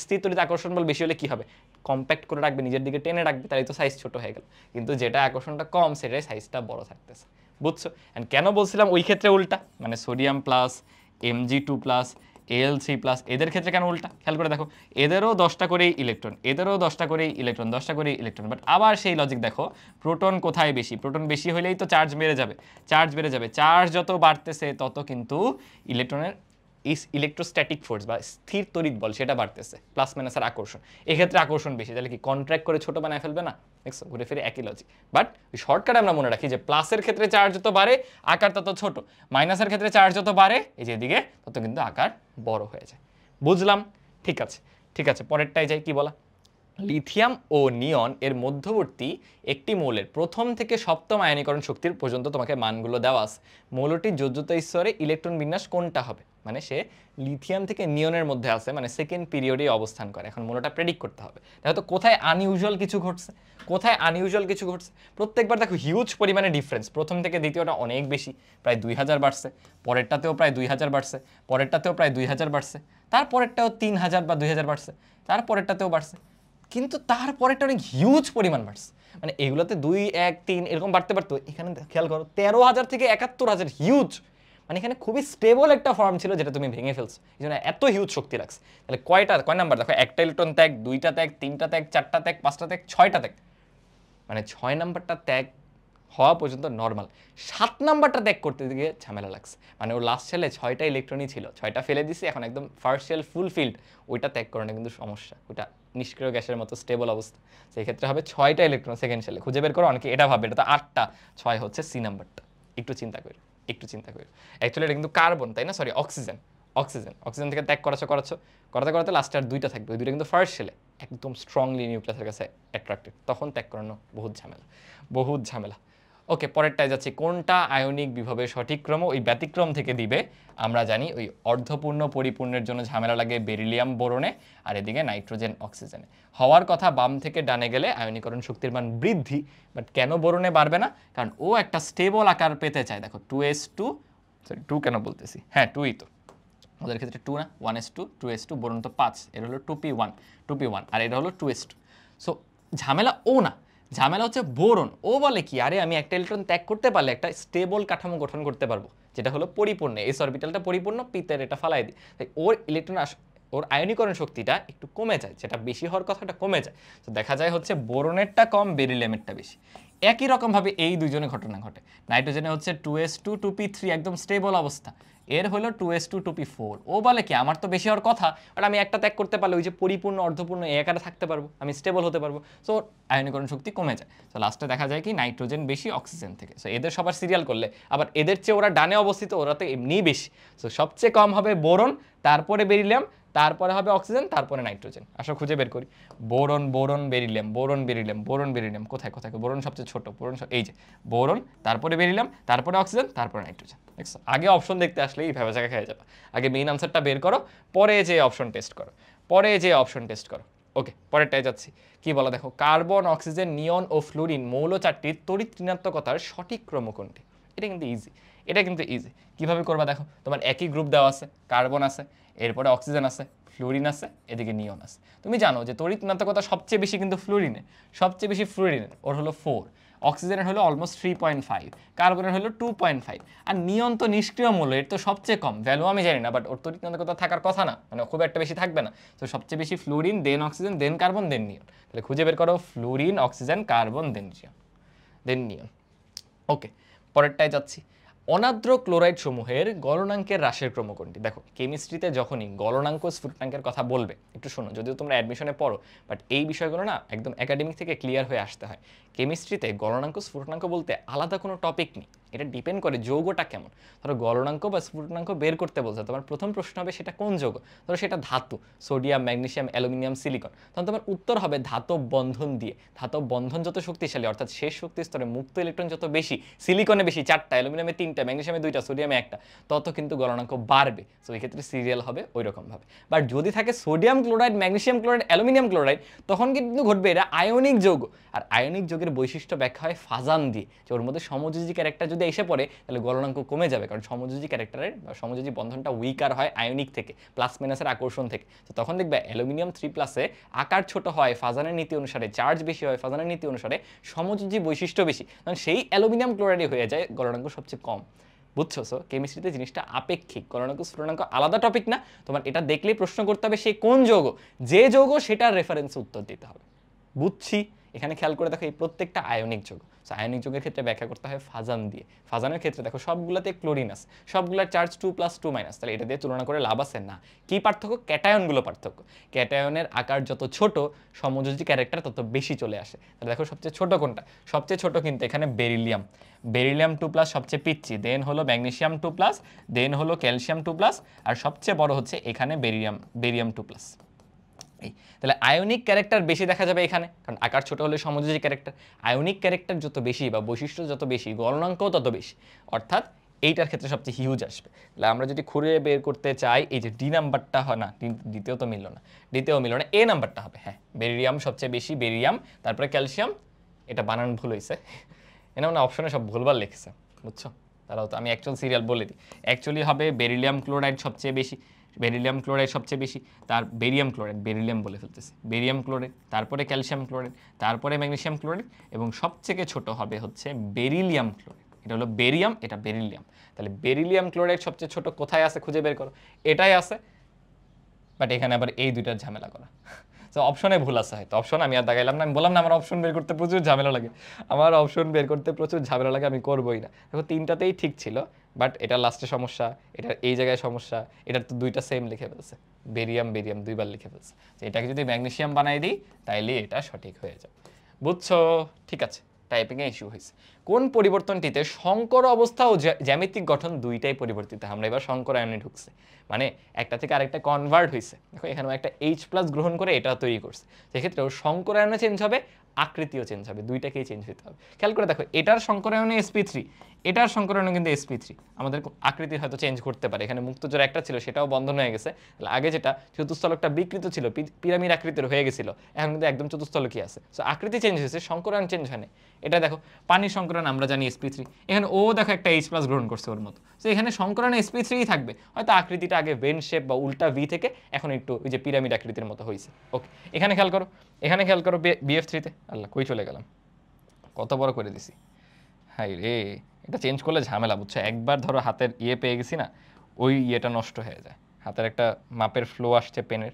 স্থির তড়িৎ আকর্ষণ বল বেশি হলে কি হবে? কম্প্যাক্ট করে রাখবে, নিজের দিকে টেনে রাখবে, তাই তো সাইজ ছোট হয়ে গেল। কিন্তু যেটা আকর্ষণটা কম সেটাই সাইজটা বড় থাকতেছে, বুঝছো? অ্যান্ড কেন বলছিলাম ওই ক্ষেত্রে উল্টা, মানে সোডিয়াম প্লাস, Mg2+, Al3+, এদের ক্ষেত্রে কেন উল্টা খেয়াল করে দেখো। এদেরও 10টা করেই ইলেকট্রন, এদেরও 10টা করেই ইলেকট্রন, 10টা করেই ইলেকট্রন, বাট আবার সেই লজিক দেখো, প্রোটন কোথায় বেশি? প্রোটন বেশি হলেই তো চার্জ বেড়ে যাবে, চার্জ বেড়ে যাবে, চার্জ যত বাড়তেছে তত কিন্তু ইলেকট্রনের ইলেকট্রোস্ট্যাটিক ফোর্স বা স্থির তড়িৎ বল সেটা বাড়তেছে, প্লাস মাইনাসের আকর্ষণ। এক্ষেত্রে আকর্ষণ বেশি, তাহলে কি কন্ট্রাক্ট করে ছোট বানায় ফেলবে না? দেখছো, ঘুরে ফিরে একই লজিক। বাট ওই শর্টকাট আমরা মনে রাখি যে প্লাসের ক্ষেত্রে চার্জ যত বাড়ে আকার তত ছোট, মাইনাসের ক্ষেত্রে চার্জ যত বাড়ে এই যে এদিকে তত কিন্তু আকার বড় হয়ে যায়। বুঝলাম? ঠিক আছে, ঠিক আছে, পরেরটাই যাই। কি বলা? লিথিয়াম ও নিয়ন এর মধ্যবর্তী একটি মৌলের প্রথম থেকে সপ্তম আয়নীকরণ শক্তির পর্যন্ত তোমাকে মানগুলো দেওয়া আছে। মৌলটির যোজ্যতা স্তরে ইলেকট্রন বিন্যাস কোনটা হবে? মানে সে লিথিয়াম থেকে নিয়নের মধ্যে আছে, মানে সেকেন্ড পিরিয়ডে অবস্থান করে। এখন মৌলটা প্রেডিক্ট করতে হবে, দেখো তো কোথায় আনইউজুয়াল কিছু ঘটছে, কোথায় আনইউজুয়াল কিছু ঘটছে। প্রত্যেকবার দেখো হিউজ পরিমাণে ডিফারেন্স, প্রথম থেকে দ্বিতীয়টা অনেক বেশি, প্রায় 2000 বাড়ছে, পরেরটাতেও প্রায় 2000 বাড়ছে, পরেরটাতেও প্রায় 2000 বাড়ছে, তারপরেরটাও 3000 বা 2000 বাড়ছে, তারপরেরটাতেও বাড়ছে, কিন্তু তারপরেটা অনেক হিউজ পরিমাণ বাড়ছে। মানে এগুলোতে 2, 1, 3 এরকম বাড়তে পারতো, এখানে খেয়াল করো 13,000 থেকে 71,000, হিউজ। মানে এখানে খুবই স্টেবল একটা ফর্ম ছিল যেটা তুমি ভেঙে ফেলছো, এই জন্য এত হিউজ শক্তি লাগছে। তাহলে কয় নাম্বার দেখো? একটা ইলেকট্রন ত্যাগ, 2টা ত্যাগ, 3টা ত্যাগ, 4টা ত্যাগ, 5টা ত্যাগ, 6টা ত্যাগ, মানে 6 নাম্বারটা ত্যাগ হওয়া পর্যন্ত নর্মাল। 7 নাম্বারটা ত্যাগ করতে গিয়ে ঝামেলা লাগছে, মানে ওর লাস্ট শেলে 6টা ইলেকট্রনই ছিল, 6টা ফেলে দিছি, এখন একদম ফার্স্ট শেল ফুলফিল্ড, ওইটা ত্যাগ করানো কিন্তু সমস্যা, ওইটা নিষ্ক্রিয় গ্যাসের মতো স্টেবল অবস্থা। সেই ক্ষেত্রে হবে 6টা ইলেকট্রন সেকেন্ড শেলে। খুঁজে বের করো, অনেকে এটা ভাবে এটা তো 8টা, 6 হচ্ছে সি নাম্বারটা। একটু চিন্তা করো, একটু চিন্তা করো। অ্যাকচুয়ালি এটা কিন্তু কার্বন, তাই না? Sorry, oxygen. অক্সিজেন থেকে ত্যাগ করাতে করাতে লাস্টে আর 2টা থাকবে, ওই 2টা কিন্তু ফার্স্ট শেলে একদম স্ট্রংলি নিউক্লিয়াসের কাছে অ্যাট্রাক্টেড, তখন ত্যাগ করানো বহুত ঝামেলা, বহুত ঝামেলা। ওকে, পরেরটায় যাচ্ছি। কোনটা আয়নিক বিভবের সঠিক ক্রম? ওই ব্যতিক্রম থেকে দিবে। আমরা জানি ওই অর্ধপূর্ণ পরিপূর্ণের জন্য ঝামেলা লাগে বেরিলিয়াম বোরনে, আর এদিকে নাইট্রোজেন অক্সিজেনে। হওয়ার কথা বাম থেকে ডানে গেলে আয়নীকরণ শক্তির মান বৃদ্ধি, বাট কেন বোরনে বাড়বে না? কারণ ও একটা স্টেবল আকার পেতে চায়। দেখো 2s2, সরি 2 কেন বলতেছি, হ্যাঁ 2ই তো, ওদের ক্ষেত্রে 2 না, 1s2, 2s2, বোরন তো 5, এর হলো 2p1, আর এটা হলো 2s2। সো ঝামেলা ও না, ঝামেলা হচ্ছে বোরন। ও বলে কি, আরে আমি একটা ইলেকট্রন ত্যাগ করতে পারলে একটা স্টেবল কাঠামো গঠন করতে পারবো, যেটা হলো পরিপূর্ণ, এস অরবিটালটা পরিপূর্ণ, পিতের এটা ফালাই দিই, তাই ওর ইলেকট্রন ওর আয়নীকরণ শক্তিটা একটু কমে যায়, যেটা বেশি হওয়ার কথাটা কমে যায়। তো দেখা যায় হচ্ছে বোরনেরটা কম, বেরিলিয়ামেরটা বেশি। একই রকমভাবে এই দুজনে ঘটনা ঘটে। নাইট্রোজেনে হচ্ছে 2s2, 2p3, একদম স্টেবল অবস্থা, এর হলো 2s2, 2p4। ও বলে কি, আমার তো বেশি হওয়ার কথা, বাট আমি একটা ত্যাগ করতে পারলে ওই যে পরিপূর্ণ অর্ধপূর্ণ এই আকারে থাকতে পারবো, আমি স্টেবল হতে পারবো। সো আয়নীকরণ শক্তি কমে যায়। তো লাস্টে দেখা যায় কি নাইট্রোজেন বেশি অক্সিজেন থেকে। সো এদের সবার সিরিয়াল করলে আবার এদের চেয়ে ওরা ডানে অবস্থিত, ওরা তো এমনিই বেশি। সো সবচেয়ে কম হবে বোরন, তারপরে বেরিলিয়াম, তারপরে হবে অক্সিজেন, তারপরে নাইট্রোজেন। আসো খুঁজে বের করি। Boron, boron, beryllium, boron, beryllium, boron, beryllium, কোথায় কোথায়? বোরন সবচেয়ে ছোট, বোরন এই যে বোরন, তারপরে বেরিলিয়াম, তারপরে অক্সিজেন, তারপরে নাইট্রোজেন। দেখছো, আগে অপশন দেখতে আসলে এই ভেবে জায়গা খেয়ে যাবে। আগে মেইন আনসারটা বের করো, পরে যে অপশন টেস্ট করো, ওকে, পরেরটায় যাচ্ছি। কি বলা দেখো? কার্বন, অক্সিজেন, নিয়ন ও ফ্লুরিন মৌল চারটির তড়িৎ ঋণাত্মকতার সঠিক ক্রম কোনটি? এটা কিন্তু ইজি, কিভাবে করবা দেখো। তোমার একই গ্রুপ দেওয়া আছে, কার্বন আছে, এরপরে অক্সিজেন আছে, ফ্লুরিন আছে, এদিকে নিয়ন আছে। তুমি জানো যে তড়িৎ ঋণাত্মকতা সবচেয়ে বেশি কিন্তু ফ্লুরিনের, ওর হলো 4, অক্সিজেনের হলো অলমোস্ট 3.5, কার্বনের হলো 2.5, আর নিয়ন তো নিষ্ক্রিয় মৌল, এর তো সবচেয়ে কম ভ্যালু আমি জানি না, বাট ওর তড়িৎ ঋণাত্মকতা থাকার কথা না, মানে খুব একটা বেশি থাকবে না। তো সবচেয়ে বেশি ফ্লুরিন, দেন অক্সিজেন, দেন কার্বন, দেন নিয়ন। তাহলে খুঁজে বের করো ফ্লুরিন, অক্সিজেন, কার্বন, দেন নিয়ন। ওকে, পরেরটায় যাচ্ছি। অনাদ্র ক্লোরাইড সমূহের গলনাঙ্কের হ্রাসের ক্রম কোনটি? দেখো কেমিস্ট্রিতে যখনই গলনাঙ্ক স্ফুটনাঙ্কের কথা বলবে, একটু শোনো, যদিও তোমরা অ্যাডমিশনে পড়ো, বাট এই বিষয়গুলো না একদম একাডেমিক থেকে ক্লিয়ার হয়ে আসতে হয়। কেমিস্ট্রিতে গলনাঙ্ক স্ফুটনাঙ্ক বলতে আলাদা কোনো টপিক নেই, এটা ডিপেন্ড করে যৌগটা কেমন। ধরো গলনাঙ্ক বা স্ফুটনাঙ্ক বের করতে বলছে, তোমার প্রথম প্রশ্ন হবে সেটা কোন যৌগ। ধরো সেটা ধাতু, সোডিয়াম, ম্যাগনেসিয়াম, অ্যালুমিনিয়াম, সিলিকন, তখন তোমার উত্তর হবে ধাতব বন্ধন দিয়ে। ধাতব বন্ধন যত শক্তিশালী, অর্থাৎ শেষ শক্তি স্তরে মুক্ত ইলেকট্রন যত বেশি, সিলিকনে বেশি 4টা, অ্যালুমিনিয়ামে 3টা, ম্যাগনেসিয়ামে 2টা, সোডিয়ামে 1টা, তত কিন্তু গলনাঙ্ক বাড়বে। সো এই ক্ষেত্রে সিরিয়াল হবে ওই রকমভাবে। বাট যদি থাকে sodium chloride, magnesium chloride, aluminium chloride, তখন কিন্তু ঘটবে এটা আয়নিক যৌগ। আর আয়নিক যৌগের বৈশিষ্ট্য ব্যাখ্যা হয় ফাজান দিয়ে, যে ওর মধ্যে সমযোজী ক্যারেক্টার যদি এসে পড়ে তাহলে গলনাঙ্ক কমে যাবে, কারণ সমযোজী ক্যারেক্টারের বা সমযোজী বন্ধনটা উইকার হয় আয়নিক থেকে, প্লাস মাইনাসের আকর্ষণ থেকে। তো তখন দেখবে অ্যালুমিনিয়াম 3+ আকার ছোট হয় ফাজানের নীতি অনুসারে, চার্জ বেশি হয় ফাজানের নীতি অনুসারে, সমযোজী বৈশিষ্ট্য বেশি, কারণ সেই অ্যালুমিনিয়াম ক্লোরাইডে হয়ে যায় গলনাঙ্ক সবচেয়ে কম। বুঝছো? সো কেমিস্ট্রিতে জিনিসটা আপেক্ষিক, গলনাঙ্ক স্ফুটনাঙ্ক আলাদা টপিক না, তোমার এটা দেখলেই প্রশ্ন করতে হবে সে কোন যৌগ, যে যৌগ সেটার রেফারেন্সে উত্তর দিতে হবে। বুঝছি? এখানে খেয়াল করে দেখো এই প্রত্যেকটা আয়নিক যৌগ। আয়নিক যৌগের ক্ষেত্রে ব্যাখ্যা করতে হয় ফাজান দিয়ে। ফাজানের ক্ষেত্রে দেখো সবগুলোতে ক্লোরিন আছে, সবগুলোর চার্জ 2+2-, তাহলে এটা দিয়ে তুলনা করে লাভ আছে না। কি পার্থক্য? ক্যাটায়নগুলো পার্থক্য। ক্যাটায়নের আকার যত ছোট সমযোজী ক্যারেক্টার তত বেশি চলে আসে। তাহলে দেখো সবচেয়ে ছোট কোনটা? সবচেয়ে ছোট কিন্তু এখানে বেরিলিয়াম। বেরিলিয়াম 2+ সবচেয়ে পিচ্ছি, দেন হলো ম্যাগনেসিয়াম 2+, দেন হলো ক্যালসিয়াম 2+, আর সবচেয়ে বড় হচ্ছে এখানে বেরিয়াম 2+। তাহলে আয়নিক ক্যারেক্টার বেশি দেখা যাবে এখানে, কারণ আকার ছোট হলে সমযোজী ক্যারেক্টার। আয়নিক ক্যারেক্টার যত বেশি বা বৈশিষ্ট্য যত বেশি, গলনাঙ্কও তত বেশি, অর্থাৎ এইটার ক্ষেত্রে সবচেয়ে হিউজ আসবে। তাহলে আমরা যদি খুঁড়ে বের করতে চাই, এই যে ডি নাম্বারটা হয় না, দ্বিতীয় তো মিলল না, দ্বিতীয় মিলল না, এ নাম্বারটা হবে। হ্যাঁ, বেরিয়াম সবচেয়ে বেশি, বেরিয়াম, তারপরে ক্যালসিয়াম। এটা বানান ভুল হয়েছে, এনা মানে অপশনে সব ভুলবার লিখেছে, বুঝছো? তারাও তো আমি অ্যাকচুয়াল সিরিয়াল বলে দিই। অ্যাকচুয়ালি হবে বেরিলিয়াম ক্লোরাইড সবচেয়ে বেশি, বেরিলিয়াম ক্লোরাইড সবচেয়ে বেশি, তার বেরিয়াম ক্লোরাইড, বেরিলিয়াম বলে ফেলতেছি, বেরিয়াম ক্লোরাইড, তারপরে ক্যালসিয়াম ক্লোরাইড, তারপরে ম্যাগনেসিয়াম ক্লোরাইড, এবং সবথেকে ছোট হবে হচ্ছে বেরিলিয়াম ক্লোরাইড। এটা হলো বেরিয়াম, এটা বেরিলিয়াম। তাহলে বেরিলিয়াম ক্লোরাইড সবচেয়ে ছোট কোথায় আছে খুঁজে বের করো, এটাই আছে, বাট এখানে আবার এই দুইটার ঝামেলা করা। তো অপশনে ভুল আছে হয়তো, অপশন আমি আর দাগাইলাম না, আমি বললাম না আমার অপশন বের করতে প্রচুর ঝামেলা লাগে, আমি করবোই না। দেখো তিনটাতেই ঠিক ছিল, বাট এটা লাস্টে সমস্যা, এটার এই জায়গায় সমস্যা, এটার তো দুইটা সেম লিখে ফেলছে, বেরিয়াম বেরিয়াম দুইবার লিখে ফেলছে। এটাকে যদি ম্যাগনেসিয়াম বানাই দিই তাইলে এটা সঠিক হয়ে যাবে। বুঝছো? ঠিক আছে, টাইপিংয়ে ইস্যু হয়েছে। কোন পরিবর্তনটিতে সংকর অবস্থা ও জ্যামিতিক গঠন দুইটাই পরিবর্তিত? আমরা এবার সংকর আয়নে ঢুকছে, মানে একটা থেকে আরেকটা কনভার্ট হয়েছে। দেখো এখানেও একটা H+ গ্রহণ করে এটা তৈরি করছে, সেক্ষেত্রেও সংকর আয়নে চেঞ্জ হবে, আকৃতিও চেঞ্জ হবে, দুইটাকেই চেঞ্জ হতে হবে। খেয়াল করে দেখো এটার সংকরায়নে sp3, এটার সংকরায়নে কিন্তু sp3, আমাদের আকৃতি হয়তো চেঞ্জ করতে পারে। এখানে মুক্ত জোড়া একটা ছিল, সেটাও বন্ধন হয়ে গেছে। তাহলে আগে যেটা চতুস্থলকটা বিকৃত ছিল, পিরামিড আকৃতির হয়ে গেছিল, এখন কিন্তু একদম চতুস্থলকই আছে। সো আকৃতি চেঞ্জ হয়েছে, সংকরায়ন চেঞ্জ হয়নি। এটা দেখো পানির সংকরায়ন আমরা জানি sp3, এখানে ও দেখো একটা H+ গ্রহণ করছে ওর মতো, সো এখানে সংকরায়নে sp3ই থাকবে। হয়তো আকৃতিটা আগে ভেন শেপ বা উল্টা ভি থেকে এখন একটু ওই যে পিরামিড আকৃতির মতো হয়েছে। ওকে, এখানে খেয়াল করো, এখানে খেয়াল করো BF3-তে, আল্লাহ কই চলে গেলাম, কত বড় করে দিছি, হাই রে, এটা চেঞ্জ করলে ঝামেলা, বুঝছো? একবার ধরো হাতের পেয়ে গেছি না, ওই ইয়েটা নষ্ট হয়ে যায়, হাতের একটা মাপের ফ্লো আসছে পেনের,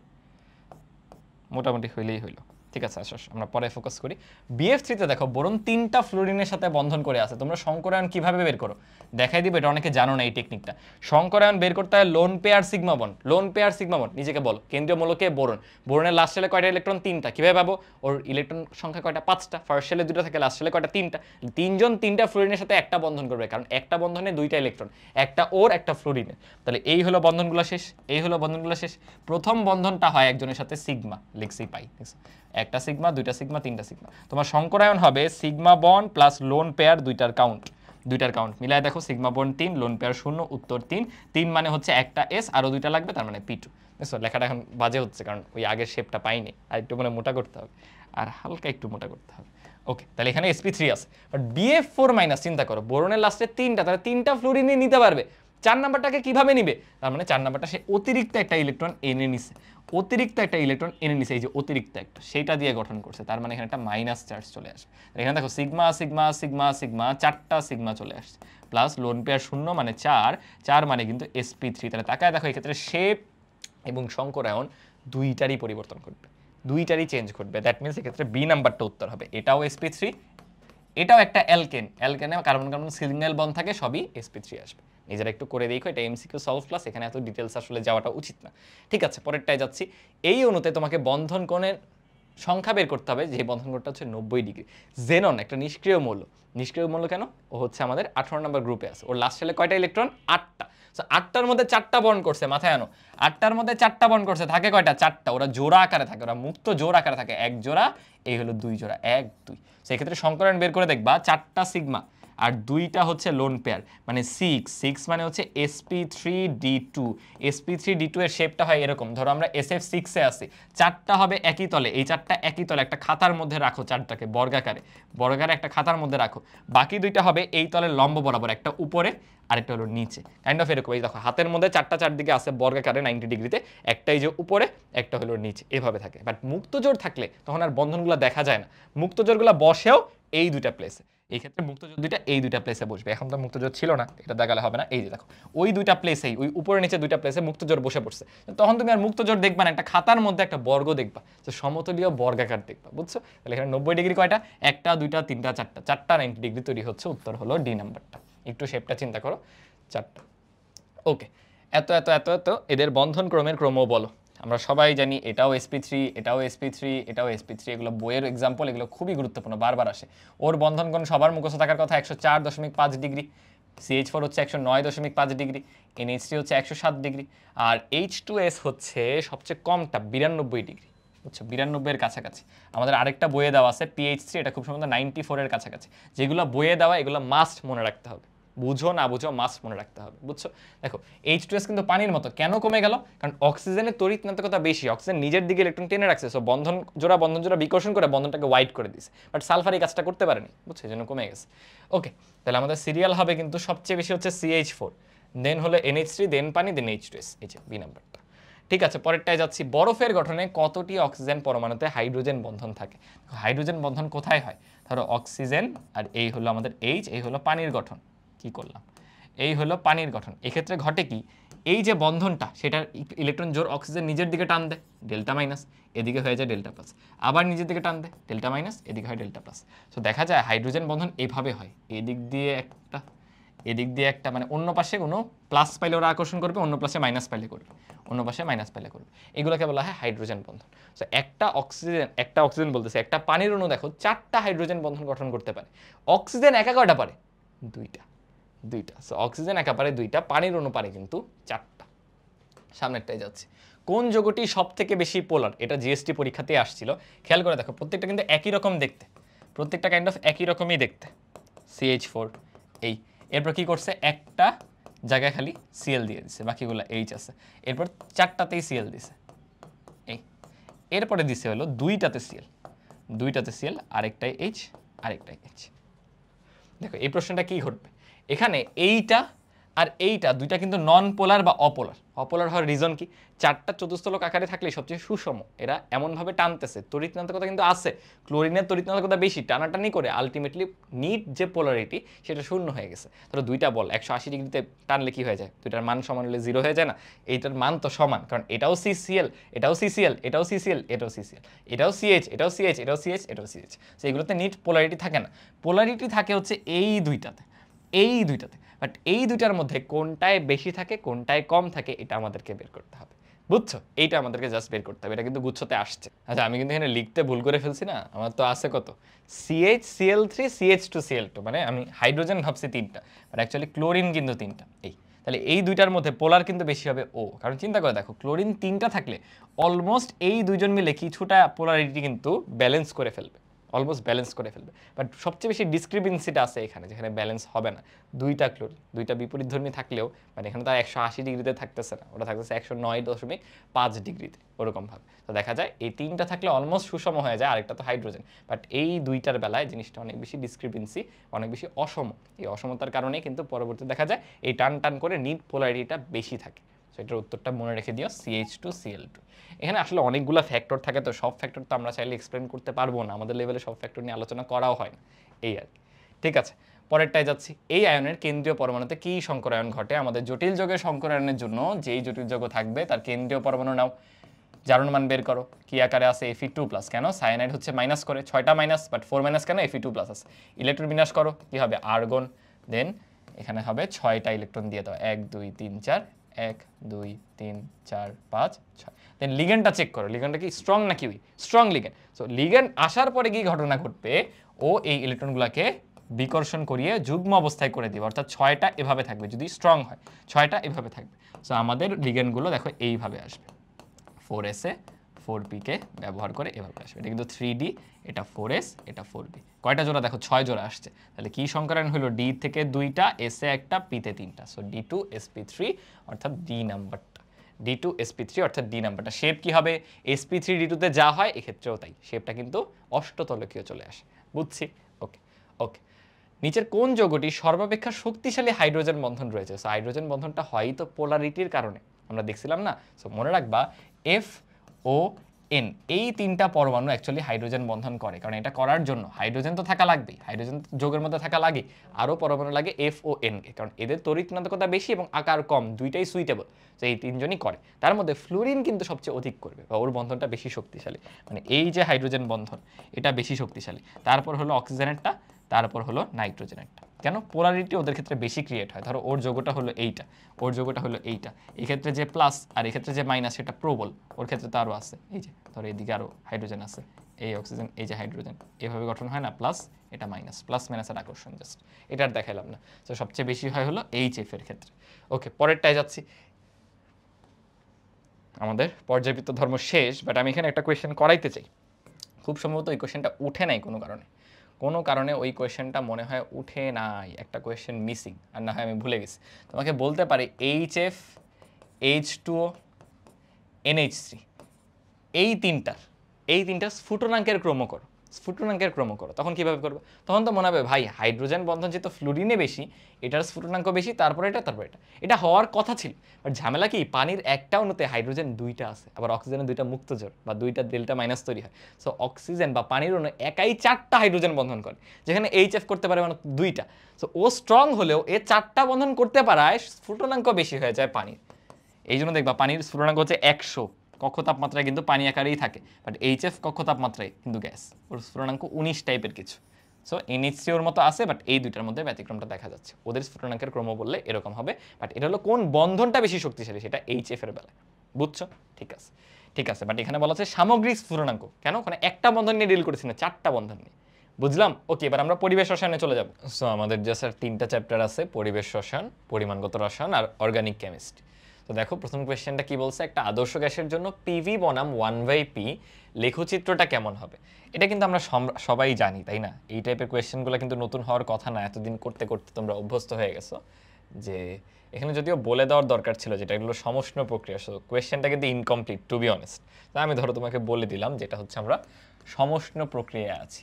মোটামুটি হইলেই হইলো। ঠিক আছে, আসো আমরা পরে ফোকাস করি। BF3-তে দেখো বোরন 3টা ফ্লোরিনের সাথে বন্ধন করে আছে। তোমরা সংকরায়ন কিভাবে বের করো দেখাই দিবে, এটা অনেকে জানো না এই টেকনিকটা। সংকরায়ন বের করতে হয় lone pair sigma bond, lone pair sigma bond, নিজেকে বলো কেন্দ্রীয় মূলকে বোরন, বোরনের লাস্ট শেলে কয়টা ইলেকট্রন? 3টা। কিভাবে পাবো? ওর ইলেকট্রন সংখ্যা কয়টা? 5টা। ফার্স্ট শেলে 2টা থাকে, লাস্ট শেলে কয়টা? 3টা। তিনজন 3টা ফ্লোরিনের সাথে একটা বন্ধন করবে, কারণ একটা বন্ধনে 2টা ইলেকট্রন, একটা ওর একটা ফ্লোরিনের। তাহলে এই হলো বন্ধনগুলো শেষ, এই হলো বন্ধনগুলো শেষ। প্রথম বন্ধনটা হয় একজনের সাথে সিগমা, লিখছি পাই, একটা সিগমা, 2টা সিগমা, 3টা সিগমা। তোমার সংকরায়ন হবে sigma bond plus lone pair, দুইটার কাউন্ট মিলায় দেখো, সিগমা বন্ড 3, লোন পেয়ার 0, উত্তর 3। 3 মানে হচ্ছে একটা S, আরও 2টা লাগবে, তার মানে P2। বুঝছো? লেখাটা এখন বাজে হচ্ছে, কারণ ওই আগের শেপটা পাইনি, আর একটু মানে মোটা করতে হবে, আর হালকা একটু মোটা করতে হবে। ওকে, তাহলে এখানে sp3 আছে, বাট BF4- চিন্তা করো, বোরনের লাস্টে 3টা, তাহলে 3টা ফ্লোরিনে নিতে পারবে। 4 নাম্বারটাকে কিভাবে নিবে? তার মানে 4 নাম্বারটা সে অতিরিক্ত একটা ইলেকট্রন এনে নিছে, এই যে অতিরিক্ত একটা, সেইটা দিয়ে গঠন করছে। তার মানে এখানে একটা মাইনাস চার্জ চলে আসে। এখানে দেখো সিগমা সিগমা সিগমা সিগমা, 4টা সিগমা চলে আসছে, প্লাস লোন পেয়ার 0 মানে 4 মানে কিন্তু sp3। তাহলে তাকায় দেখো এক্ষেত্রে শেপ এবং সংকরায়ন দুইটারই পরিবর্তন ঘটবে, দুইটারই চেঞ্জ ঘটবে। দ্যাট মিনস এক্ষেত্রে বি নাম্বারটা উত্তর হবে। এটাও sp3, এটাও একটা অ্যালকেনে কার্বন কার্বন সিগন্যাল বন্ড থাকে, সবই sp3 আসবে। নিজেরা একটু করে দেখো, এটা MCQ সলভ ক্লাস, এখানে এত ডিটেলস আসলে যাওয়াটা উচিত না। ঠিক আছে, পরেরটায় যাচ্ছি। এই অনুতে তোমাকে বন্ধন কোণের সংখ্যা বের করতে হবে, যে বন্ধন কোণটা হচ্ছে 90 ডিগ্রি। জেনন একটা নিষ্ক্রিয় মৌল কেন? ও হচ্ছে আমাদের 18 নম্বর গ্রুপে আছে, ওর লাস্ট শেলে কয়টা ইলেকট্রন? 8টা। সো 8টার মধ্যে 4টা বন্ড করছে, মাথায় আনো, 8টার মধ্যে 4টা বন্ড করছে, থাকে কয়টা? 4টা। ওরা জোড়া আকারে থাকে, ওরা মুক্ত জোড় আকারে থাকে, এক জোড়া, এই হলো 2 জোড়া, 1 2। সেক্ষেত্রে সংকরায়ন বের করে দেখবা 4টা সিগমা আর দুইটা হচ্ছে লোন পেয়ার, মানে 6 মানে হচ্ছে sp3d2। sp3d2 এর শেপটা হয় এরকম, ধরো আমরা sf6 এ আছি, চারটা হবে একই তলে, এই চারটা একই তলে একটা খাতার মধ্যে রাখো, চারটাকে বর্গাকারে একটা খাতার মধ্যে রাখো, বাকি দুইটা হবে এই তলের লম্ব বরাবর, একটা উপরে আরেকটা হলো নিচে, কাইন্ড অফ এরকম। এই দেখো হাতের মধ্যে চারটা চারদিকে আছে বর্গাকারে 90 ডিগ্রিতে, একটা এই যে উপরে, একটা হলো নিচে, এভাবে থাকে। বাট মুক্তজোড় থাকলে তখন আর বন্ধনগুলো দেখা যায় না, মুক্তজোড়গুলো বসেও এই দুইটা প্লেসে, এই ক্ষেত্রে মুক্তজোড় দুইটা এই দুইটা প্লেসে বসবে। এখন তো মুক্তজোড় ছিল না, এটা দেখালে হবে না, এই যে দেখো ওই দুইটা প্লেসেই, ওই উপরে নিচে দুইটা প্লেসে মুক্তজোড় বসে পড়ছে, তখন তুমি আর মুক্তজোড় দেখবা না, একটা খাতার মধ্যে একটা বর্গ দেখবা, তো সমতলীয় বর্গাকার দেখবা, বুঝছো? তাহলে এখানে 90 ডিগ্রি কয়টা, একটা দুইটা তিনটা চারটা, চারটা 90 ডিগ্রি তৈরি হচ্ছে, উত্তর হলো ডি নাম্বারটা। একটু শেপটা চিন্তা করো, চারটা। ওকে, এত এত এত এত এদের বন্ধন ক্রমের ক্রম বলো। আমরা সবাই জানি এটাও sp3, এটাও sp3, এটাও sp3, এগুলো বইয়ের এক্সাম্পল, এগুলো খুবই গুরুত্বপূর্ণ, বারবার আসে। ওর বন্ধন কোণ সবার মুখস্থ থাকার কথা, 104.5 ডিগ্রি, CH4 হচ্ছে 109.5 ডিগ্রি, NH3 হচ্ছে 107 ডিগ্রি, আর H2S হচ্ছে সবচেয়ে কমটা 92 ডিগ্রি, বুঝছো? 92 এর কাছাকাছি। আমাদের আরেকটা বইয়ে দেওয়া আছে PH3, এটা খুব সম্ভবত 94 এর কাছাকাছি। যেগুলো বইয়ে দেওয়া এগুলো মাস্ট মনে রাখতে হবে, বুঝো না বুঝো মাস্ট মনে রাখতে হবে, বুঝছো? দেখো H2S কিন্তু পানির মতো, কেন কমে গেল? কারণ অক্সিজেনের তড়িৎনাত্মকতা বেশি, অক্সিজেন নিজের দিকে ইলেকট্রন টেনে রাখছে, সো বন্ধন জোড়া বিকর্ষণ করে বন্ধনটাকে ওয়াইড করে দিছে, বাট সালফার এই কাজটা করতে পারেনি, বুঝছো? এই জন্য কমে গেছে। ওকে, তাহলে আমাদের সিরিয়াল হবে কিন্তু সবচেয়ে বেশি হচ্ছে CH4, দেন হলো NH3, দেন পানি, দেন H2S, এই যে বি নাম্বারটা। ঠিক আছে, পরেরটায় যাচ্ছি। বরফের গঠনে কতটি অক্সিজেন পরমাণুতে হাইড্রোজেন বন্ধন থাকে? হাইড্রোজেন বন্ধন কোথায় হয়? ধরো অক্সিজেন, আর এই হলো আমাদের H, এই হলো পানির গঠন, কি করলাম, এই হলো পানির গঠন। এক্ষেত্রে ঘটে কি, এই যে বন্ধনটা, সেটার ইলেকট্রন জোর অক্সিজেন নিজের দিকে টান দেয়, ডেল্টা মাইনাস, এদিকে হয়ে যায় ডেল্টা প্লাস, আবার নিজের দিকে টান দেয়, ডেল্টা মাইনাস, এদিকে হয় ডেল্টা প্লাস। তো দেখা যায় হাইড্রোজেন বন্ধন এভাবে হয়, এদিক দিয়ে একটা, এদিক দিয়ে একটা, মানে অন্য পাশে কোনো প্লাস পাইলে ওরা আকর্ষণ করবে, অন্য পাশে মাইনাস পাইলে করবে, অন্য পাশে মাইনাস পাইলে করবে, এগুলোকে বলা হয় হাইড্রোজেন বন্ধন। সো একটা অক্সিজেন বলতেছে, একটা পানির অণু দেখো চারটা হাইড্রোজেন বন্ধন গঠন করতে পারে, অক্সিজেন একা কয়টা পারে? দুইটা। সো অক্সিজেন একা পারে দুইটা, পানির অণু পারে কিন্তু চারটা। সামনেরটাই যাচ্ছে, কোন যৌগটি সব থেকে বেশি পোলার? এটা জিএসটি পরীক্ষাতে আসছিল, খেয়াল করে দেখো, প্রত্যেকটা কিন্তু একই রকম দেখতে, প্রত্যেকটা কাইন্ড অফ একই রকমই দেখতে। CH4 এই, এরপর কি করছে, একটা জায়গায় খালি Cl দিয়ে দিছে, বাকিগুলো H আছে, এরপর চারটাতেই Cl দিছে, এই এরপরে দিছে হলো দুইটাতে Cl, আরেকটাই H, আরেকটাই H। দেখো এই প্রশ্নটা কি ঘটবে, এখানে এইটা আর এইটা দুইটা কিন্তু নন পোলার বা অপোলার হওয়ার রিজন কি? চারটা চতুস্থলক আকারে থাকলে সবচেয়ে সুষম, এরা এমনভাবে টানতেছে, তড়িৎনাত্মকতা কিন্তু আছে, ক্লোরিনের তড়িৎনাত্মকতা বেশি, টানাটানি করে আলটিমেটলি নিট যে পোলারিটি সেটা শূন্য হয়ে গেছে। ধরো দুইটা বল 180 ডিগ্রিতে টানলে কি হয়ে যায়? দুইটার মান সমান হলে 0 হয়ে যায় না? এইটার মান তো সমান, কারণ এটাও CCl, এটাও CCl, এটাও CCl, এটাও CCl, এটাও CH, এটাও CH, এটাও CH, এটাও CH। সো এগুলোতে নিট পোলারিটি থাকে না, পোলারিটি থাকে হচ্ছে এই দুইটাতে, বাট এই দুইটার মধ্যে কোনটায় বেশি থাকে কোনটায় কম থাকে এটা আমাদেরকে বের করতে হবে, বুঝছো? এইটা আমাদেরকে জাস্ট বের করতে হবে, এটা কিন্তু গুচ্ছতে আসছে। আচ্ছা আমি কিন্তু এখানে লিখতে ভুল করে ফেলছি না, আমার তো আছে কত, CH, Cl3, CH2, Cl2, মানে আমি হাইড্রোজেন ভাবছি তিনটা, বাট অ্যাকচুয়ালি ক্লোরিন কিন্তু তিনটা। এই তাহলে এই দুইটার মধ্যে পোলার কিন্তু বেশি হবে ও, কারণ চিন্তা করে দেখো ক্লোরিন তিনটা থাকলে অলমোস্ট এই দুইজন মিলে কিছুটা পোলারিটি কিন্তু ব্যালেন্স করে ফেলবে, বাট সবচেয়ে বেশি ডিসক্রিপেন্সিটা আছে এখানে, যেখানে ব্যালেন্স হবে না। দুইটা ক্লোরিন, দুইটা বিপরীতধর্মী থাকলেও মানে এখানে তার 180 ডিগ্রিতে থাকতেছে না, ওটা থাকতেছে 109.5 ডিগ্রিতে ওরকমভাবে। তো দেখা যায় এই তিনটা থাকলে অলমোস্ট সুষম হয়ে যায়, আরেকটা তো হাইড্রোজেন, বাট এই দুইটার বেলায় জিনিসটা অনেক বেশি ডিসক্রিপেন্সি, অনেক বেশি অসম। এই অসমতার কারণে কিন্তু পরবর্তী দেখা যায় এই টান করে নিট পোলারিটিটা বেশি থাকে। সো এটার উত্তরটা মনে রেখে দিও, CH2, Cl2। এখানে আসলে অনেকগুলো ফ্যাক্টর থাকে, তো সব ফ্যাক্টর তো আমরা চাইলে এক্সপ্লেন করতে পারবো না, আমাদের লেভেলে সব ফ্যাক্টর নিয়ে আলোচনা করাও হয় না, এই আর কি। ঠিক আছে, পরেরটায় যাচ্ছি। এই আয়নের কেন্দ্রীয় পরমাণুতে কি সংকরায়ন ঘটে? আমাদের জটিল যৌগের সংকরায়নের জন্য যেই জটিল যৌগ থাকবে তার কেন্দ্রীয় পরমাণু নাও, জারণ মান বের করো, কি আকারে আছে Fe2+, কেন সায়ানাইড হচ্ছে মাইনাস করে, 6টা মাইনাস, বাট 4 মাইনাস কেন, Fe2+ আছে। ইলেকট্রন বিন্যাস করো, কি হবে, আর্গন, দেন এখানে হবে 6টা ইলেকট্রন দিয়ে দাও, 1 2 3 4, 1 2 3 4 5 6। দেন লিগেন্ডটা চেক করো, লিগেন্ডটা কি স্ট্রং নাকি weak? Strong ligand. So ligand আসার পরে কি ঘটনা ঘটবে, ও এই ইলেকট্রনগুলোকে বিকর্ষণ করিয়ে যুগ্ম অবস্থায় করে দিবে, অর্থাৎ 6টা এভাবে থাকবে, যদি স্ট্রং হয় 6টা এভাবে থাকবে। সো আমাদের লিগেন্ডগুলো দেখো এইভাবে আসবে, 4s, 4p কে ব্যবহার করে এভাবে আসবে। এটা কিন্তু 3d, এটা 4s, এটা 4b। কয়টা জোড়া দেখো 6 জোড়া আসছে। তাহলে কি সংকরণ হলো d থেকে 2টা, s এ একটা, p তে 3টা। সো d2sp3 অর্থাৎ d নাম্বারটা, d2sp3 অর্থাৎ d নাম্বারটা। শেপ কি হবে? sp3 d2 তে যা হয় এক্ষেত্রেও তাই, শেপটা কিন্তু অষ্টতলকীয় চলে আসে। বুঝছি? ওকে ওকে। নিচের কোন যৌগটি সর্বাপেক্ষা শক্তিশালী হাইড্রোজেন বন্ধন রয়েছে? সো হাইড্রোজেন বন্ধনটা হয় তো পোলারিটির কারণে, আমরা দেখছিলাম না? সো মনে রাখবা এফ ও এন এই 3টা পরমাণু অ্যাকচুয়ালি হাইড্রোজেন বন্ধন করে, কারণ এটা করার জন্য হাইড্রোজেন তো থাকা লাগবেই, হাইড্রোজেন যৌগের মধ্যে থাকা লাগে, আরও পরমাণু লাগে এফ ও এন কে, কারণ এদের তড়িৎনাদকতা বেশি এবং আকার কম, দুইটাই সুইটেবল। তো এই 3জনই করে। তার মধ্যে ফ্লুরিন কিন্তু সবচেয়ে অধিক করবে, বা ওর বন্ধনটা বেশি শক্তিশালী, মানে এই যে হাইড্রোজেন বন্ধন এটা বেশি শক্তিশালী। তারপর হলো অক্সিজেনেরটা, তারপর হলো নাইট্রোজেনেরটা। কেন? পোলারিটি ওদের ক্ষেত্রে বেশি ক্রিয়েট হয়। ধরো ওর যৌগটা হলো এইটা, ওর যৌগটা হলো এইটা, এই ক্ষেত্রে যে প্লাস আর এই ক্ষেত্রে যে মাইনাস সেটা প্রবল, ওর ক্ষেত্রে তো আরও আছে। এই যে ধরো এইদিকে আরও হাইড্রোজেন আছে, এই অক্সিজেন, এই যে হাইড্রোজেন, এভাবে গঠন হয় না, প্লাস এটা মাইনাস, প্লাস মাইনাসের আকর্ষণ জাস্ট, এটা আর দেখাইলাম না। তো সবচেয়ে বেশি হয় হলো এইচএফ এর ক্ষেত্রে। ওকে, পরেরটায় যাচ্ছি। আমাদের পর্যায়বৃত্ত ধর্ম শেষ, বাট আমি এখানে একটা কোয়েশ্চেন করাইতে চাই। খুব সম্ভবত ওই কোয়েশ্চেনটা উঠে নাই কোনো কারণে ওই কোয়েশ্চেনটা মনে হয় উঠে নাই, একটা কোয়েশ্চেন মিসিং, আর না হয় আমি ভুলে গেছি। তোমাকে বলতে পারি HF, H2O, NH3 এই তিনটার স্ফুটনাঙ্কের ক্রম করো, তখন কিভাবে করবে? তখন তো মনে হবে ভাই হাইড্রোজেন বন্ধন যেহেতু ফ্লুরিনে বেশি, এটার স্ফুটনাঙ্ক বেশি, তারপরে এটা হওয়ার কথা ছিল। বাট ঝামেলা কি, পানির একটা অণুতে হাইড্রোজেন 2টা আছে, আবার অক্সিজেনের 2টা মুক্ত জোড় বা 2টা ডেল্টা মাইনাস তৈরি হয়। সো অক্সিজেন বা পানির অণু একাই 4টা হাইড্রোজেন বন্ধন করে, যেখানে HF করতে পারে মানে 2টা। সো ও স্ট্রং হলেও এ 4টা বন্ধন করতে পারায় স্ফুটনাঙ্ক বেশি হয়ে যায় পানির। এই জন্য দেখবা পানির স্ফুটনাঙ্ক হচ্ছে 100 কক্ষ তাপমাত্রায়, কিন্তু পানি আকারেই থাকে। বাট HF কক্ষ তাপমাত্রায় কিন্তু গ্যাস, ওর স্ফুটনাঙ্ক 19 টাইপের কিছু। সো NH3 ওর মতো আছে, বাট এই দুইটার মধ্যে ব্যতিক্রমটা দেখা যাচ্ছে। ওদের স্ফুটনাঙ্কের ক্রম বললে এরকম হবে, বাট এটা হলো কোন বন্ধনটা বেশি শক্তিশালী, সেটা HF এর বেলায়। বুঝছো? ঠিক আছে। বাট এখানে বলা আছে সামগ্রিক স্ফুটনাঙ্ক, কেন? ওখানে একটা বন্ধন নিয়ে ডিল করেছি না, 4টা বন্ধন নিয়ে। বুঝলাম? ওকে, এবার আমরা পরিবেশ রসায়নে চলে যাব। সো আমাদের জাস্ট আর 3টা চ্যাপ্টার আছে, পরিবেশ রসায়ন, পরিমাণগত রসায়ন আর অর্গানিক কেমিস্ট্রি। তো দেখো প্রথম কোয়েশ্চেনটা কি বলছে, একটা আদর্শ গ্যাসের জন্য পিভি বনাম 1/p লেখচিত্রটা কেমন হবে? এটা কিন্তু আমরা সবাই জানি, তাই না? এই টাইপের কোয়েশ্চেনগুলো কিন্তু নতুন হওয়ার কথা না, এতদিন করতে করতে তোমরা অভ্যস্ত হয়ে গেছো। যে এখানে যদিও বলে দেওয়ার দরকার ছিল যেটা এগুলো সমষ্ণ প্রক্রিয়া, সো কোয়েশ্চেনটা কিন্তু ইনকমপ্লিট টু বি অনেস্ট। তাই আমি ধরো তোমাকে বলে দিলাম যেটা হচ্ছে আমরা সমষ্ণ প্রক্রিয়ায় আছি,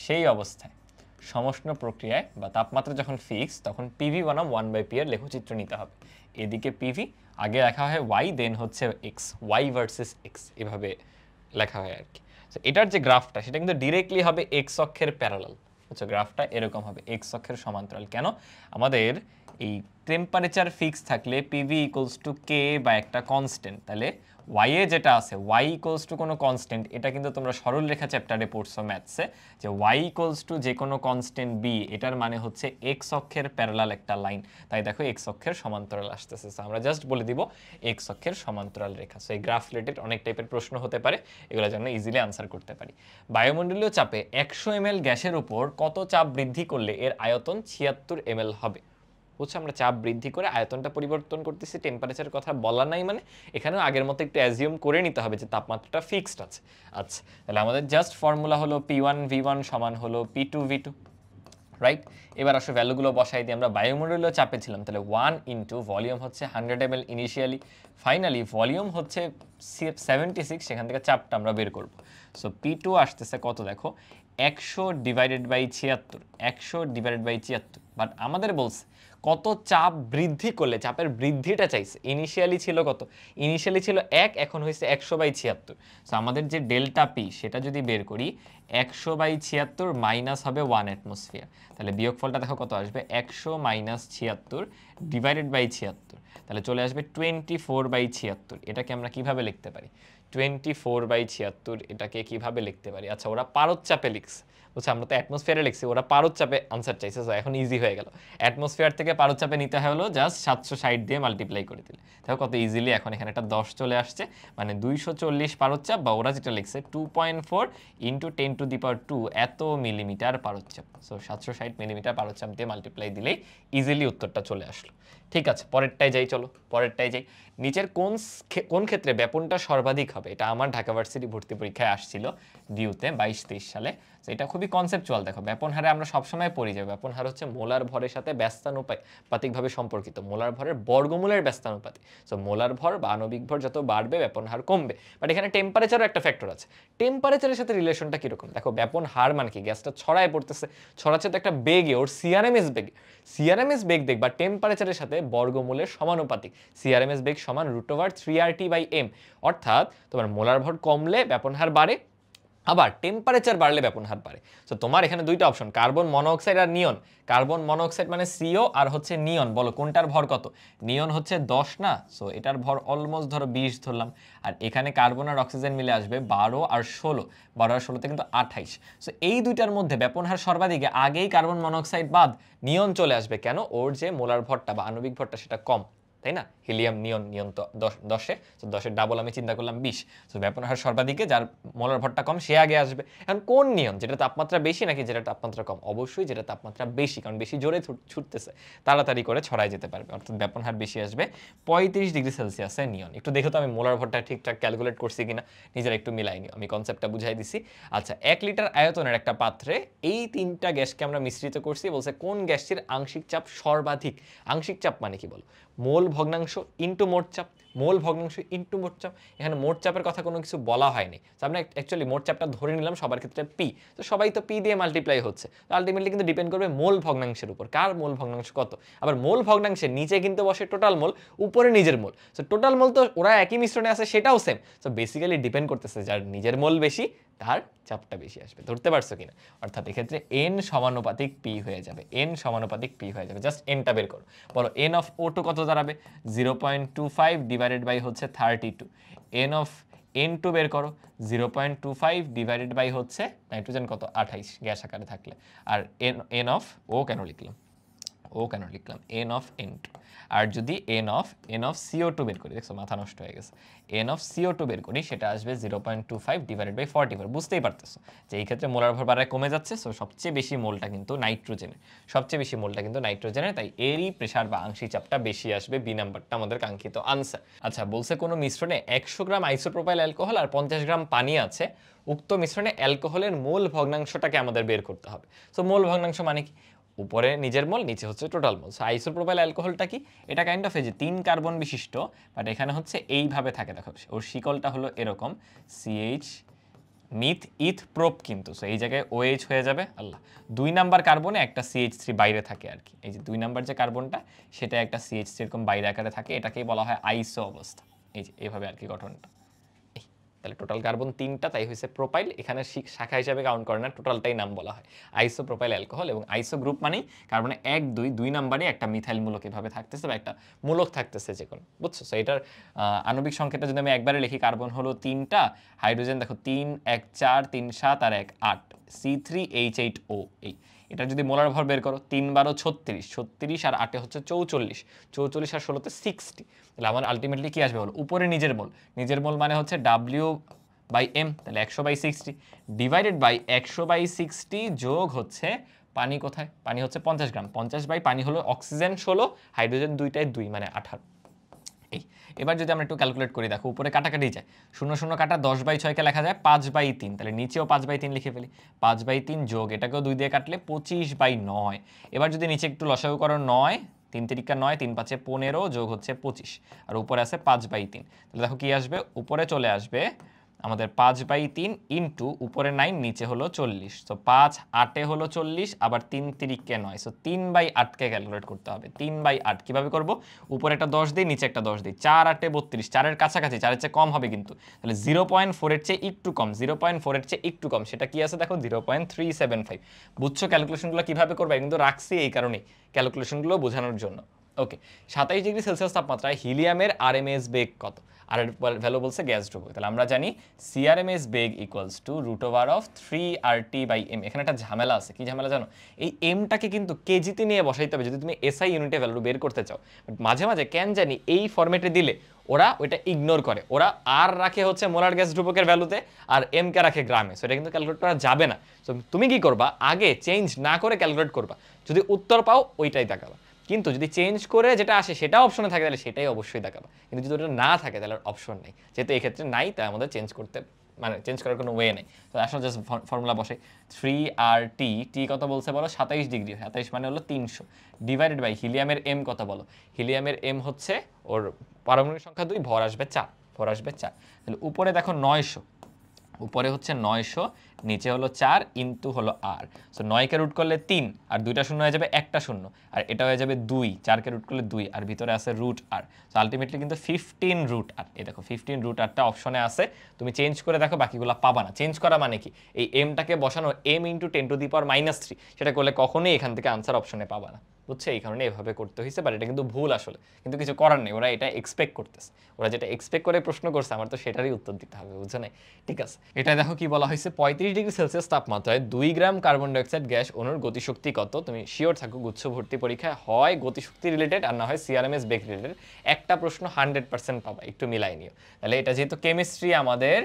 সেই অবস্থায় সমষ্ণ প্রক্রিয়ায় বা তাপমাত্রা যখন ফিক্স, তখন পিভি বনাম 1/p এর লেখচিত্র নিতে হবে। এদিকে পিভি আগে লেখা হয় ওয়াই, দেন হচ্ছে এক্স, ওয়াই ভার্সেস এক্স, এভাবে লেখা হয় আর কি। তো এটার যে গ্রাফটা সেটা কিন্তু ডিরেক্টলি হবে এক্স অক্ষের প্যারালাল। বুঝছো? গ্রাফটা এরকম হবে, এক্স অক্ষের সমান্তরাল। কেন? আমাদের এই টেম্পারেচার ফিক্স থাকলে পিভি ইকুয়ালস টু কে বা একটা কনস্ট্যান্ট, তাহলে ওয়াই এ যেটা আছে ওয়াই ইকুয়ালস টু কোনো কনস্ট্যান্ট, এটা কিন্তু তোমরা সরল রেখা চ্যাপ্টারে পড়ছো ম্যাথসে, যে ওয়াই ইকুয়ালস টু যে কোনো কনস্ট্যান্ট বি, এটার মানে হচ্ছে এক্স অক্ষের প্যারালাল একটা লাইন। তাই দেখো এক্স অক্ষের সমান্তরাল আসতেছে, আমরা জাস্ট বলে দিব এক্স অক্ষের সমান্তরাল রেখা। সো এই গ্রাফ রিলেটেড অনেক টাইপের প্রশ্ন হতে পারে, এগুলোর জন্য ইজিলি আনসার করতে পারি। বায়ুমণ্ডলীয় চাপে 100 ml গ্যাসের উপর কত চাপ বৃদ্ধি করলে এর আয়তন 76 ml হবে? হচ্ছে আমরা চাপ বৃদ্ধি করে আয়তনটা পরিবর্তন করতেছি, টেম্পারেচারের কথা বলা নাই, মানে এখানেও আগের মতো একটু অ্যাজিউম করে নিতে হবে যে তাপমাত্রাটা ফিক্সড আছে। আচ্ছা, তাহলে আমাদের জাস্ট ফর্মুলা হলো P1V1 সমান হলো P2V2, রাইট? এবার আসলে ভ্যালুগুলো বসাই দিয়ে আমরা বায়ুমণ্ডলীয় চাপে ছিলাম, তাহলে 1 ইন্টু ভলিউম হচ্ছে 100 ml ইনিশিয়ালি, ফাইনালি ভলিউম হচ্ছে 76, সেখান থেকে চাপটা আমরা বের করব। সো P2 আসতেছে কত দেখো, 100 divided by 76, 100 divided by 76। But আমাদের বলছে কত চাপ বৃদ্ধি করলে, চাপের বৃদ্ধিটা চাইছে। ইনিশিয়ালি ছিল কত? ইনিশিয়ালি ছিল 1, এখন হয়েছে 100/76। সো আমাদের যে ডেল্টা পি সেটা যদি বের করি, 100/76 মাইনাস হবে 1 অ্যাটমসফিয়ার, তাহলে বিয়োগফলটা দেখো কত আসবে, 100 মাইনাস 76 ডিভাইডেড বাই 76, তাহলে চলে আসবে 24/76। এটাকে আমরা কিভাবে লিখতে পারি? 24/76 এটাকে কিভাবে লিখতে পারি? আচ্ছা, ওরা পারদ চাপে লিখছে, বুঝছো, আমরা তো অ্যাটমসফিয়ারে লিখছি, ওরা পারদ-চাপে আনসার চাইছে, সো এখন ইজি হয়ে গেল। অ্যাটমসফিয়ার থেকে পারদ-চাপে নিতে হলো জাস্ট 760 দিয়ে মাল্টিপ্লাই করে দিলে, দেখো কত ইজিলি এখন এখানে একটা 10 চলে আসছে, মানে 240 পারদ-চাপ, বা ওরা যেটা লিখছে 2.4 ইন্টু 10⁻², এত মিলিমিটার পারদ-চাপ। সো 760 মিলিমিটার পারদ-চাপ দিয়ে মাল্টিপ্লাই দিলেই ইজিলি উত্তরটা চলে আসলো। ঠিক আছে, পরেরটায় যাই, চলো পরেরটায় যাই। নিচের কোন ক্ষেত্রে ব্যাপনটা সর্বাধিক হবে? এটা আমার ঢাকা ভার্সিটি ভর্তি পরীক্ষায় আসছিল ডিউতে 22-23 সালে। তো এটা খুবই কনসেপচুয়াল। দেখো, ব্যাপন হারে আমরা সবসময় পড়ি যে ব্যাপন হার হচ্ছে মোলার ভরের সাথে ব্যস্তানুপাতিকভাবে সম্পর্কিত, মোলার ভরের বর্গমূলের ব্যস্তানুপাতিক। সো মোলার ভর বা আণবিক ভর যত বাড়বে ব্যাপন হার কমবে। বাট এখানে টেম্পারেচারও একটা ফ্যাক্টর আছে। টেম্পারেচারের সাথে রিলেশনটা কীরকম? দেখো, ব্যাপন হার মানে কি? গ্যাসটা ছড়ায় পড়তেছে, ছড়াচ্ছে তো একটা বেগে, ওর সিআরএমএস বেগে। সিআরএমএস বেগ দেখবা টেম্পারেচারের সাথে বর্গমূলের সমানুপাতিক। সিআরএমএস বেগ সমান √3RT/m, অর্থাৎ তোমার মোলার ভর কমলে ব্যাপন হার বাড়ে, আবার টেম্পারেচার বাড়লে ব্যাপন হার বাড়ে। সো তোমার এখানে দুইটা অপশন, কার্বন মনোঅক্সাইড আর নিয়ন। কার্বন মনোঅক্সাইড মানে CO, আর হচ্ছে নিয়ন। বলো কোনটার ভর কত? নিয়ন হচ্ছে 10 না, সো এটার ভর অলমোস্ট ধরো 20 ধরলাম। আর এখানে কার্বন আর অক্সিজেন মিলে আসবে 12 আর 16, 12 আর 16তে কিন্তু 28। সো এই দুইটার মধ্যে ব্যাপন হার সর্বাধিকে আগেই কার্বন মনোঅক্সাইড বাদ নিয়ন চলে আসবে। কেন? ওর যে মোলার ভরটা বা আণবিক ভরটা সেটা কম, তাই না? হিলিয়াম নিয়ন তো 10-এ, তো 10-এর ডাবল আমি চিন্তা করলাম 20। সো ব্যাপন হার সর্বাধিকে যার মোলার ভরটা কম সে আগে আসবে। এখন কোন নিয়ন? যেটা তাপমাত্রা বেশি নাকি যেটা তাপমাত্রা কম? অবশ্যই যেটা তাপমাত্রা বেশি, কারণ বেশি জোরে ছুটতেছে, তাড়াতাড়ি করে ছড়ায় যেতে পারবে, অর্থাৎ ব্যাপন হার বেশি আসবে। 35 ডিগ্রি সেলসিয়াসে নিয়ন। একটু দেখো তো আমি মোলার ভরটা ঠিকঠাক ক্যালকুলেট করছি কিনা, নিজেরা একটু মিলাই নিও, আমি কনসেপ্টটা বুঝাই দিছি। আচ্ছা, 1 লিটার আয়তনের একটা পাত্রে এই 3টা গ্যাসকে আমরা মিশ্রিত করছি। বলছে কোন গ্যাসটির আংশিক চাপ সর্বাধিক? আংশিক চাপ মানে কি বলো? মোল ভগ্নাংশ ইন্টু মোট চাপ, মোল ভগ্নাংশ ইন্টু মোট চাপ। এখানে মোট চাপের কথা কোনো কিছু বলা হয়নি, তো আমরা অ্যাকচুয়ালি মোট চাপটা ধরে নিলাম সবার ক্ষেত্রে পি। তো সবাই তো পি দিয়ে মাল্টিপ্লাই হচ্ছে, তো আলটিমেটলি কিন্তু ডিপেন্ড করবে মোল ভগ্নাংশের উপর, কার মোল ভগ্নাংশ কত। আবার মোল ভগ্নাংশের নিচে কিন্তু বসে টোটাল মোল, উপরে নিজের মোল। সো টোটাল মোল তো ওরা একই মিশ্রণে আছে, সেটাও সেম। সো বেসিক্যালি ডিপেন্ড করতেছে যার নিজের মোল বেশি তার চাপটা বেশি আসবে। ধরতে পারছো কিনা? অর্থাৎ এক্ষেত্রে এন সমানুপাতিক পি হয়ে যাবে, এন সমানুপাতিক পি হয়ে যাবে। জাস্ট এনটা বের করো, বলো এন অফ O2 কত দাঁড়াবে? 0.25 ডিভাইডেড বাই হচ্ছে 32। এন অফ N2 বের করো, 0.25 ডিভাইডেড বাই হচ্ছে নাইট্রোজেন কত? 28 গ্যাস আকারে থাকলে। আর এন অফ ও কেন লিখলাম? N of N2। আর যদি এন অফ CO2 বের করি, দেখছো মাথা নষ্ট হয়ে গেছে, এন অফ CO2 বের করি, সেটা আসবে 0.25 ডিভাইডেড বাই 44। বুঝতেই পারতেছো যে এই ক্ষেত্রে মোলার ভর বাড়ায় কমে যাচ্ছে। সো সবচেয়ে বেশি মোলটা কিন্তু নাইট্রোজেনের, তাই এরই প্রেসার বা আংশিক চাপটা বেশি আসবে। বি নাম্বারটা আমাদের কাঙ্ক্ষিত আনসার। আচ্ছা, বলছে কোনো মিশ্রণে 100 গ্রাম আইসোপ্রোপাইল অ্যালকোহল আর 50 গ্রাম পানি আছে, উক্ত মিশ্রণে অ্যালকোহলের মোল ভগ্নাংশটাকে আমাদের বের করতে হবে। সো মোল ভগ্নাংশ মানে কি? উপরে নিজের মোল, নিচে হচ্ছে টোটাল মোল। সো আইসোপ্রোপাইল অ্যালকোহলটা কি? এটা কাইন্ড অফ এই যে 3 কার্বন বিশিষ্ট, বাট এখানে হচ্ছে এইভাবে থাকে। দেখো ওর শিকলটা হলো এরকম, CH মিথ ইথ প্রোপ, কিন্তু সো এই জায়গায় OH হয়ে যাবে। আল্লাহ, 2 নাম্বার কার্বনে একটা CH3 বাইরে থাকে আর কি। এই যে 2 নাম্বার যে কার্বনটা, সেটা একটা CH3 এরকম বাইরে আকারে থাকে, এটাকেই বলা হয় আইসো অবস্থা। এই যে এইভাবে আর কি গঠনটা। তাহলে টোটাল কার্বন 3টা, তাই হয়েছে প্রোপাইল। এখানে শাখা হিসাবে কাউন্ট করে না, টোটালটাই নাম বলা হয় আইসো প্রোপাইল অ্যালকোহল। এবং আইসো গ্রুপ মানেই কার্বনে 1 2 নাম্বারে একটা মিথাইল মূলক এভাবে থাকতেছে, বা একটা মূলক থাকতেছে যে কোনো, বুঝছো? সো এটার আণবিক সংকেতটা যদি আমি একবারে লিখি, কার্বন হলো 3টা, হাইড্রোজেন দেখো 3 1 4 3 7 আর 1 8, C3H8O। এটা যদি মোলার ভর বের করো, 3 12 36, 36 আর 8 হচ্ছে 44, 44 আর 16তে 60। তাহলে আমার আলটিমেটলি কি আসবে? বলো উপরে নিজের মোল মানে হচ্ছে W/M, তাহলে 100/60 ডিভাইডেড বাই 100/60 যোগ হচ্ছে পানি। কোথায় পানি? হচ্ছে 50 গ্রাম। 50 বাই পানি হলো অক্সিজেন 16, হাইড্রোজেন দুইটায় 2 মানে 18। এবার যদি আমরা একটু ক্যালকুলেট করি, দেখো উপরে কাটাকাটি যায়, 0 0 কাটা 10/6কে লেখা যায় 5/3, তাহলে নিচেও 5/3 লিখে ফেলি। 5/3 যোগ এটাকেও 2 দিয়ে কাটলে 25/9। এবার যদি নিচে একটু লসাগু করো, 9 3 3 9, 3 5 15 যোগ হচ্ছে 25, আর উপরে আছে 5/3। তাহলে দেখো কি আসবে? উপরে চলে আসবে আমাদের 5/3 ইন্টু উপরে 9, নিচে হলো 40। তো 5 8 হলো 40, আবার 3 3 9। সো 3/8কে ক্যালকুলেট করতে হবে। 3/8 কিভাবে করব? উপরে একটা 10 দিই, নিচে একটা 10 দিই। 4 8 32, 4 এর কাছাকাছি, 4 এর চেয়ে কম হবে কিন্তু। তাহলে 0.4 এর চেয়ে একটু কম, 0.4 এর চেয়ে একটু কম, সেটা কি আছে দেখো? 0.375। বুঝছো ক্যালকুলেশনগুলো কিভাবে করবে? কিন্তু রাখছি এই কারণেই ক্যালকুলেশনগুলো বোঝানোর জন্য। ওকে, 27 ডিগ্রি সেলসিয়াস তাপমাত্রায় হিলিয়ামের আরএমএস বেগ কত? আর ভ্যালু বলছে গ্যাস ধ্রুবক। তাহলে আমরা জানি CRMS beg equals to √3RT/m। এখানে একটা ঝামেলা আছে, কি ঝামেলা জানো? এই এমটাকে কিন্তু কেজিতে নিয়ে বসাইতে হবে যদি তুমি এসআই ইউনিটে ভ্যালু বের করতে চাও। মাঝে মাঝে কেন জানি এই ফরম্যাটে দিলে ওরা ওইটা ইগনোর করে, ওরা আর রাখে হচ্ছে মোলার গ্যাস ধ্রুবকের ভ্যালুতে আর এম কে রাখে গ্রামে। সো এটা কিন্তু ক্যালকুলেট করা যাবে না। তো তুমি কি করবা, আগে চেঞ্জ না করে ক্যালকুলেট করবা, যদি উত্তর পাও ওইটাই দেখাবা। কিন্তু যদি চেঞ্জ করে যেটা আসে সেটা অপশনে থাকে তাহলে সেটাই অবশ্যই দেখাবা। কিন্তু যদি ওটা না থাকে তাহলে অপশন নেই, যেহেতু এই ক্ষেত্রে নাই তাই আমাদের চেঞ্জ করতে মানে চেঞ্জ করার কোনো ওয়ে নেই। তো আসলে জাস্ট ফর্মুলা বসে 3RT, টি কত বলছে বলো? 27 ডিগ্রি, 27 মানে হলো 300, ডিভাইডেড বাই হিলিয়ামের এম কত বলো? হিলিয়ামের এম হচ্ছে ওর পারমাণবিক সংখ্যা 2, ভর আসবে 4, ভর আসবে 4। তাহলে উপরে দেখো 900, উপরে হচ্ছে 900, নিচে হলো 4 ইন্টু হলো আর। সো 9কে রুট করলে 3 আর 2টা শূন্য হয়ে যাবে, একটা শূন্য, আর এটা হয়ে যাবে 2, 4কে রুট করলে 2 আর ভিতরে আছে রুট আর। সো আলটিমেটলি কিন্তু 15 রুট আর। এই দেখো 15 রুট আরটা অপশনে আছে, তুমি চেঞ্জ করে দেখো বাকিগুলো পাবা না। চেঞ্জ করা মানে কি, এই এমটাকে বসানো m ইন্টু 10⁻³ সেটা করলে কখনোই এখান থেকে আনসার অপশনে পাবা না, বুঝছে? এই কারণে এভাবে করতে হয়েছে, বাট এটা কিন্তু ভুল আসলে, কিন্তু কিছু করার নেই, ওরা এটা এক্সপেক্ট করতেছে, ওরা যেটা এক্সপেক্ট করে প্রশ্ন করছে আমার তো সেটারই উত্তর দিতে হবে, বুঝছো না? ঠিক আছে, এটা দেখো কি বলা হয়েছে, 35 ডিগ্রি সেলসিয়াস তাপমাত্রায় 2 গ্রাম কার্বন ডাইঅক্সাইড গ্যাস অণুর গতিশক্তি কত? তুমি শিওর থাকো গুচ্ছ ভর্তি পরীক্ষায় হয় গতিশক্তি রিলেটেড আর না হয় সিআরএমএস বেগ রিলেটেড একটা প্রশ্ন 100% পাবা, একটু মিলাই নিও। তাহলে এটা যেহেতু কেমিস্ট্রি, আমাদের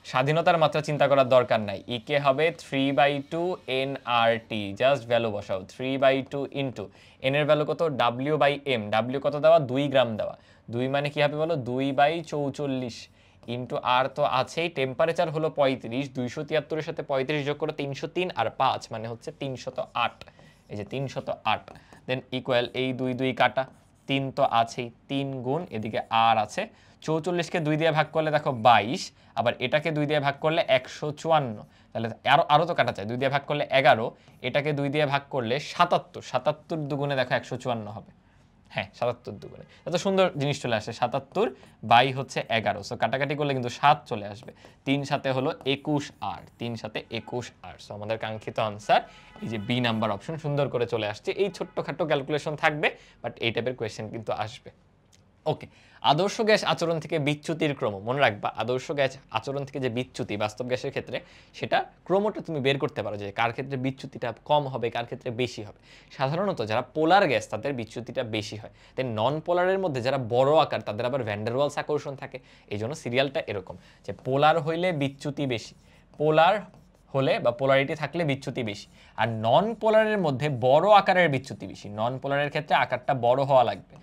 স্বাধীনতার মাত্রা চিন্তা করার দরকার নাই, ইকে হবে 3/2 nRT, জাস্ট ভ্যালু বসাও 3/2 ইন্টু এন এর ভ্যালু কত? W/m, W কত দেওয়া? 2 গ্রাম দেওয়া, 2 মানে কি হবে বলো? 2/44 ইন্টু আর তো আছেই, টেম্পারেচার হলো 35, 273 এর সাথে 35 যোগ করে 303 আর 5 মানে হচ্ছে 308, এই যে 308, দেন ইকুয়াল এই 2 2 কাটা, 3 তো আছেই, 3 গুণ এদিকে আর আছে, 44কে 2 দিয়ে ভাগ করলে দেখো 22, আবার এটাকে 2 দিয়ে ভাগ করলে 154, তাহলে আরো তো কাটা যায়, 2 দিয়ে ভাগ করলে 11, এটাকে 2 দিয়ে ভাগ করলে 77, 77 দুগুণে দেখো 154 হবে, হ্যাঁ 77 দুগুণে, এত সুন্দর জিনিস চলে আসে, 77 বাই হচ্ছে 11, সো কাটাকাটি করলে কিন্তু 7 চলে আসবে, 3 সাথে হলো 21 আর, 3 সাথে 21 আর। সো আমাদের কাঙ্ক্ষিত আনসার এই যে বি নাম্বার অপশন সুন্দর করে চলে আসছে। এই ছোট্টখাটো ক্যালকুলেশন থাকবে, বাট এই টাইপের কোয়েশ্চেন কিন্তু আসবে। ওকে, আদর্শ গ্যাস আচরণ থেকে বিচ্যুতির ক্রম, মনে রাখবা আদর্শ গ্যাস আচরণ থেকে যে বিচ্যুতি বাস্তব গ্যাসের ক্ষেত্রে, সেটা ক্রমটা তুমি বের করতে পারো যে কার ক্ষেত্রে বিচ্যুতিটা কম হবে, কার ক্ষেত্রে বেশি হবে। সাধারণত যারা পোলার গ্যাস তাদের বিচ্যুতিটা বেশি হয়, তাই নন পোলারের মধ্যে যারা বড় আকার তাদের আবার ভ্যান্ডারওয়ালস আকর্ষণ থাকে, এই জন্য সিরিয়ালটা এরকম যে পোলার হইলে বিচ্যুতি বেশি, পোলার হলে বা পোলারিটি থাকলে বিচ্যুতি বেশি, আর নন পোলারের মধ্যে বড় আকারের বিচ্যুতি বেশি, নন পোলারের ক্ষেত্রে আকারটা বড় হওয়া লাগবে,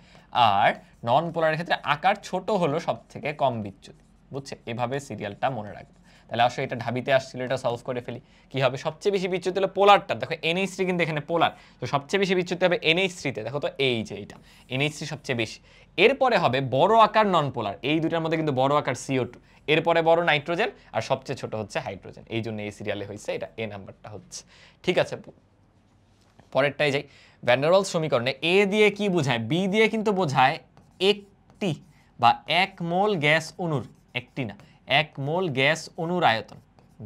আর নন পোলারের ক্ষেত্রে আকার ছোট হলো সব থেকে কম বিচ্যুতি, বুঝছে? এভাবে সিরিয়ালটা মনে রাখবে। তাহলে আসলে এটা ঢাবিতে আসছিল, এটা সলভ করে ফেলি। কি হবে? সবচেয়ে বেশি বিচ্যুতি হলো পোলারটা, দেখো NH3 কিন্তু এখানে পোলার, তো সবচেয়ে বেশি বিচ্যুতি হবে NH3 তে, দেখো তো এই যে এইটা NH3 সবচেয়ে বেশি। এরপরে হবে বড় আকার নন পোলার, এই দুটার মধ্যে কিন্তু বড় আকার CO2, এরপরে বড় নাইট্রোজেন, আর সবচেয়ে ছোট হচ্ছে হাইড্রোজেন, এই জন্য এই সিরিয়ালে হয়েছে, এটা এ নাম্বারটা হচ্ছে। ঠিক আছে, পরেরটাই যাই। ভ্যান্ডারওয়ালস সমীকরণে এ দিয়ে কি বোঝায়? বি দিয়ে কিন্তু বোঝায় একটি বা 1 মোল গ্যাস অণুর, একটি না 1 মোল গ্যাস অণুর আয়তন,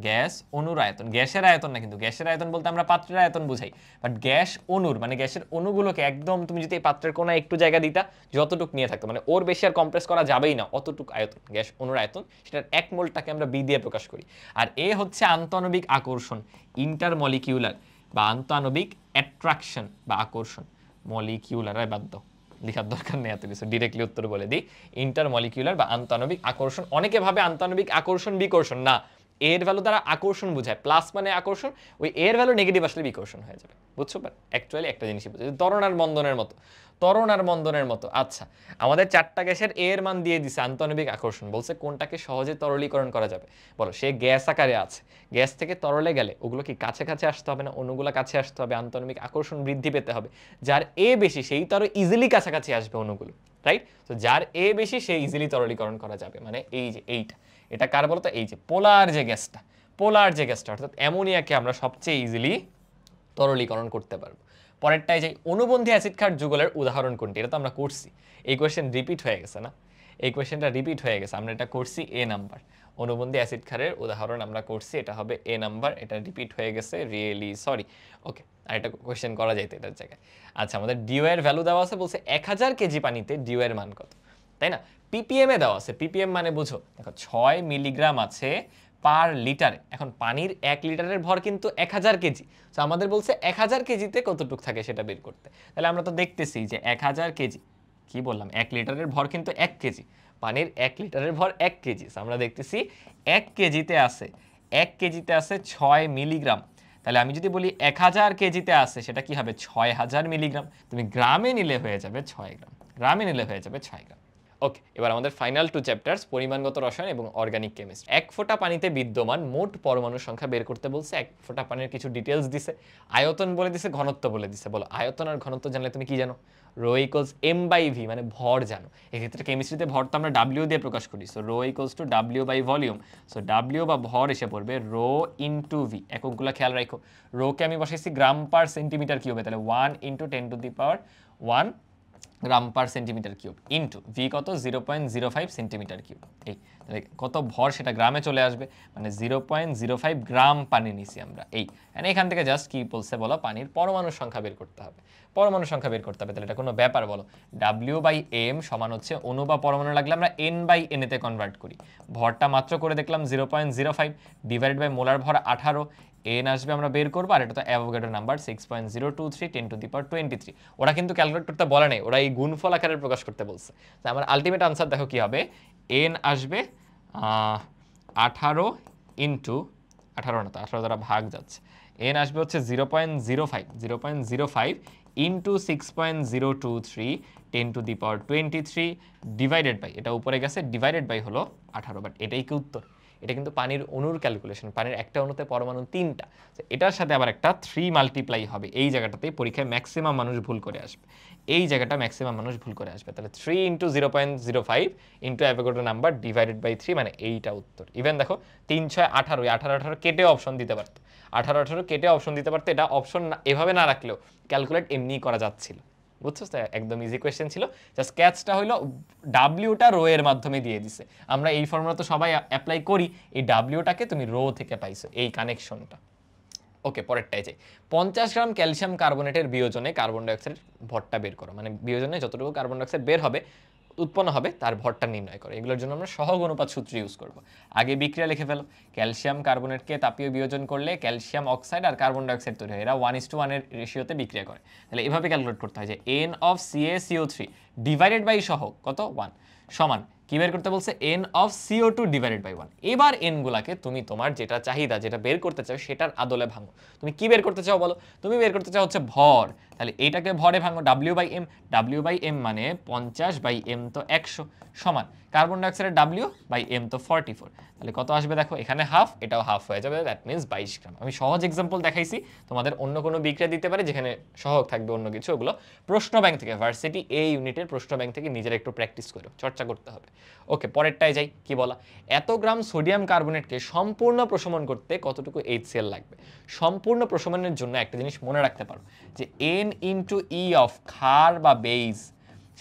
গ্যাস অণুর আয়তন, গ্যাসের আয়তন না, কিন্তু গ্যাসের আয়তন বলতে আমরা পাত্রের আয়তন বুঝাই, বাট গ্যাস অণুর মানে গ্যাসের অণুগুলোকে একদম তুমি যদি এই পাত্রের কোনায় একটু জায়গা দিতা, যতটুকু নিয়ে থাকতো, মানে ওর বেশি আর কম্প্রেস করা যাবেই না, অতটুকু আয়তন গ্যাস অণুর আয়তন, সেটার 1 মোলটাকে আমরা বি দিয়ে প্রকাশ করি। আর এ হচ্ছে আন্তঃআণবিক আকর্ষণ, ইন্টারমলিকিউলার বা আন্তঃআণবিক অ্যাট্রাকশন বা আকর্ষণ, মলিকিউলার বাদ দাও, লেখার দরকার নেই এত কিছু, ডিরেক্টলি উত্তর বলে দিই, ইন্টারমলিকিউলার বা আন্তঃআণবিক আকর্ষণ। অনেকে ভাবে আন্তঃআণবিক আকর্ষণ বিকর্ষণ, না, এর ভ্যালু দ্বারা আকর্ষণ বোঝায়, প্লাস মানে আকর্ষণ, ওই এর ভ্যালু নেগেটিভ আসলে বিকর্ষণ হয়ে যাবে, বুঝছো? বাট অ্যাকচুয়ালি একটা জিনিসই বোঝায়, ত্বরণ আর মন্দনের মতো, ত্বরণ আর মন্দনের মতো। আচ্ছা, আমাদের 4টা গ্যাসের এর মান দিয়ে দিছে আন্তঃআণবিক আকর্ষণ, বলছে কোনটাকে সহজে তরলীকরণ করা যাবে, বলো সে গ্যাস আকারে আছে, গ্যাস থেকে তরলে গেলে ওগুলো কি কাছে কাছে আসতে হবে না, অণুগুলো কাছে আসতে হবে, আন্তঃআণবিক আকর্ষণ বৃদ্ধি পেতে হবে, যার এ বেশি সেই তো আরো ইজিলি কাছাকাছি আসবে অণুগুলো, রাইট? তো যার এ বেশি সে ইজিলি তরলীকরণ করা যাবে, মানে এই যে এইটা, এটা কার বলতো? এই যে পোলার যে গ্যাসটা, পোলার যে গ্যাসটা অর্থাৎ অ্যামোনিয়াকে আমরা সবচেয়ে ইজিলি তরলীকরণ করতে পারবো। পরেরটাই যাই, অনুবন্ধী অ্যাসিড ক্ষার যুগলের উদাহরণ কোনটি? এটা তো আমরা করছি, এই কোয়েশ্চেন রিপিট হয়ে গেছে না, এই কোয়েশ্চেনটা রিপিট হয়ে গেছে, আমরা এটা করছি এ নাম্বার, অনুবন্ধী অ্যাসিড ক্ষারের উদাহরণ আমরা করছি, এটা হবে এ নাম্বার, এটা রিপিট হয়ে গেছে, রিয়েলি সরি। ওকে, আর এটা কোয়েশ্চেন করা যাইতো এটার জায়গায়। আচ্ছা, আমাদের ডিও এর ভ্যালু দেওয়া আছে, বলছে 1000 কেজি পানিতে ডিও এর মান কত, তাই না? পিপিএম এ দেওয়া আছে, পিপিএম মানে বুঝো, দেখো 6 মিলিগ্রাম আছে পার লিটারে। এখন পানির 1 লিটারের ভর কিন্তু 1000 কেজি, তো আমাদের বলছে 1000 কেজিতে কতটুকু থাকে সেটা বের করতে। তাহলে আমরা তো দেখতেছি যে 1000 কেজি, কি বললাম, 1 লিটারের ভর কিন্তু 1 কেজি, পানির 1 লিটারের ভর 1 কেজি। আমরা দেখতেছি 1 কেজিতে আছে 1 কেজিতে আছে 6 মিলিগ্রাম। তাহলে আমি যদি বলি 1000 কেজিতে আছে, সেটা কি হবে 6000 মিলিগ্রাম। তুমি গ্রামে নিলে হয়ে যাবে 6 গ্রাম, গ্রামে নিলে হয়ে যাবে 6 গ্রাম। ওকে, এবার আমাদের ফাইনাল 2 চ্যাপ্টার্স, পরিমাণগত রসায়ন এবং অর্গানিক কেমিস্ট্রি। 1 ফোঁটা পানিতে বিদ্যমান মোট পরমাণুর সংখ্যা বের করতে বলছে। 1 ফোঁটা পানির কিছু ডিটেলস দিছে, আয়তন বলে দিছে, ঘনত্ব বলে দিছে। বলো, আয়তন আর ঘনত্ব জানলে তুমি কি জানো? Rho equals M by V, মানে ভর জানো। এক্ষেত্রে কেমিস্ট্রিতে ভর তো আমরা ডাব্লিউ দিয়ে প্রকাশ করি, so rho equals to W by volume. So W বা ভর এসে পড়বে রো ইন্টু ভি। এককগুলো খেয়াল রাখো, রোকে আমি বসাইছি গ্রাম পার সেন্টিমিটার কিউবে, তাহলে 1 into 10⁻1 gram per centimetre cube into V কত 0.05 সেন্টিমিটার কিউব। এই তাহলে কত ভর সেটা গ্রামে চলে আসবে, মানে 0.05 গ্রাম পানি নিছি আমরা। এই এখান থেকে জাস্ট কি বলছে বলো, পানির পরমাণুর সংখ্যা বের করতে হবে, পরমাণুর সংখ্যা বের করতে হবে। তাহলে এটা কোনো ব্যাপার? বলো, ডাব্লিউ বাই এম সমান হচ্ছে অণু বা পরমাণু লাগলে আমরা এন বাই এন এতে কনভার্ট করি। ভরটা মাত্র করে দেখলাম 0.05 ডিভাইডেড বাই মোলার ভর 18, এন আসবে আমরা বের করবো, আর এটা তো অ্যাভোগাড্রো নাম্বার 6.023 10⁻23। ওরা কিন্তু ক্যালকুলেট করতে বলে নাই, ওরা এই গুণফল আকারে প্রকাশ করতে বলছে। তো আমার আলটিমেট আনসার দেখো কি হবে, এন আসবে 18 ইন্টু 18 না তো 18 দ্বারা ভাগ যাচ্ছে, এন আসবে হচ্ছে 0.05 ইন্টু 6.023 10⁻23 ডিভাইডেড বাই, এটা উপরে গেছে ডিভাইডেড বাই হলো 18। বাট এটাই কি উত্তর? এটা কিন্তু পানির অণুর ক্যালকুলেশন, পানির একটা অণুতে পরমাণু 3টা, এটার সাথে আবার একটা 3 মাল্টিপ্লাই হবে। এই জায়গাটাতেই পরীক্ষায় ম্যাক্সিমাম মানুষ ভুল করে আসবে, এই জায়গাটা ম্যাক্সিমাম মানুষ ভুল করে আসবে। তাহলে 3 into 0.05 into Avogadro number divided by 3, মানে এইটা উত্তর। ইভেন দেখো 3 6 18, 18 কেটে অপশন দিতে পারতো, 18 কেটে অপশন দিতে পারতো। এটা অপশন এভাবে না রাখলেও ক্যালকুলেট এমনিই করা যাচ্ছিল, বুঝছো? একদম ইজি কোয়েশ্চেন ছিল, জাস্ট ক্যাচটা হলো ডাব্লিউটা রো এর মাধ্যমে দিয়ে দিছে। আমরা এই ফর্মুলা তো সবাই অ্যাপ্লাই করি, এই ডাব্লিউটাকে তুমি রো থেকে পাইছো, এই কানেকশনটা। ওকে, পরেরটাই যাই। 50 গ্রাম ক্যালসিয়াম কার্বনেটের বিয়োজনে কার্বন ডাইঅক্সাইডের ভরটা বের করো, মানে বিয়োজনে যতটুকু কার্বন ডাইঅক্সাইড বের হবে, উৎপন্ন হবে, তার ভরটা নির্ণয় করো। এগুলোর জন্য আমরা সহগ অনুপাত সূত্র ইউজ করব। আগে বিক্রিয়া লিখে ফেলো, ক্যালসিয়াম কার্বনেটকে তাপীয় বিয়োজন করলে ক্যালসিয়াম অক্সাইড আর কার্বন ডাইঅক্সাইড তৈরি হয়, এরা 1:1 এর রেশিওতে বিক্রিয়া করে। তাহলে এভাবে ক্যালকুলেট করতে হয় যে N of CaCO3 divided by সহগ কত 1 সমান কি বের করতে বলছে, N of CO2 divided by 1। এবার এন গুলাকে তুমি তোমার যেটা চাহিদা, যেটা বের করতে চাও সেটার আদলে ভাঙো। তুমি কি বের করতে চাও বলো? তুমি বের করতে চাও হচ্ছে ভর, তাহলে এইটাকে ভরে ভাঙো, ডাব্লিউ বাই এম মানে 50 বাই এম তো 100 সমান কার্বন ডাইঅক্সাইডের ডাব্লিউ বাই এম তো 44। তাহলে কত আসবে দেখো, এখানে হাফ, এটাও হাফ হয়ে যাবে, দ্যাট মিনস 22 গ্রাম। আমি সহজ এক্সাম্পল দেখাইছি, তোমাদের অন্য কোনো বিক্রিয়া দিতে পারে যেখানে সহগ থাকবে অন্য কিছু, ওগুলো প্রশ্ন ব্যাংক থেকে, ভার্সিটি এই ইউনিটের প্রশ্ন ব্যাংক থেকে নিজের একটু প্র্যাকটিস করো, চর্চা করতে হবে। ওকে, পরেরটায় যাই। কি বলা, এত গ্রাম সোডিয়াম কার্বনেটকে সম্পূর্ণ প্রশমন করতে কতটুকু HCl লাগবে? সম্পূর্ণ প্রশমনের জন্য একটা জিনিস মনে রাখতে পারো যে N ইন্টু ই অফ ক্ষার বা বেইজ,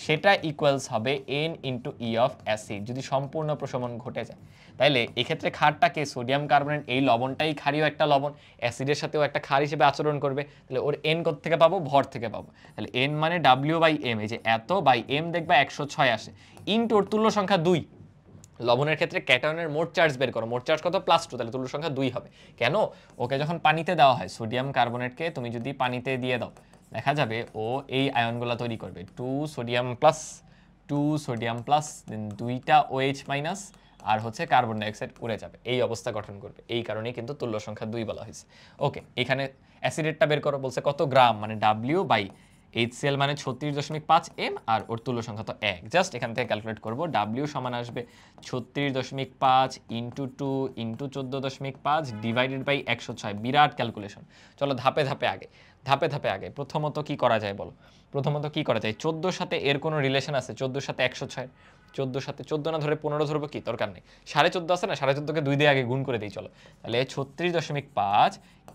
সেটা ইকুয়ালস হবে N into E of acid, যদি সম্পূর্ণ প্রশমন ঘটে যায়। তাইলে এক্ষেত্রে ক্ষারটাকে, সোডিয়াম কার্বনেট এই লবণটাই ক্ষারীয় একটা লবণ, অ্যাসিডের সাথেও একটা ক্ষার হিসেবে আচরণ করবে। তাহলে ওর N কোথা থেকে পাবো? ভর থেকে পাবো। তাহলে N মানে ডাব্লিউ বাই এম, এই যে এত বাই এম দেখবা 106 আসে, ইন্টু ওর তুল্য সংখ্যা 2। লবণের ক্ষেত্রে ক্যাটায়নের মোট চার্জ বের করো, মোট চার্জ কত? +2, তাহলে তুল্য সংখ্যা 2 হবে। কেন? ওকে যখন পানিতে দেওয়া হয়, সোডিয়াম কার্বনেটকে তুমি যদি পানিতে দিয়ে দাও, দেখা যাবে ও এই আয়নগুলো তৈরি করবে, 2 সোডিয়াম প্লাস দেন 2টা OH মাইনাস, আর হচ্ছে কার্বন ডাইঅক্সাইড উড়ে যাবে, এই অবস্থা গঠন করবে। এই কারণেই কিন্তু তুল্য সংখ্যা 2 বলা হয়েছে। ওকে, এখানে অ্যাসিডেরটা বের করো, বলছে কত গ্রাম, মানে ডাব্লিউ বাই HCl মানে 36.5 m, আর ওর তুল্য সংখ্যা তো 1। জাস্ট এখান থেকে ক্যালকুলেট করবো, ডাব্লিউ সমান আসবে 36.5 ইন্টু 2 ইন্টু 14.5 ডিভাইডেড বাই 106। বিরাট ক্যালকুলেশন। চলো ধাপে ধাপে আগে। প্রথমত কি করা যায় বলো? প্রথমত কি করা যায়? 14 সাথে এর কোনো রিলেশন আছে? 14 সাথে 106, 14 সাথে 14 না ধরে 15 ধরবো, কি দরকার নেই, 14.5 আছে না, 14.5কে 2 দিয়ে আগে গুণ করে দিই চলো। তাহলে 36.5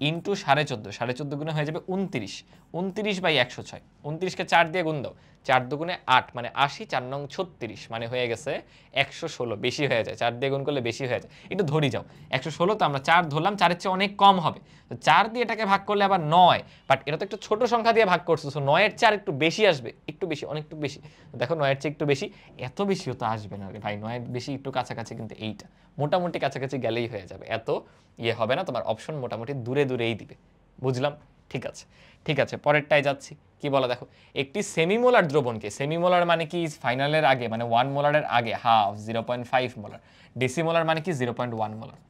ইন্টু 14.5 গুণে হয়ে যাবে 29 বাই 106। 29কে 4 দিয়ে গুণ দাও, 4 দুগুণে 8 মানে 80, 4 নং 36 মানে হয়ে গেছে 116, বেশি হয়ে যায়, 4 দিয়ে গুণ করলে বেশি হয়ে যায়, একটু ধরি যাও 116, তো আমরা 4 ধরলাম, 4 এর চেয়ে অনেক কম হবে, তো 4 দিয়ে এটাকে ভাগ করলে আবার 9, বাট এটা তো একটু ছোট সংখ্যা দিয়ে ভাগ করছো, সো 9 এর 4 একটু বেশি আসবে, একটু বেশি, অনেকটু বেশি, দেখো 9 এর চেয়ে একটু বেশি, এত বেশিও তো আসবে না রে ভাই, 9 এর বেশি একটু কাছাকাছি, কিন্তু এইটা মোটামুটি কাছাকাছি গেলেই হয়ে যাবে, এত ইয়ে হবে না, তোমার অপশন মোটামুটি দূরে দূরেই দিবে, বুঝলাম? ঠিক আছে, ঠিক আছে, পরেরটায় যাচ্ছি, কি বলা দেখো, একটি সেমিমোলার দ্রবণকে, সেমিমোলার মানে কি ফাইনালের আগে, মানে 1 মোলারের আগে হাফ, 0.5 মোলার, ডেসিমোলার মানে কি 0.1 মোলার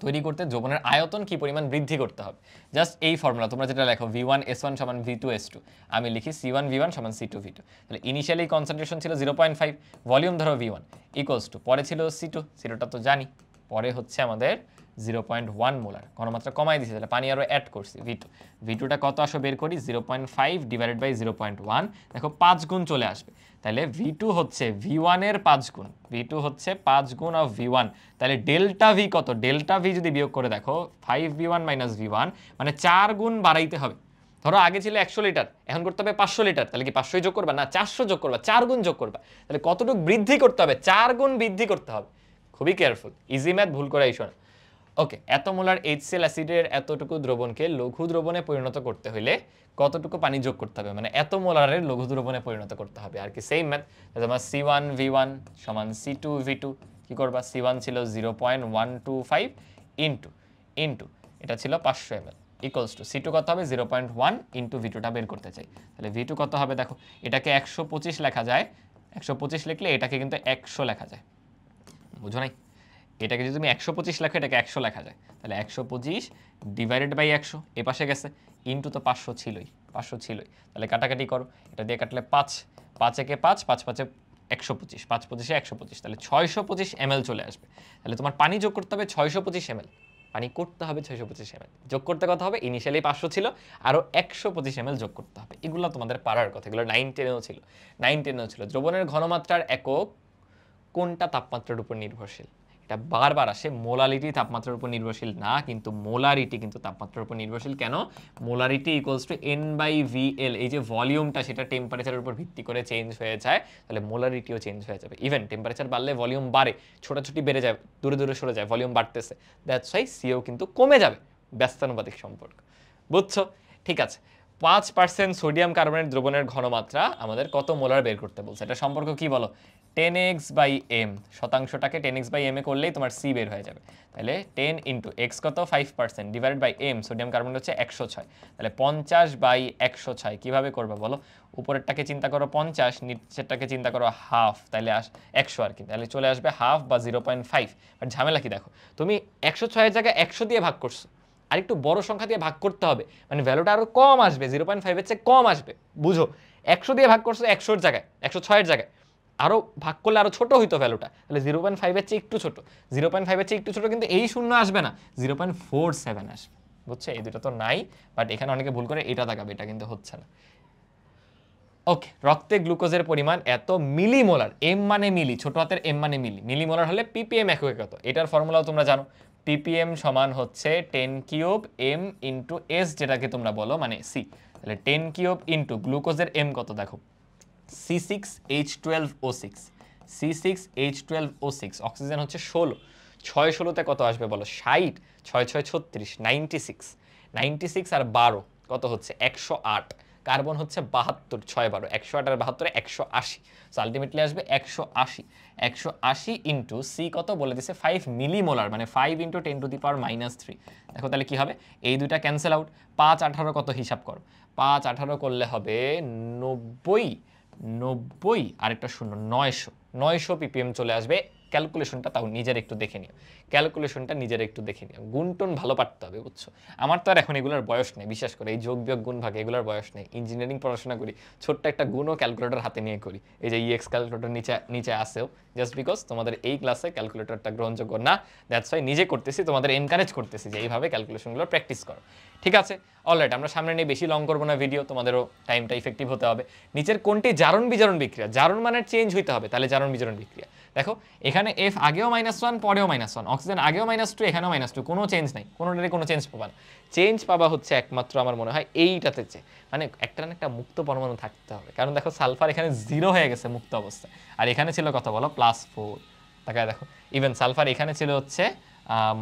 তৈরি করতে দ্রবণের আয়তন কি পরিমাণ বৃদ্ধি করতে হবে। জাস্ট এই ফর্মুলা তোমরা যেটা লেখো V1S1 সমান V2S2, আমি লিখি C1V1 সমান C2V2, তাহলে ইনিশিয়ালি কনসেন্ট্রেশন ছিল 0.5, ভলিউম ধরো V1 ইকুয়ালস টু, পরে ছিল C2, C2টা তো জানি, পরে হচ্ছে আমাদের 0.1 মোলার, ঘনমাত্রা কমাই দিয়েছে, তাহলে পানি আরও অ্যাড করছি V2, V2টা কত আসো বের করি, 0.5 ডিভাইডেড বাই 0.1, দেখো 5 গুণ চলে আসবে, তাহলে V2 হচ্ছে V1 এর 5 গুণ, V2 হচ্ছে 5 গুণ অফ V1, তাহলে ডেল্টা V কত, ডেল্টা V যদি বিয়োগ করে দেখো 5V1 মাইনাস V1 মানে 4 গুণ বাড়াইতে হবে, ধরো আগে ছিল 100 লিটার, এখন করতে হবে 500 লিটার, তাহলে কি 500 যোগ করবা না 400 যোগ করবা, 4 গুণ যোগ করবা, তাহলে কতটুকু বৃদ্ধি করতে হবে, 4 গুণ বৃদ্ধি করতে হবে, খুবই কেয়ারফুল, ইজি ম্যাথ, ভুল করে আইসো না। ওকে, এত মোলার HCl অ্যাসিডের এতটুকু দ্রবণকে লঘু দ্রবণে পরিণত করতে হলে কতটুকু পানি যোগ করতে হবে, মানে এত মোলারের লঘু দ্রবণে পরিণত করতে হবে, আর কি সেম ম্যাথ, তোমার C1V1 সমান C2V2, কি করবা, C1 ছিল 0.125 ইন্টু এটা ছিল 500 ml ইকুয়ালস টু C2 কত হবে 0.1 ইন্টু V2টা বের করতে চাই, তাহলে V2 কত হবে দেখো, এটাকে 125 লেখা যায়, 125 লিখলে এটাকে কিন্তু 100 লেখা যায়, বুঝো নাই, এটাকে যদি তুমি 125 লেখো, এটাকে 100 লেখা যায়, তাহলে 125 ডিভাইডেড বাই 100, এ পাশে গেছে, ইন্টু তো 500 ছিলই, তাহলে কাটাকাটি করো, এটা দিয়ে কাটলে 5, 5 একে 5, 5 5 125, 5 25 125, তাহলে 625 ml চলে আসবে, তাহলে তোমার পানি যোগ করতে হবে 625 ml, পানি করতে হবে 625 ml, যোগ করতে কত হবে, ইনিশিয়ালি 500 ছিল, আরও 125 ml যোগ করতে হবে, এগুলো তোমাদের পারার কথা, এগুলো 9 10এও ছিল, 9 10এও ছিল। দ্রবণের ঘনমাত্রার একক কোনটা তাপমাত্রার উপর নির্ভরশীল, এটা বারবার আসে, মোলারিটি তাপমাত্রার উপর নির্ভরশীল না, কিন্তু মোলারিটি কিন্তু তাপমাত্রার উপর নির্ভরশীল, কেন, মোলারিটি ইকুয়ালস টু N/VL, এই যে ভলিউমটা সেটা টেম্পারেচারের উপর ভিত্তি করে চেঞ্জ হয়ে যায়, তাহলে মোলারিটিও চেঞ্জ হয়ে যাবে, ইভেন টেম্পারেচার বাড়লে ভলিউম বাড়ে, ছোটাছুটি বেড়ে যায়, দূরে দূরে সরে যায়, ভলিউম বাড়তেছে, দ্যাটস ওয়াই সিও কিন্তু কমে যাবে, ব্যস্তানুপাতিক সম্পর্ক, বুঝছো? ঠিক আছে, 5% সোডিয়াম কার্বনেট দ্রবণের ঘনমাত্রা আমাদের কত মোলার বের করতে বলছে, এটা সম্পর্ক কি বলো, 10x/m, শতাংশটাকে 10x/m এ করলেই তোমার সি বের হয়ে যাবে, তাহলে 10 ইন্টু এক্স কত 5% divided by M, sodium carbonate হচ্ছে 106, তাহলে 50/106, কিভাবে করবে বলো, উপরেরটাকে চিন্তা করো 50, নিচেরটাকে চিন্তা করো হাফ, তাহলে 100 আর কি, তাহলে চলে আসবে হাফ বা 0.5, বাট ঝামেলা কি দেখো, তুমি 106 এর জায়গায় 100 দিয়ে ভাগ করছো, আর একটু বড় সংখ্যা দিয়ে ভাগ করতে হবে, মানে ভ্যালুটা আরো কম আসবে, 0.5 এর চেয়ে কম আসবে, বুঝো, 100 দিয়ে ভাগ করছো 100 এর জায়গায়, 106 এর জায়গায়, আরো ভাগ করলে আরো ছোট হইতো ভ্যালুটা, তাহলে 0.5 এর চেয়ে একটু ছোট, 0.5 এর চেয়ে একটু ছোট, কিন্তু এই শূন্য আসবে না, 0.47 আসবে, বুঝছো, এই দুটো তো নাই, বাট এখানে অনেকে ভুল করে এটা দেখাবে, এটা কিন্তু হচ্ছে না। ওকে, রক্তে গ্লুকোজের পরিমাণ এত মিলিমোলার, এম মানে মিলি, ছোট হাতের এম মানে মিলি, মিলিমোলার হলে পিপিএম এককে কত, এটার ফর্মুলাও তোমরা জানো, পিপিএম সমান হচ্ছে 10 কিউব এম ইন্টু এস, যেটাকে তোমরা বলো মানে সি, তাহলে 10 কিউব ইন্টু গ্লুকোজের এম কত দেখো, C6H12O6, C6H12O6, অক্সিজেন হচ্ছে 16, 6 16তে কত আসবে বলো, 60, 6 6 36, 96, 96 আর 12 কত হচ্ছে 108, কার্বন হচ্ছে 72, 6 12, 108 আর 72 180, সো আলটিমেটলি আসবে 180, 180 ইন্টু সি কত বলে দিছে 5 মিলিমোলার, মানে 5 ইন্টু 10 টু দি পাওয়ার -3, দেখো তাহলে কি হবে, এই দুইটা ক্যান্সেল আউট, 5 18 কত হিসাব করো, 5 18 করলে হবে 90 আর একটা শূন্য 900 ppm চলে আসবে, ক্যালকুলেশনটা তাও নিজের একটু দেখে নিও, গুণটন ভালো পারতে হবে, বুঝছো, আমার তো আর এখন এগুলোর বয়স নেই, বিশ্বাস করে এই যোগ বিয়োগ গুণ ভাগ এগুলোর বয়স নেই, ইঞ্জিনিয়ারিং পড়াশোনা করি, ছোট্ট একটা গুণও ক্যালকুলেটর হাতে নিয়ে করি, এই যে ইএক্স ক্যালকুলেটর নিচে আসেও, জাস্ট বিকজ তোমাদের এই ক্লাসে ক্যালকুলেটরটা গ্রহণযোগ্য না, দ্যাটস ওয়াই নিজে করতেছি, তোমাদের এনকারেজ করতেছি যে এইভাবে ক্যালকুলেশনগুলো প্র্যাকটিস করো। ঠিক আছে, অলরাইট, আমরা সামনে নিয়ে বেশি লং করবো না ভিডিও, তোমাদেরও টাইমটা ইফেক্টিভ হতে হবে। নিচের কোনটি জারণ বিজারণ বিক্রিয়া, জারণ মানের চেঞ্জ হইতে হবে, তাহলে জারণ বিজারণ বিক্রিয়া। দেখো এখানে এফ আগেও -1 পরেও -1, অক্সিজেন আগেও -2 এখানেও -2, কোনো চেঞ্জ নাই, কোনোটারই কোনো চেঞ্জ পাবা না। চেঞ্জ পাবা হচ্ছে একমাত্র আমার মনে হয় এইটাতে, মানে একটা না একটা মুক্ত পরমাণু থাকতে হবে, কারণ দেখো সালফার এখানে 0 হয়ে গেছে মুক্ত অবস্থায়, আর এখানে ছিল কত বলো +4। তাকায় দেখো ইভেন সালফার এখানে ছিল হচ্ছে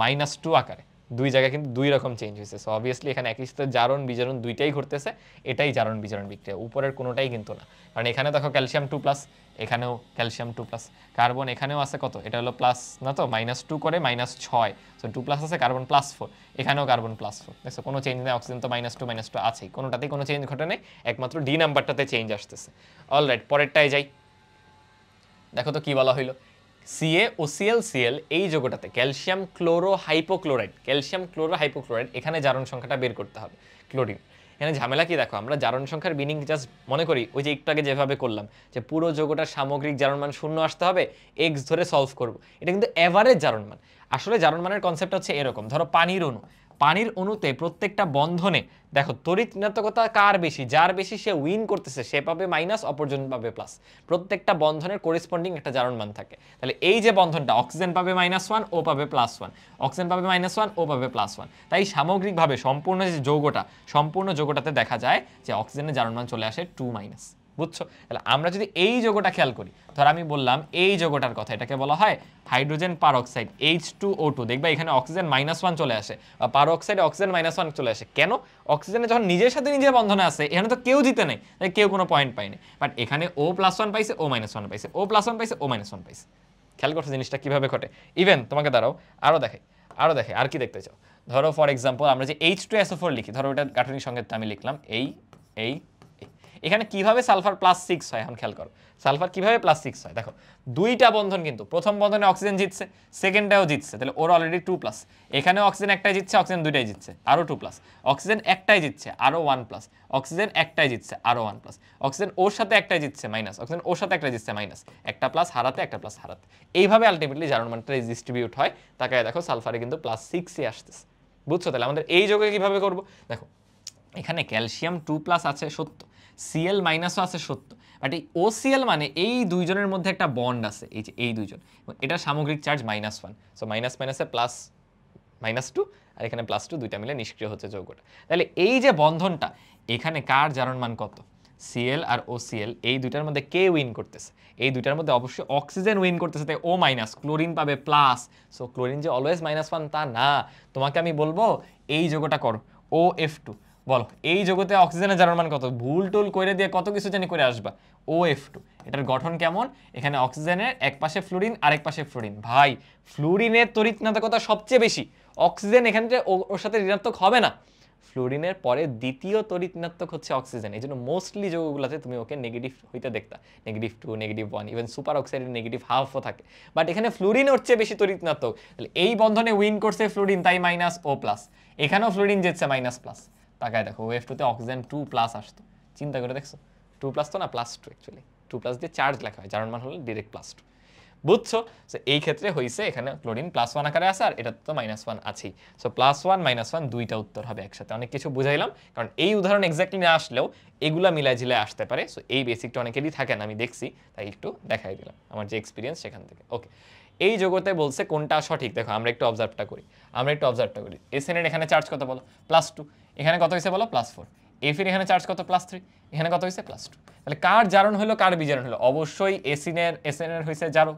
-2 আকারে, দুই জায়গায় কিন্তু দুই রকম চেঞ্জ হয়েছে। সো অবভিয়াসলি এখানে একই সাথে জারণ বিজারণ দুইটাই ঘটতেছে, এটাই জারণ বিজারণ বিক্রিয়া, উপরের কোনোটাই কিন্তু না। কারণ এখানে দেখো ক্যালসিয়াম 2+, এখানেও ক্যালসিয়াম 2+, কার্বন এখানেও আছে কত, এটা হলো প্লাস না তো, -2 করে -6, সো 2+ আছে, কার্বন +4, এখানেও কার্বন +4। দেখছো কোনো চেঞ্জ নেই, অক্সিজেন তো -2 আছেই, কোনোটাতেই কোনো চেঞ্জ ঘটে নেই, একমাত্র ডি নাম্বারটাতে চেঞ্জ আসতেছে। অলরাইট, পরেরটায় যাই। দেখো তো কি বলা হইলো, CaOCl এই যৌগটাতে calcium chloro hypochloride, calcium chloro hypochloride, এখানে জারণ সংখ্যাটা বের করতে হবে ক্লোরিন। এখানে ঝামেলা কি দেখো, আমরা জারণ সংখ্যার মিনিং জাস্ট মনে করি ওই যে একটু আগে যেভাবে করলাম, যে পুরো যৌগটার সামগ্রিক জারণ মান 0 আসতে হবে, এক্স ধরে সলভ করব, এটা কিন্তু এভারেজ জারণ মান। আসলে জারণ মানের কনসেপ্ট হচ্ছে এরকম, ধরো পানির অণুতে প্রত্যেকটা বন্ধনে দেখো তড়িৎ ঋণাত্মকতা কার বেশি, যার বেশি সে উইন করতেছে, সে পাবে মাইনাস, অপরজন পাবে প্লাস। প্রত্যেকটা বন্ধনের করেসপন্ডিং একটা জারণ মান থাকে। তাহলে এই যে বন্ধনটা, অক্সিজেন পাবে -1, ও পাবে +1, অক্সিজেন পাবে -1, ও পাবে +1। তাই সামগ্রিকভাবে সম্পূর্ণ যে যৌগটা, সম্পূর্ণ যৌগটাতে দেখা যায় যে অক্সিজেনের জারণ মান চলে আসে 2-। বুঝছো? তাহলে আমরা যদি এই যৌগটা খেয়াল করি, ধর আমি বললাম এই যৌগটার কথা, এটাকে বলা হয় হাইড্রোজেন পারঅক্সাইড H2O2। দেখবা এখানে অক্সিজেন -1 চলে আসে, বা পারঅক্সাইডে অক্সিজেন -1 চলে আসে। কেন? অক্সিজেনে যখন নিজের সাথে নিজে বন্ধনে আছে, এখানে তো কেউ জিতে নেই, তাই কেউ কোনো পয়েন্ট পায়নি। বাট এখানে O+1 পাইছে, O-1 পাইছে, O+1 পাইছে, O-1 পাইছে। খেয়াল করছো জিনিসটা কিভাবে ঘটে? ইভেন তোমাকে দাঁড়াও আরও দেখে, আর কি দেখতে চাও? ধরো ফর এক্সাম্পল আমরা যে H2SO4 লিখি, ধরো ওটা গাঠনিক সংকেত আমি লিখলাম এই, এখানে কিভাবে সালফার +6 হয়, এখন খেয়াল করো সালফার কিভাবে +6 হয়। দেখো দুইটা বন্ধন, কিন্তু প্রথম বন্ধনে অক্সিজেন জিতছে, সেকেন্ডটাও জিতছে, তাহলে ওর অলরেডি 2+। এখানেও অক্সিজেন একটাই জিতছে, অক্সিজেন দুইটাই জিতছে, আরও 2+। অক্সিজেন একটাই জিতছে, আরও 1+। অক্সিজেন একটাই জিতছে, আরও 1+। অক্সিজেন ওর সাথে একটাই জিতছে, মাইনাস। অক্সিজেন ওর সাথে একটা জিতছে, মাইনাস। একটা প্লাস হারাতে, একটা প্লাস হারাতে, এইভাবে আলটিমেটলি জারণ মানটা ডিস্ট্রিবিউট হয়। তাকায় দেখো সালফারে কিন্তু +6ই আসতেছে। বুঝছো? তাহলে আমাদের এই যৌগে কিভাবে করবো? দেখো এখানে ক্যালসিয়াম 2+ আছে সত্য, Cl- আছে সত্য, বাট এই OCl মানে এই দুইজনের মধ্যে একটা বন্ড আছে, এই যে এই দুইজন, এটা সামগ্রিক চার্জ -1, সো মাইনাস মাইনাসে প্লাস -2, আর এখানে +2, দুইটা মিলে নিষ্ক্রিয় হচ্ছে যৌগটা। তাহলে এই যে বন্ধনটা, এখানে কার জারণ মান কত? Cl আর OCl, এই দুইটার মধ্যে কে উইন করতেছে? এই দুইটার মধ্যে অবশ্যই অক্সিজেন উইন করতেছে, তাই O-, ক্লোরিন পাবে প্লাস। সো ক্লোরিন যে অলওয়েজ -1 তা না, তোমাকে আমি বলবো এই যৌগটা করো OF2। বলো এই জগতে অক্সিজেনের জারণ মান কত? ভুল টুল করে দিয়ে কত কিছু জানি করে আসবা। OF2, এটার গঠন কেমন? এখানে অক্সিজেনের এক পাশে ফ্লুরিন, আরেক পাশে ফ্লুরিন। ভাই ফ্লুরিনের তড়িৎ ঋণাত্মকতা সবচেয়ে বেশি, অক্সিজেন এখানে ওর সাথে ঋণাত্মক হবে না। ফ্লুরিনের পরে দ্বিতীয় তড়িৎ ঋণাত্মক হচ্ছে অক্সিজেন, এই জন্য মোস্টলি যৌগগুলোতে তুমি ওকে নেগেটিভ হইতে দেখতা, -2, -1, ইভেন সুপার অক্সাইডের -1/2ও থাকে। বাট এখানে ফ্লুরিন হচ্ছে বেশি তড়িৎ ঋণাত্মক, তাহলে এই বন্ধনে উইন করছে ফ্লুরিন, তাই -O+। এখানেও ফ্লুরিন জিতছে -+। তাকায় দেখো OF2 তে অক্সিজেন 2+ আসতো, চিন্তা করে দেখছো 2+ তো না +2, অ্যাকচুয়ালি 2+ দিয়ে চার্জ লেখা হয়, জারণ মান হলো ডিরেক্ট +2। বুঝছো? সো এই ক্ষেত্রে হইছে এখানে ক্লোরিন +1 আকারে আছে, আর এটা তো -1 আছেই। সো +1 -1 দুইটা উত্তর হবে একসাথে। অনেক কিছু বুঝাইলাম, কারণ এই উদাহরণ এক্স্যাক্টলি না আসলেও এগুলা মিলাই ঝিলাই আসতে পারে। সো এই বেসিকটা অনেকেরই থাকে না, আমি দেখছি, তাই একটু দেখাই দিলাম আমার যে এক্সপিরিয়েন্স সেখান থেকে। ওকে, এই জগতে বলছে কোনটা সঠিক, দেখো আমরা একটু অবজার্ভটা করি। SN এর এখানে চার্জ কত বলো? +2। এখানে কত হয়েছে বলো? +4। F এর এখানে চার্জ কত? +3। এখানে কত হয়েছে? +2। তাহলে কার জারণ হলো, কার বিজারণ হলো? অবশ্যই SN এর হয়েছে জারক,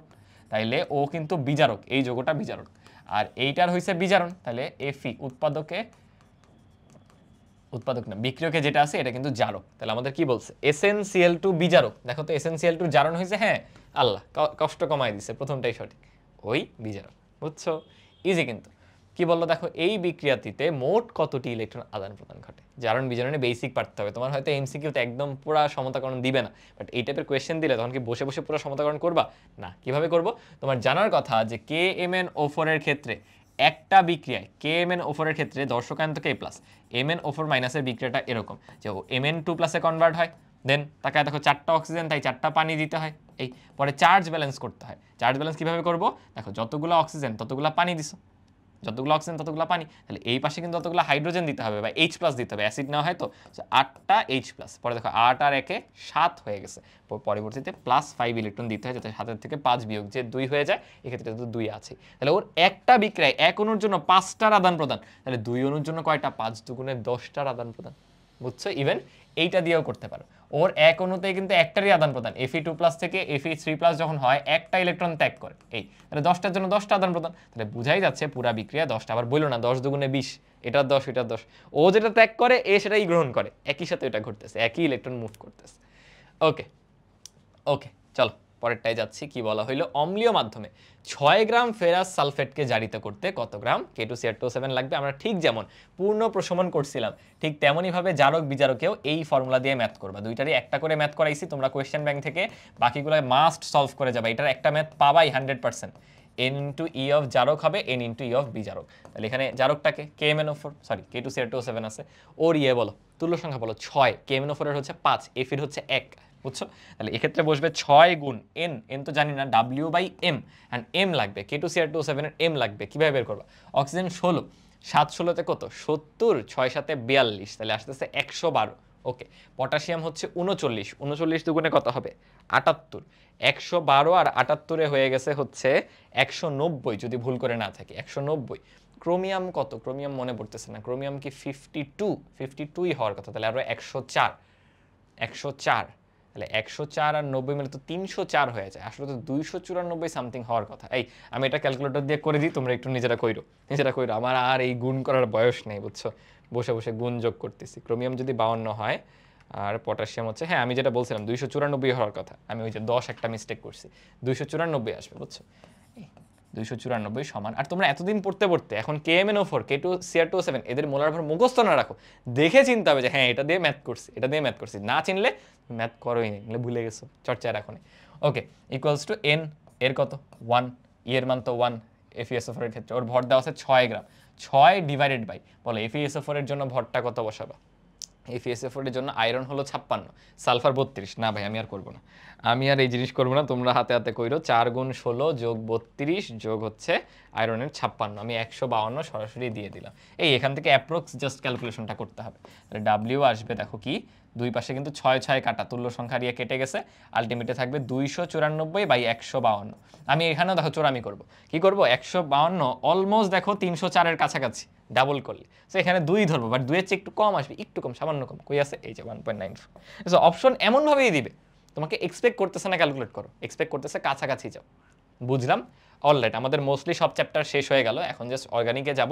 তাইলে ও কিন্তু বিজারক, এই যৌগটা বিজারক। আর এইটার হয়েছে বিজারণ, তাহলে Fe উৎপাদক না, বিক্রিয়কে যেটা আছে এটা কিন্তু জারক। তাহলে আমাদের কি বলছে? SnCl2 বিজারক। দেখো তো SnCl2 জারণ হয়েছে, হ্যাঁ আল্লাহ কষ্ট কমাই দিছে, প্রথমটাই সঠিক, ওই বিজারক। বুঝছো? ইজি কিন্তু। কি বললো দেখো, এই বিক্রিয়াটিতে মোট কতটি ইলেকট্রন আদান প্রদান ঘটে? জারণ বিজারণে বেসিক পারতে হবে। তোমার হয়তো এমসিকিউতে একদম পুরো সমতাকরণ দিবে না, বাট এই টাইপের কোয়েশ্চেন দিলে তখন কি বসে বসে পুরো সমতাকরণ করবা না? কিভাবে করব? তোমার জানার কথা যে KMnO4 এর ক্ষেত্রে একটা বিক্রিয়ায়, KMnO4 এর ক্ষেত্রে দর্শকান্ত K+, MnO4- এর বিক্রিয়াটা এরকম যে Mn2+ এ কনভার্ট হয়। দেন তাকে দেখো 4টা অক্সিজেন, তাই 4টা পানি দিতে হয়। এই পরে চার্জ ব্যালেন্স করতে হয়। চার্জ ব্যালেন্স কিভাবে করব? দেখো যতগুলো অক্সিজেন ততগুলো পানি দিছো, যতগুলো অক্সিজেন ততগুলো পানি, তাহলে এই পাশে কিন্তু ততগুলো হাইড্রোজেন দিতে হবে বা H+ দিতে হবে, অ্যাসিড নেওয়া হয় তো 8টা H+। পরে দেখো 8 আর 1 7 হয়ে গেছে, পরবর্তীতে +5 ইলেকট্রন দিতে হয় যাতে 7 থেকে 5 বিয়োগ যে 2 হয়ে যায়, এক্ষেত্রে তো 2 আছে। তাহলে ওর একটা বিক্রিয়ায় এক অণুর জন্য 5টার আদান প্রদান, তাহলে 2 অণুর জন্য কয়টা, 5 দুগুণে 10টার আদান প্রদান, বুঝছো? ইভেন এইটা দিয়েও করতে পারো, ওর এক অণুতে কিন্তু একটারই আদান প্রদান, Fe2+ থেকে Fe3+ যখন হয় একটা ইলেকট্রন ত্যাগ করে, এই তাহলে 10টার জন্য 10টা আদান প্রদান, তাহলে বুঝাই যাচ্ছে পুরা বিক্রিয়া 10টা। আবার বললো না 10 দুগুণে 20, এটার 10 এটার 10, ও যেটা ত্যাগ করে এ সেটাই গ্রহণ করে, একই সাথে এটা ঘটতেছে, একই ইলেকট্রন মুভ করতেছে। ওকে ওকে, চলো পরেরটায় যাচ্ছি। কি বলা হইলো, অম্লীয় মাধ্যমে 6 গ্রাম ফেরাস সালফেটকে জারিত করতে কত গ্রাম K2Cr2O7 লাগবে? আমরা ঠিক যেমন পূর্ণ প্রশমন করছিলাম ঠিক তেমনইভাবে জারক বিজারকেও এই ফর্মুলা দিয়ে ম্যাথ করবা। দুইটারই একটা করে ম্যাথ করাইছি, তোমরা কোয়েশ্চেন ব্যাংক থেকে বাকিগুলো মাস্ট সলভ করে যাবে, এটার একটা ম্যাথ পাবাই 100%। n ইন্টু ই অফ জারক হবে n ইন্টু ই অফ বিজারক, তাহলে এখানে জারকটাকে KMnO4 সরি K2Cr2O7 আছে, ওর বলো তুল্য সংখ্যা বলো 6, KMnO4 এর হচ্ছে 5, F এর হচ্ছে 1, বুঝছো? তাহলে এক্ষেত্রে বসবে 6 গুণ n, n তো জানি না, W/m, অ্যান্ড m লাগবে, K2Cr2O7 এর m লাগবে, কিভাবে বের করবা? অক্সিজেন 16, 7 16তে কত 70, 6 7 42, তাহলে আসতেছে 112। ওকে, পটাশিয়াম হচ্ছে 39, 39 দুগুণে কত হবে 78, 112 আর 78 হয়ে গেছে হচ্ছে 190 যদি ভুল করে না থাকি 190। ক্রোমিয়াম কত, ক্রোমিয়াম মনে পড়তেছে না, ক্রোমিয়াম কি 52ই হওয়ার কথা, তাহলে আরো 104, 104, তাহলে 104 আর 90 মিলে তো 304 হয়ে যায়, আসলে তো 294 সামথিং হওয়ার কথা। এই আমি এটা ক্যালকুলেটর দিয়ে করে দিই, তোমরা একটু নিজেরা কইরো, আমার আর এই গুণ করার বয়স নেই, বুঝছো? বসে বসে গুণ যোগ করতেছি। ক্রোমিয়াম যদি 52 হয় আর পটাশিয়াম হচ্ছে, হ্যাঁ আমি যেটা বলছিলাম 294 হওয়ার কথা, আমি ওই যে 10 একটা মিস্টেক করছি, 294 আসবে, বুঝছো? 294 সমান। আর তোমরা এতদিন পড়তে পড়তে এখন KMnO4 K2Cr2O7 এদের মোলার ভর মুখস্থ না রাখো, দেখে চিনতে হবে যে হ্যাঁ এটা দিয়ে ম্যাথ করছি, এটা দিয়ে ম্যাথ করছি, না চিনলে ম্যাথ করোই নি, ভুলে গেছো, চর্চায় রাখো নি। ওকে, ইকুয়ালস টু n এর কত 1, এর মান তো 1, FeSO4 এর ক্ষেত্রে ওর ভর দেওয়া আছে 6 গ্রাম, 6 ডিভাইডেড বাই, বলো FeSO4 এর জন্য ভরটা কত বসাবা? FeSO4 এর জন্য আয়রন হলো 56, সালফার 32, না ভাই আমি আর করবো না, আমি আর এই জিনিস করবো না, তোমরা হাতে হাতে কইরো, 4 গুণ 16 যোগ 32 যোগ হচ্ছে আয়রনের 56, আমি 152 সরাসরি দিয়ে দিলাম। এই এখান থেকে অ্যাপ্রক্স জাস্ট ক্যালকুলেশনটা করতে হবে, তাহলে W আসবে দেখো কি, দুই পাশে কিন্তু 6 6 কাটা, তুল্য সংখ্যা দিয়ে কেটে গেছে, আলটিমেটে থাকবে 294/152। আমি এখানেও দেখো চোরামি করব, কি করব 152 অলমোস্ট দেখো 304 এর কাছাকাছি, ডাবল করলে সো এখানে 2 ধরবো, বাট 2 এর চেয়ে একটু কম আসবে, একটু কম, সামান্য কম, কই আছে এই যে 1.94। সো অপশন এমনভাবেই দিবে, তোমাকে এক্সপেক্ট করতেছে না ক্যালকুলেট করো, এক্সপেক্ট করতেছে কাছাকাছি যাও, বুঝলাম? অলরাইট, আমাদের মোস্টলি সব চ্যাপ্টার শেষ হয়ে গেল, এখন জাস্ট অর্গানিকে যাব।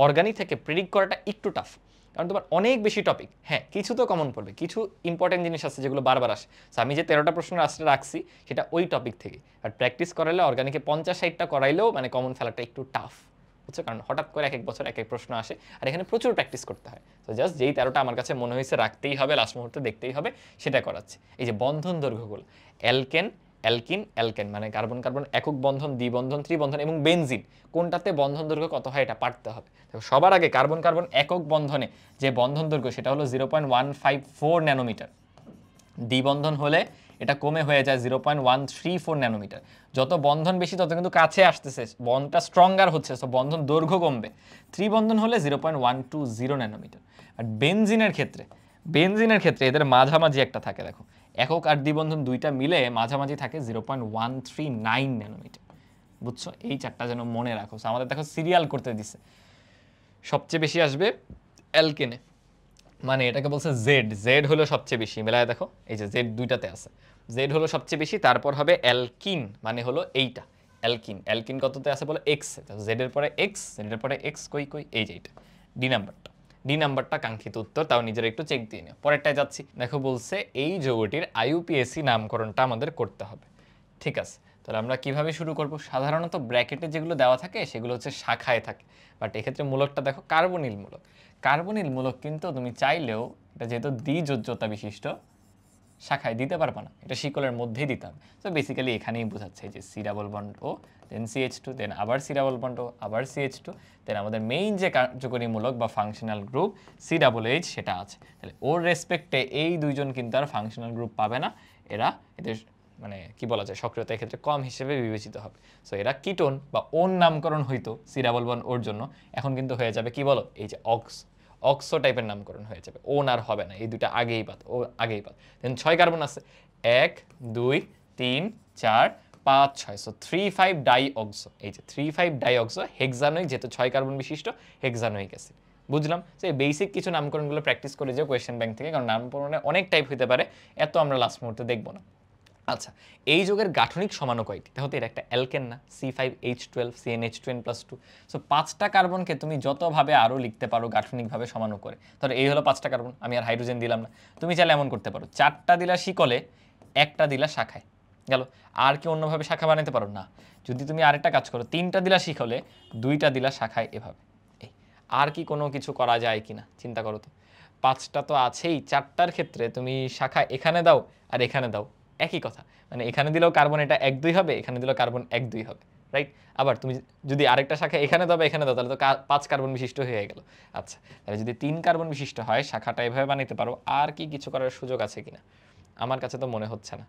অর্গানিক থেকে প্রেডিক্ট করাটা একটু টাফ, কারণ তোমার অনেক বেশি টপিক, হ্যাঁ কিছু তো কমন পড়বে, কিছু ইম্পর্টেন্ট জিনিস আছে যেগুলো বারবার আসে, সো আমি যে 13টা প্রশ্ন আসলে রাখছি সেটা ওই টপিক থেকে, আর প্র্যাকটিস করালে অর্গানিকে 50-60টা করাইলেও মানে কমন ফেলাটা একটু টাফ, বুঝছো? কারণ হঠাৎ করে এক এক বছর এক এক প্রশ্ন আসে, আর এখানে প্রচুর প্র্যাকটিস করতে হয়। তো জাস্ট যেই 13টা আমার কাছে মনে হয়েছে রাখতেই হবে, লাস্ট মুহূর্তে দেখতেই হবে, সেটা করাচ্ছে। এই যে বন্ধন দৈর্ঘ্যগুলো, অ্যালকেন, অ্যালকিন, অ্যালকেন মানে কার্বন কার্বন একক বন্ধন, দ্বিবন্ধন, ত্রিবন্ধন এবং বেনজিন কোনটাতে বন্ধন দৈর্ঘ্য কত হয় এটা পারতে হবে। দেখো সবার আগে কার্বন কার্বন একক বন্ধনে যে বন্ধন দৈর্ঘ্য সেটা হলো 0.154 ন্যানোমিটার, দ্বিবন্ধন হলে এটা কমে হয়ে যায় 0.134 ন্যানোমিটার। যত বন্ধন বেশি তত কিন্তু কাছে আসতেছে, বন্ডটা স্ট্রঙ্গার হচ্ছে, সো বন্ধন দৈর্ঘ্য কমবে। ত্রিবন্ধন হলে 0.120 ন্যানোমিটার। আর বেনজিনের ক্ষেত্রে এদের মাঝামাঝি একটা থাকে, দেখো একক আর দ্বিবন্ধন দুইটা মিলে মাঝামাঝি থাকে 0.139 ন্যানোমিটার, বুঝছো? এই চারটা যেন মনে রাখো। আমাদের দেখো সিরিয়াল করতে দিছে, সবচেয়ে বেশি আসবে অ্যালকেনে, মানে এটাকে বলছে জেড, জেড হলো সবচেয়ে বেশি, মেলায় দেখো এই যে জেড দুইটাতে আছে, জেড হলো সবচেয়ে বেশি, তারপর হবে অ্যালকিন মানে হলো এইটা অ্যালকিন, অ্যালকিন কততে আছে বলো এক্স, জেড এর পরে এক্স, জেড এর পরে এক্স, কই কই এই যে এইটা ডি নাম্বারটা কাঙ্ক্ষিত উত্তর, তাও নিজেরা একটু চেক দিয়ে নিও। পরেরটায় যাচ্ছি, দেখো বলছে এই যৌগটির IUPAC নামকরণটা আমাদের করতে হবে, ঠিক আছে? তাহলে আমরা কিভাবে শুরু করব? সাধারণত ব্র্যাকেটে যেগুলো দেওয়া থাকে সেগুলো হচ্ছে শাখায় থাকে, বাট এক্ষেত্রে মূলকটা দেখো কার্বনিল মূলক, কার্বনিল মূলক কিন্তু তুমি চাইলেও এটা যেহেতু দ্বিযোজ্যতা বিশিষ্ট শাখায় দিতে পারবে না, এটা শিকলের মধ্যেই দিতে হবে। তো বেসিক্যালি এখানেই বোঝাচ্ছে যে C ডাবল বন্ড ও দেন CH2 দেন আবার C ডাবল বন্ড ও আবার CH2 দেন আমাদের মেইন যে কার্যকরী মূলক বা ফাংশনাল গ্রুপ COOH সেটা আছে। তাহলে ওর রেসপেক্টে এই দুইজন কিন্তু আর ফাংশনাল গ্রুপ পাবে না, এরা এদের মানে কি বলা যায় সক্রিয়তার ক্ষেত্রে কম হিসেবে বিবেচিত হবে। সো এরা কিটোন বা ওন নামকরণ হইতো সি ডাবল বন্ড ওর জন্য, এখন কিন্তু হয়ে যাবে কি বলো এই যে অক্সো টাইপের নামকরণ হয়ে যাবে, ওন আর হবে না, এই দুটা আগেই পাত, ও আগেই পাত। দেন 6 কার্বন আছে 1 2 3 4 5 6, সো 3,5 ডাইঅক্সো, এই যে 3,5 ডাইঅক্সো হেক্সানোইক, যেহেতু 6 কার্বন বিশিষ্ট হেক্সানোইক অ্যাসিড। বুঝলাম যে বেসিক কিছু নামকরণগুলো প্র্যাকটিস করে যাও কোয়েশ্চেন ব্যাংক থেকে, কারণ নামকরণে অনেক টাইপ হতে পারে, এত আমরা লাস্ট মুহূর্তে দেখবো না। আচ্ছা, এই যৌগের গাঠনিক সমাণু কয়টি? দেখো তো এটা একটা অ্যালকেন না, C5H12 CnH2n+2। সো 5টা কার্বনকে তুমি যতভাবে আরও লিখতে পারো গাঠনিকভাবে সমাণু করে, ধরো এই হলো 5টা কার্বন, আমি আর হাইড্রোজেন দিলাম না, তুমি চাইলে এমন করতে পারো 4টা দিলা শিকলে, 1টা দিলা শাখায়, গেল। আর কি অন্যভাবে শাখা বানাতে পারো না? যদি তুমি আরেকটা কাজ করো, 3টা দিলা শিকলে, 2টা দিলা শাখায়, এভাবে। এই আর কি কোনো কিছু করা যায় কি না চিন্তা করো তো। 5টা তো আছেই, 4টার ক্ষেত্রে তুমি শাখা এখানে দাও আর এখানে দাও, একই কথা, মানে এখানে দিলেও কার্বন এটা 1 2 হবে, এখানে দিলেও কার্বন 1 2 হবে, রাইট। আবার তুমি যদি আরেকটা শাখা এখানে দাও এখানে দাও, তাহলে তো 5 কার্বন বিশিষ্ট হয়ে গেল। আচ্ছা, তাহলে যদি 3 কার্বন বিশিষ্ট হয় শাখাটা এভাবে বানাইতে পারো, আর কি কিছু করার সুযোগ আছে কিনা? আমার কাছে তো মনে হচ্ছে না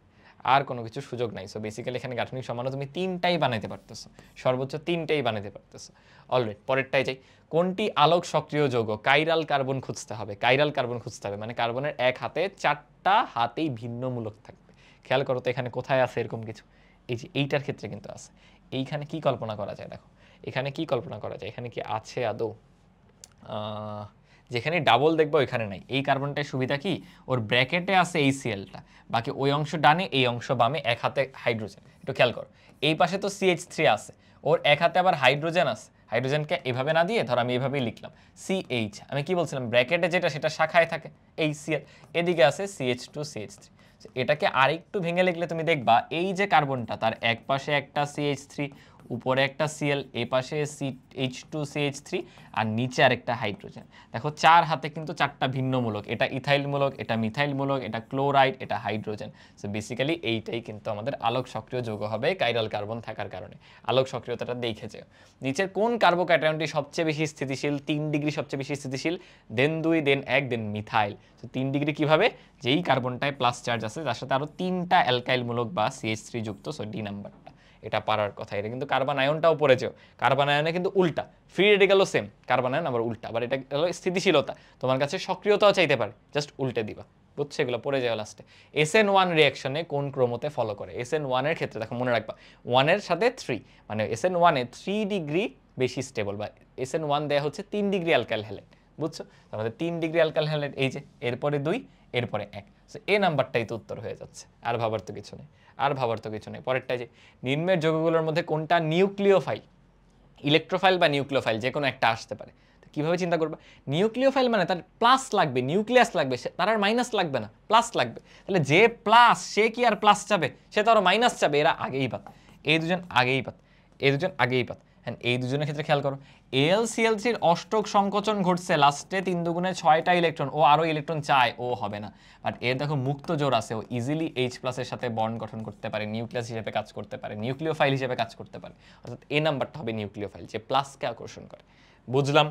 আর কোনো কিছু সুযোগ নাই। সো বেসিক্যালি এখানে গাঠনিক সমাণু তুমি 3টাই বানাইতে পারতেছো, সর্বোচ্চ 3টাই বানাইতে পারতেছো। অলরাইট, পরেরটাই যাই। কোনটি আলোক সক্রিয় যৌগ? কাইরাল কার্বন খুঁজতে হবে, কাইরাল কার্বন খুঁজতে হবে, মানে কার্বনের এক হাতে 4টা হাতেই ভিন্ন মূলক থাকবে। খেয়াল করো তো এখানে কোথায় আছে এরকম কিছু, এই যে এইটার ক্ষেত্রে কিন্তু আছে। এইখানে কি কল্পনা করা যায়? দেখো এখানে কি কল্পনা করা যায়, এখানে কি আছে আদৌ? যেখানে ডাবল দেখবো ওইখানে নাই। এই কার্বনটার সুবিধা কি, ওর ব্র্যাকেটে আছে এই সিএলটা, বাকি ওই অংশ ডানে এই অংশ বামে, এক হাতে হাইড্রোজেন। একটু খেয়াল করো, এই পাশে তো CH3 আছে, ওর এক হাতে আবার হাইড্রোজেন আছে। হাইড্রোজেনকে এভাবে না দিয়ে ধর আমি এভাবেই লিখলাম CH, আমি কি বলছিলাম ব্র্যাকেটে যেটা সেটা শাখায় থাকে এই Cl, এদিকে আছে CH2 CH3। এটাকে আরেকটু ভেঙে লিখলে তুমি দেখবা এই যে কার্বনটা তার এক পাশে একটা CH3, উপরে একটা Cl, এই পাশে H2 CH3 আর নিচে আরেকটা হাইড্রোজেন। দেখো 4 হাতে কিন্তু 4টা ভিন্ন মূলক, এটা ইথাইল মূলক, এটা মিথাইল মূলক, এটা ক্লোরাইড, এটা হাইড্রোজেন। সো বেসিক্যালি এইটাই কিন্তু আমাদের আলোক সক্রিয় যৌগ হবে কাইরাল কার্বন থাকার কারণে। আলোক সক্রিয়তাটা দেখেছে। নিচের কোন কার্বোক্যাটায়নটি সবচেয়ে বেশি স্থিতিশীল? 3 ডিগ্রি সবচেয়ে বেশি স্থিতিশীল, দেন 2, দেন 1, দেন মিথাইল। তো 3 ডিগ্রি কিভাবে? যেই কার্বনটায় প্লাস চার্জ আছে তার সাথে আরো 3টা অ্যালকাইল মূলক বা CH3 যুক্ত, সো ডি নাম্বারটা। এটা পারার কথা। এটা কিন্তু কার্বন আয়নটাও পড়েছে, কার্বন আয়নে কিন্তু উল্টা, ফ্রি রেডিক্যালও সেম, কার্বন আয়ন আবার উল্টা, আবার এটা হলো স্থিতিশীলতা, তোমার কাছে সক্রিয়তাও চাইতে পারে, জাস্ট উল্টে দিবা, বুঝছো? এগুলো পড়ে যাওয়া লাস্টে। SN1 রিঅ্যাকশনে কোন ক্রমতে ফলো করে? SN1 এর ক্ষেত্রে দেখো মনে রাখবা 1 এর সাথে 3, মানে SN1 এ 3 ডিগ্রি বেশি স্টেবল, বা SN1 দেয়া হচ্ছে 3 ডিগ্রি অ্যালকাইল হ্যালাইড, বুঝছো? তাহলে 3 ডিগ্রি অ্যালকাইল হ্যালাইড, এই যে এরপরে 2, এরপরে 1, সো এই নাম্বারটাই তো উত্তর হয়ে যাচ্ছে, আর ভাবার তো কিছু নেই, আর ভাবার তো কিছু নেই। পরেরটা যে নিম্নের যৌগগুলোর মধ্যে কোনটা নিউক্লিওফাইল? ইলেকট্রোফাইল বা নিউক্লিওফাইল যে কোনো একটা আসতে পারে। কিভাবে চিন্তা করবা? নিউক্লিওফাইল মানে তার প্লাস লাগবে, নিউক্লিয়াস লাগবে, তার আর মাইনাস লাগবে না, প্লাস লাগবে। তাহলে যে প্লাস সে কি আর প্লাস চাবে? সে তো আরো মাইনাস চাবে। এরা আগেই পাত, এই দুজন আগেই পাত, এই দুজন আগেই পাত। হ্যাঁ, এই দুজনের ক্ষেত্রে খেয়াল করো, AlCl3 অষ্টক সংকোচন ঘটছে, লাস্টে 3 দুগুণে 6টা ইলেকট্রন, ও আরো ইলেকট্রন চায়, ও হবে না। বাট এর দেখো মুক্ত জোর আছে, ও ইজিলি H+ এর সাথে বন্ড গঠন করতে পারে, নিউক্লিয়াস হিসেবে কাজ করতে পারে, নিউক্লিওফাইল হিসেবে কাজ করতে পারে। অর্থাৎ এই নাম্বারটা হবে নিউক্লিওফাইল, যে প্লাসকে আকর্ষণ করে। বুঝলাম,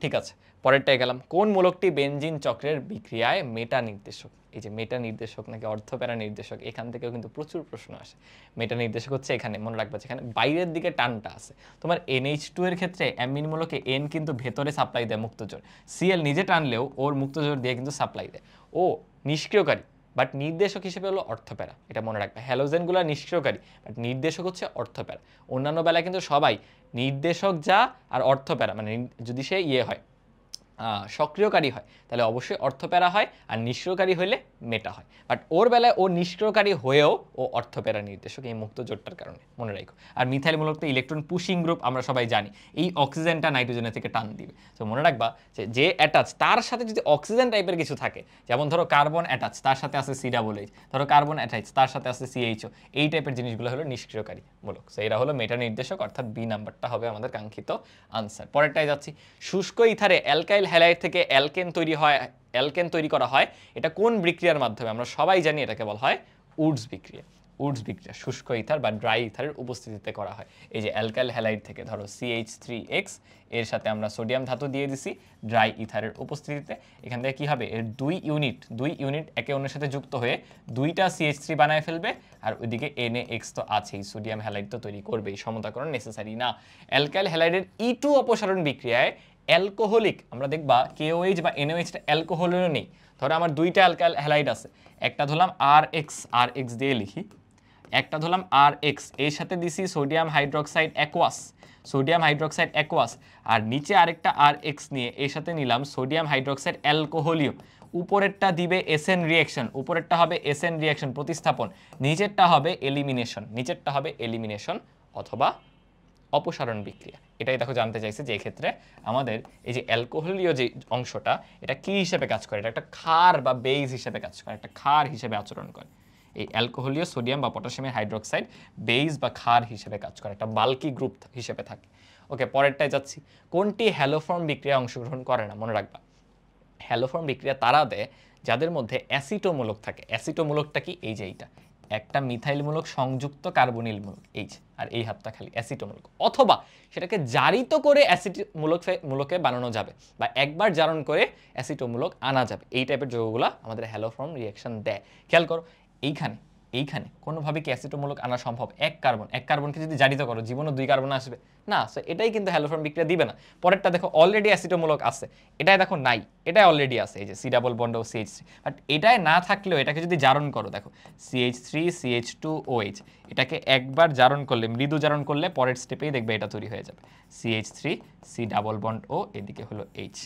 ঠিক আছে। পরেরটায় গেলাম, কোন মূলকটি বেনজিন চক্রের বিক্রিয়ায় মেটা নির্দেশক? এই যে মেটা নির্দেশক নাকি অর্থপ্যারা নির্দেশক, এখান থেকেও কিন্তু প্রচুর প্রশ্ন আসে। মেটা নির্দেশক হচ্ছে এখানে, মনে রাখবা যেখানে বাইরের দিকে টানটা আছে, তোমার NH2 এর ক্ষেত্রে অ্যামিন মূলকে N কিন্তু ভেতরে সাপ্লাই দেয় মুক্তজোর, Cl নিজে টানলেও ওর মুক্তজোর দিয়ে কিন্তু সাপ্লাই দেয়। ও নিষ্ক্রিয়কারী, বাট নির্দেশক হিসেবে হলো অর্থপ্যারা, এটা মনে রাখবে। হ্যালোজেনগুলো নিষ্ক্রিয়কারী, বাট নির্দেশক হচ্ছে অর্থপ্যারা। অন্যান্য বেলায় কিন্তু সবাই নির্দেশক যা আর অর্থপ্যারা, মানে যদি সে ইয়ে হয় সক্রিয়কারী হয় তাহলে অবশ্যই অর্থপ্যারা হয়, আর নিষ্ক্রিয়কারী হলে মেটা হয়। বাট ওর বেলায় ও নিষ্ক্রিয়কারী হয়েও ও অর্থপ্যারা নির্দেশক, এই মুক্ত জোটটার কারণে, মনে রাখো। আর মিথাইল মূলক তো ইলেকট্রন পুশিং গ্রুপ, আমরা সবাই জানি, এই অক্সিজেনটা নাইট্রোজেনের থেকে টান দিবে। তো মনে রাখবা যে অ্যাটাচ তার সাথে যদি অক্সিজেন টাইপের কিছু থাকে, যেমন ধরো কার্বন অ্যাটাচ তার সাথে আছে COOH, ধরো কার্বন অ্যাটাচ তার সাথে আছে CHO, এই টাইপের জিনিসগুলো হলো নিষ্ক্রিয়কারী মূলক। সো এরা হলো মেটা নির্দেশক, অর্থাৎ বি নাম্বারটা হবে আমাদের কাঙ্ক্ষিত আনসার। পরেরটায় যাচ্ছি, শুষ্ক ইথারে অ্যালকাইল হ্যালাইড থেকে অ্যালকেন তৈরি হয়, অ্যালকেন তৈরি করা হয়, এটা কোন বিক্রিয়ার মাধ্যমে? আমরা সবাই জানি এটাকে বলা হয় উডস বিক্রিয়া। উডস বিক্রিয়া শুষ্ক ইথার বা ড্রাই ইথারের উপস্থিতিতে করা হয়। এই যে অ্যালকাইল হ্যালাইড থেকে ধরো CH3X এর সাথে আমরা সোডিয়াম ধাতু দিয়ে দিছি ড্রাই ইথারের উপস্থিতিতে। এখান থেকে কী হবে, এর দুই ইউনিট একে অন্যের সাথে যুক্ত হয়ে দুইটা CH3 বানায় ফেলবে, আর ওইদিকে NaX তো আছেই, সোডিয়াম হ্যালাইড তো তৈরি করবেই, সমতাকরণ নেসেসারি না। অ্যালকাইল হ্যালাইডের E2 অপসারণ বিক্রিয়ায় অ্যালকোহলিক, আমরা দেখবা KOH বা NOHটা অ্যালকোহলেরও নেই। ধরো আমার দুইটা অ্যালকাইল হ্যালাইড আছে, একটা ধরলাম RX দিয়ে লিখি, একটা ধরলাম RX, এর সাথে দিছি সোডিয়াম হাইড্রোক্সাইড অ্যাকোয়াস, আর নিচে আরেকটা RX নিয়ে এর সাথে নিলাম সোডিয়াম হাইড্রোক্সাইড অ্যালকোহলিয়াম। উপরেরটা দিবে SN রিঅ্যাকশন প্রতিস্থাপন, নিচেরটা হবে এলিমিনেশন অথবা অপসারণ বিক্রিয়া। এটাই দেখো জানতে চাইছে যে এক্ষেত্রে আমাদের এই যে অ্যালকোহলীয় যে অংশটা এটা কি হিসেবে কাজ করে, এটা একটা ক্ষার বা বেজ হিসেবে কাজ করে, একটা ক্ষার হিসেবে আচরণ করে। এই অ্যালকোহলীয় সোডিয়াম বা পটাশিয়ামের হাইড্রোক্সাইড বেজ বা ক্ষার হিসেবে কাজ করে, একটা বাল্কি গ্রুপ হিসেবে থাকে। ওকে, পরেরটায় যাচ্ছি। কোনটি হ্যালোফর্ম বিক্রিয়ায় অংশগ্রহণ করে না? মনে রাখবা, হ্যালোফর্ম বিক্রিয়া তারা দেয় যাদের মধ্যে অ্যাসিটোমূলক থাকে। অ্যাসিটোমূলকটা কি? এই যে এইটা, একটা মিথাইলমূলক সংযুক্ত কার্বনিল মূলক এইচ, আর এই হাতটা খালি অ্যাসিটোমূলক, অথবা সেটাকে জারিত করে মূলকে বানানো যাবে, বা একবার জারণ করে অ্যাসিটোমূলক আনা যাবে। এই টাইপের যৌগগুলো আমাদের হ্যালোফর্ম রিঅ্যাকশন দেয়। খেয়াল করো, এইখানে কোনোভাবে কি অ্যাসিটোমূলক আনা সম্ভব? এক কার্বনকে যদি জারিত করো জীবনও 2 কার্বন আসবে না, সো এটাই কিন্তু হ্যালোফর্ম বিক্রিয়া দিবে না। পরেরটা দেখো, অলরেডি অ্যাসিটোমূলক আছে, এটাই দেখো নাই, এটাই অলরেডি আছে, এই যে C ডাবল বন্ড ও CH3, বাট এটাই না থাকলেও এটাকে যদি জারণ করো, দেখো CH3CH2OH, এটাকে একবার জারণ করলে, মৃদু জারণ করলে পরের স্টেপেই দেখবে এটা তৈরি হয়ে যাবে CH3 C ডাবল বন্ড ও, এদিকে হলো H,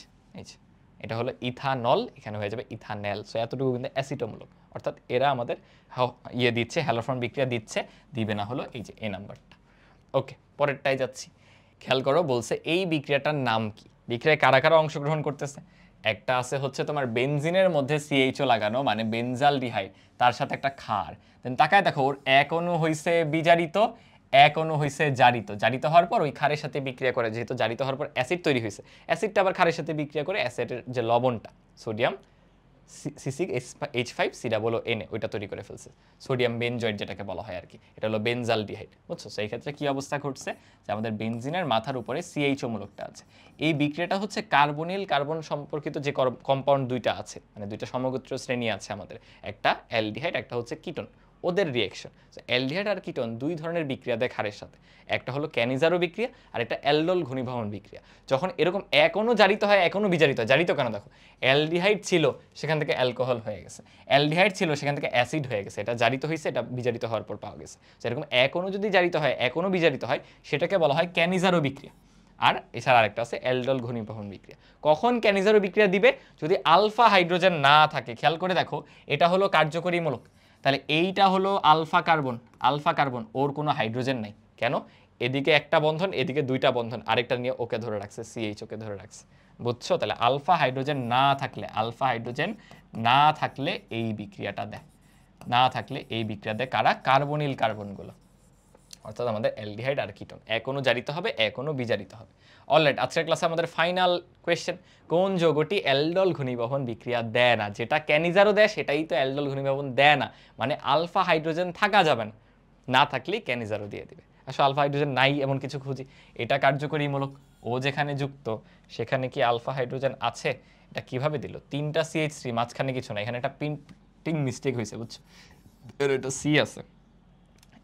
এটা হলো ইথানল, এখানে হয়ে যাবে ইথানেল। সো এতটুকু কিন্তু অ্যাসিটোমূলক, অর্থাৎ এরা আমাদের দিচ্ছে, হ্যালোফর্ম বিক্রিয়া দিবে না হলো এই যে এ নাম্বারটা। ওকে, পরেরটায় যাচ্ছি। খেয়াল করো, বলছে এই বিক্রিয়াটার নাম কি? বিক্রিয়ায় কারা কারা অংশগ্রহণ করতেছে? একটা আছে হচ্ছে তোমার বেনজিনের মধ্যে CHO লাগানো, মানে বেনজালডিহাইড, তার সাথে একটা ক্ষার। দেন তাকায় দেখো, ওর এক অণু হইছে বিজারিত, এক অণু হইছে জারিত হওয়ার পর ওই ক্ষারের সাথে বিক্রিয়া করে, যেহেতু জারিত হওয়ার পর অ্যাসিড তৈরি হয়েছে, অ্যাসিডটা আবার ক্ষারের সাথে বিক্রিয়া করে অ্যাসিডের যে লবণটা সোডিয়াম C6H5COO ওইটা তৈরি করে ফেলছে, সোডিয়াম বেনজয়েড যেটাকে বলা হয় আর কি, এটা হলো বেনজালডিহাইড। বুঝছো? সেই ক্ষেত্রে কি অবস্থা ঘটছে, যে আমাদের বেনজিনের মাথার উপরে CHO মূলকটা আছে। এই বিক্রিয়াটা হচ্ছে কার্বন সম্পর্কিত যে কম্পাউন্ড দুইটা আছে, মানে দুইটা সমগোত্র শ্রেণী আছে আমাদের, একটা অ্যালডিহাইড, একটা হচ্ছে কিটোন, ওদের রিঅ্যাকশন। অ্যালডিহাইড আর কিটোন দুই ধরনের বিক্রিয়া দেয় ক্ষারের সাথে, একটা হলো ক্যানিজারো বিক্রিয়া আর একটা অ্যালডোল ঘনীভবন বিক্রিয়া। যখন এরকম এক অণু জারিত হয়, এক অণু বিজারিত হয়, জারিত কেন? দেখো, অ্যালডিহাইড ছিল, সেখান থেকে অ্যালকোহল হয়ে গেছে, অ্যালডিহাইড ছিল, সেখান থেকে অ্যাসিড হয়ে গেছে, এটা জারিত হয়েছে, এটা বিজারিত হওয়ার পর পাওয়া গেছে। এরকম এক অণু যদি জারিত হয়, এক অণু বিজারিত হয়, সেটাকে বলা হয় ক্যানিজারো বিক্রিয়া। আর এছাড়া আরেকটা আছে অ্যালডোল ঘনীভবন বিক্রিয়া। কখন ক্যানিজারো বিক্রিয়া দিবে? যদি আলফা হাইড্রোজেন না থাকে। খেয়াল করে দেখো, এটা হলো কার্যকরী মূলক, তাহলে এইটা হলো আলফা কার্বন, ওর কোনো হাইড্রোজেন নাই। কেন? এদিকে একটা বন্ধন, এদিকে দুইটা বন্ধন, আরেকটা নিয়ে ওকে ধরে রাখছে, CH ওকে ধরে রাখছে। বুঝছো? তাহলে আলফা হাইড্রোজেন না থাকলে এই বিক্রিয়াটা দেয়, কারা? কার্বনিল কার্বনগুলো, অর্থাৎ আমাদের অ্যালডিহাইড আর কিটোন। এক অণু জারিত হবে, এক অণু বিজারিত হবে। অলরাইট, আজকের ক্লাসে আমাদের ফাইনাল কোয়েশ্চেন, কোন যৌগটি অ্যালডোল ঘনীভবন বিক্রিয়া দেয় না? যেটা ক্যানিজারও দেয় সেটাই তো অ্যালডোল ঘনীভবন দেয় না, মানে আলফা হাইড্রোজেন থাকা যাবে না, না থাকলেই ক্যানিজারও দিয়ে দিবে। আসলে আলফা হাইড্রোজেন নাই এমন কিছু খুঁজি, এটা কার্যকরী মূলক, ও যেখানে যুক্ত সেখানে কি আলফা হাইড্রোজেন আছে? এটা কিভাবে দিল? 3টা CH3, মাঝখানে কিছু না, এখানে একটা প্রিন্টিং মিস্টেক হয়েছে, বুঝছো? এটা C আছে,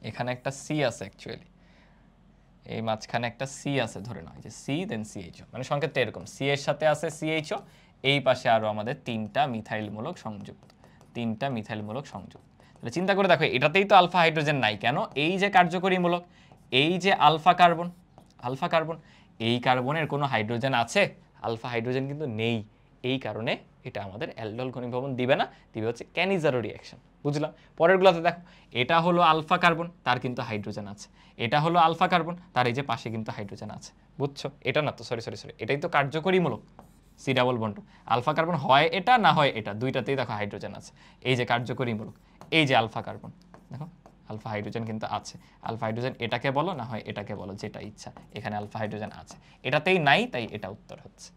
এখানে একটা C আছে, অ্যাকচুয়ালি এই মাঝখানে একটা C আছে, ধরে নাও যে C দেন CHO, মানে সংকেতটা এরকম, C এর সাথে আছে CHO, এই পাশে আরো আমাদের 3টা মিথাইলমূলক সংযুক্ত, তাহলে চিন্তা করে দেখো, এটাতেই তো আলফা হাইড্রোজেন নাই, কেন? এই যে কার্যকরী মূলক, এই যে আলফা কার্বন, এই কার্বনের কোনো হাইড্রোজেন আছে? আলফা হাইড্রোজেন কিন্তু নেই, এই কারণে এটা আমাদের অ্যালডোল ঘনীভবন দিবে না, দিবে হচ্ছে ক্যানিজারো রিঅ্যাকশন। বুঝলাম? পরেরগুলোতে দেখো, এটা হলো আলফা কার্বন, তার কিন্তু হাইড্রোজেন আছে, এটা হলো আলফা কার্বন, তার এই যে পাশে কিন্তু হাইড্রোজেন আছে। বুঝছো? এটা না তো, সরি, এটাই তো কার্যকরী মূলক, C double bond. Alpha carbon হয় এটা, না হয় এটা, দুইটাতেই দেখো হাইড্রোজেন আছে। এই যে কার্যকরী মূলক, এই যে আলফা কার্বন, দেখো আলফা হাইড্রোজেন কিন্তু আছে। আলফা হাইড্রোজেন এটাকে বলো, না হয় এটাকে বলো, যেটা ইচ্ছা, এখানে আলফা হাইড্রোজেন আছে, এটাতেই নাই, তাই এটা উত্তর হচ্ছে।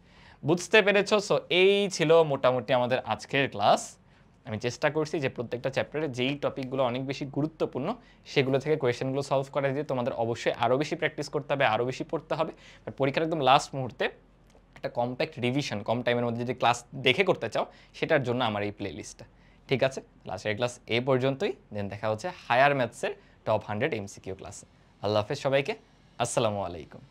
বুঝতে পেরেছো? সো এই ছিল মোটামুটি আমাদের আজকের ক্লাস। আমি চেষ্টা করছি যে প্রত্যেকটা চ্যাপ্টারে যেই টপিকগুলো অনেক বেশি গুরুত্বপূর্ণ সেগুলো থেকে কোয়েশ্চেনগুলো সলভ করা দিয়ে তোমাদের অবশ্যই আরও বেশি প্র্যাকটিস করতে হবে, আরও বেশি পড়তে হবে। বাট পরীক্ষার একদম লাস্ট মুহূর্তে একটা কম্প্যাক্ট রিভিশন কম টাইমের মধ্যে যদি ক্লাস দেখে করতে চাও, সেটার জন্য আমার এই প্লে লিস্টটা। ঠিক আছে, লাস্টের ক্লাস এই পর্যন্তই। দেন দেখা হচ্ছে হায়ার ম্যাথসের টপ 100 MCQ ক্লাসে। আল্লাহ হাফেজ সবাইকে, আসসালামু আলাইকুম।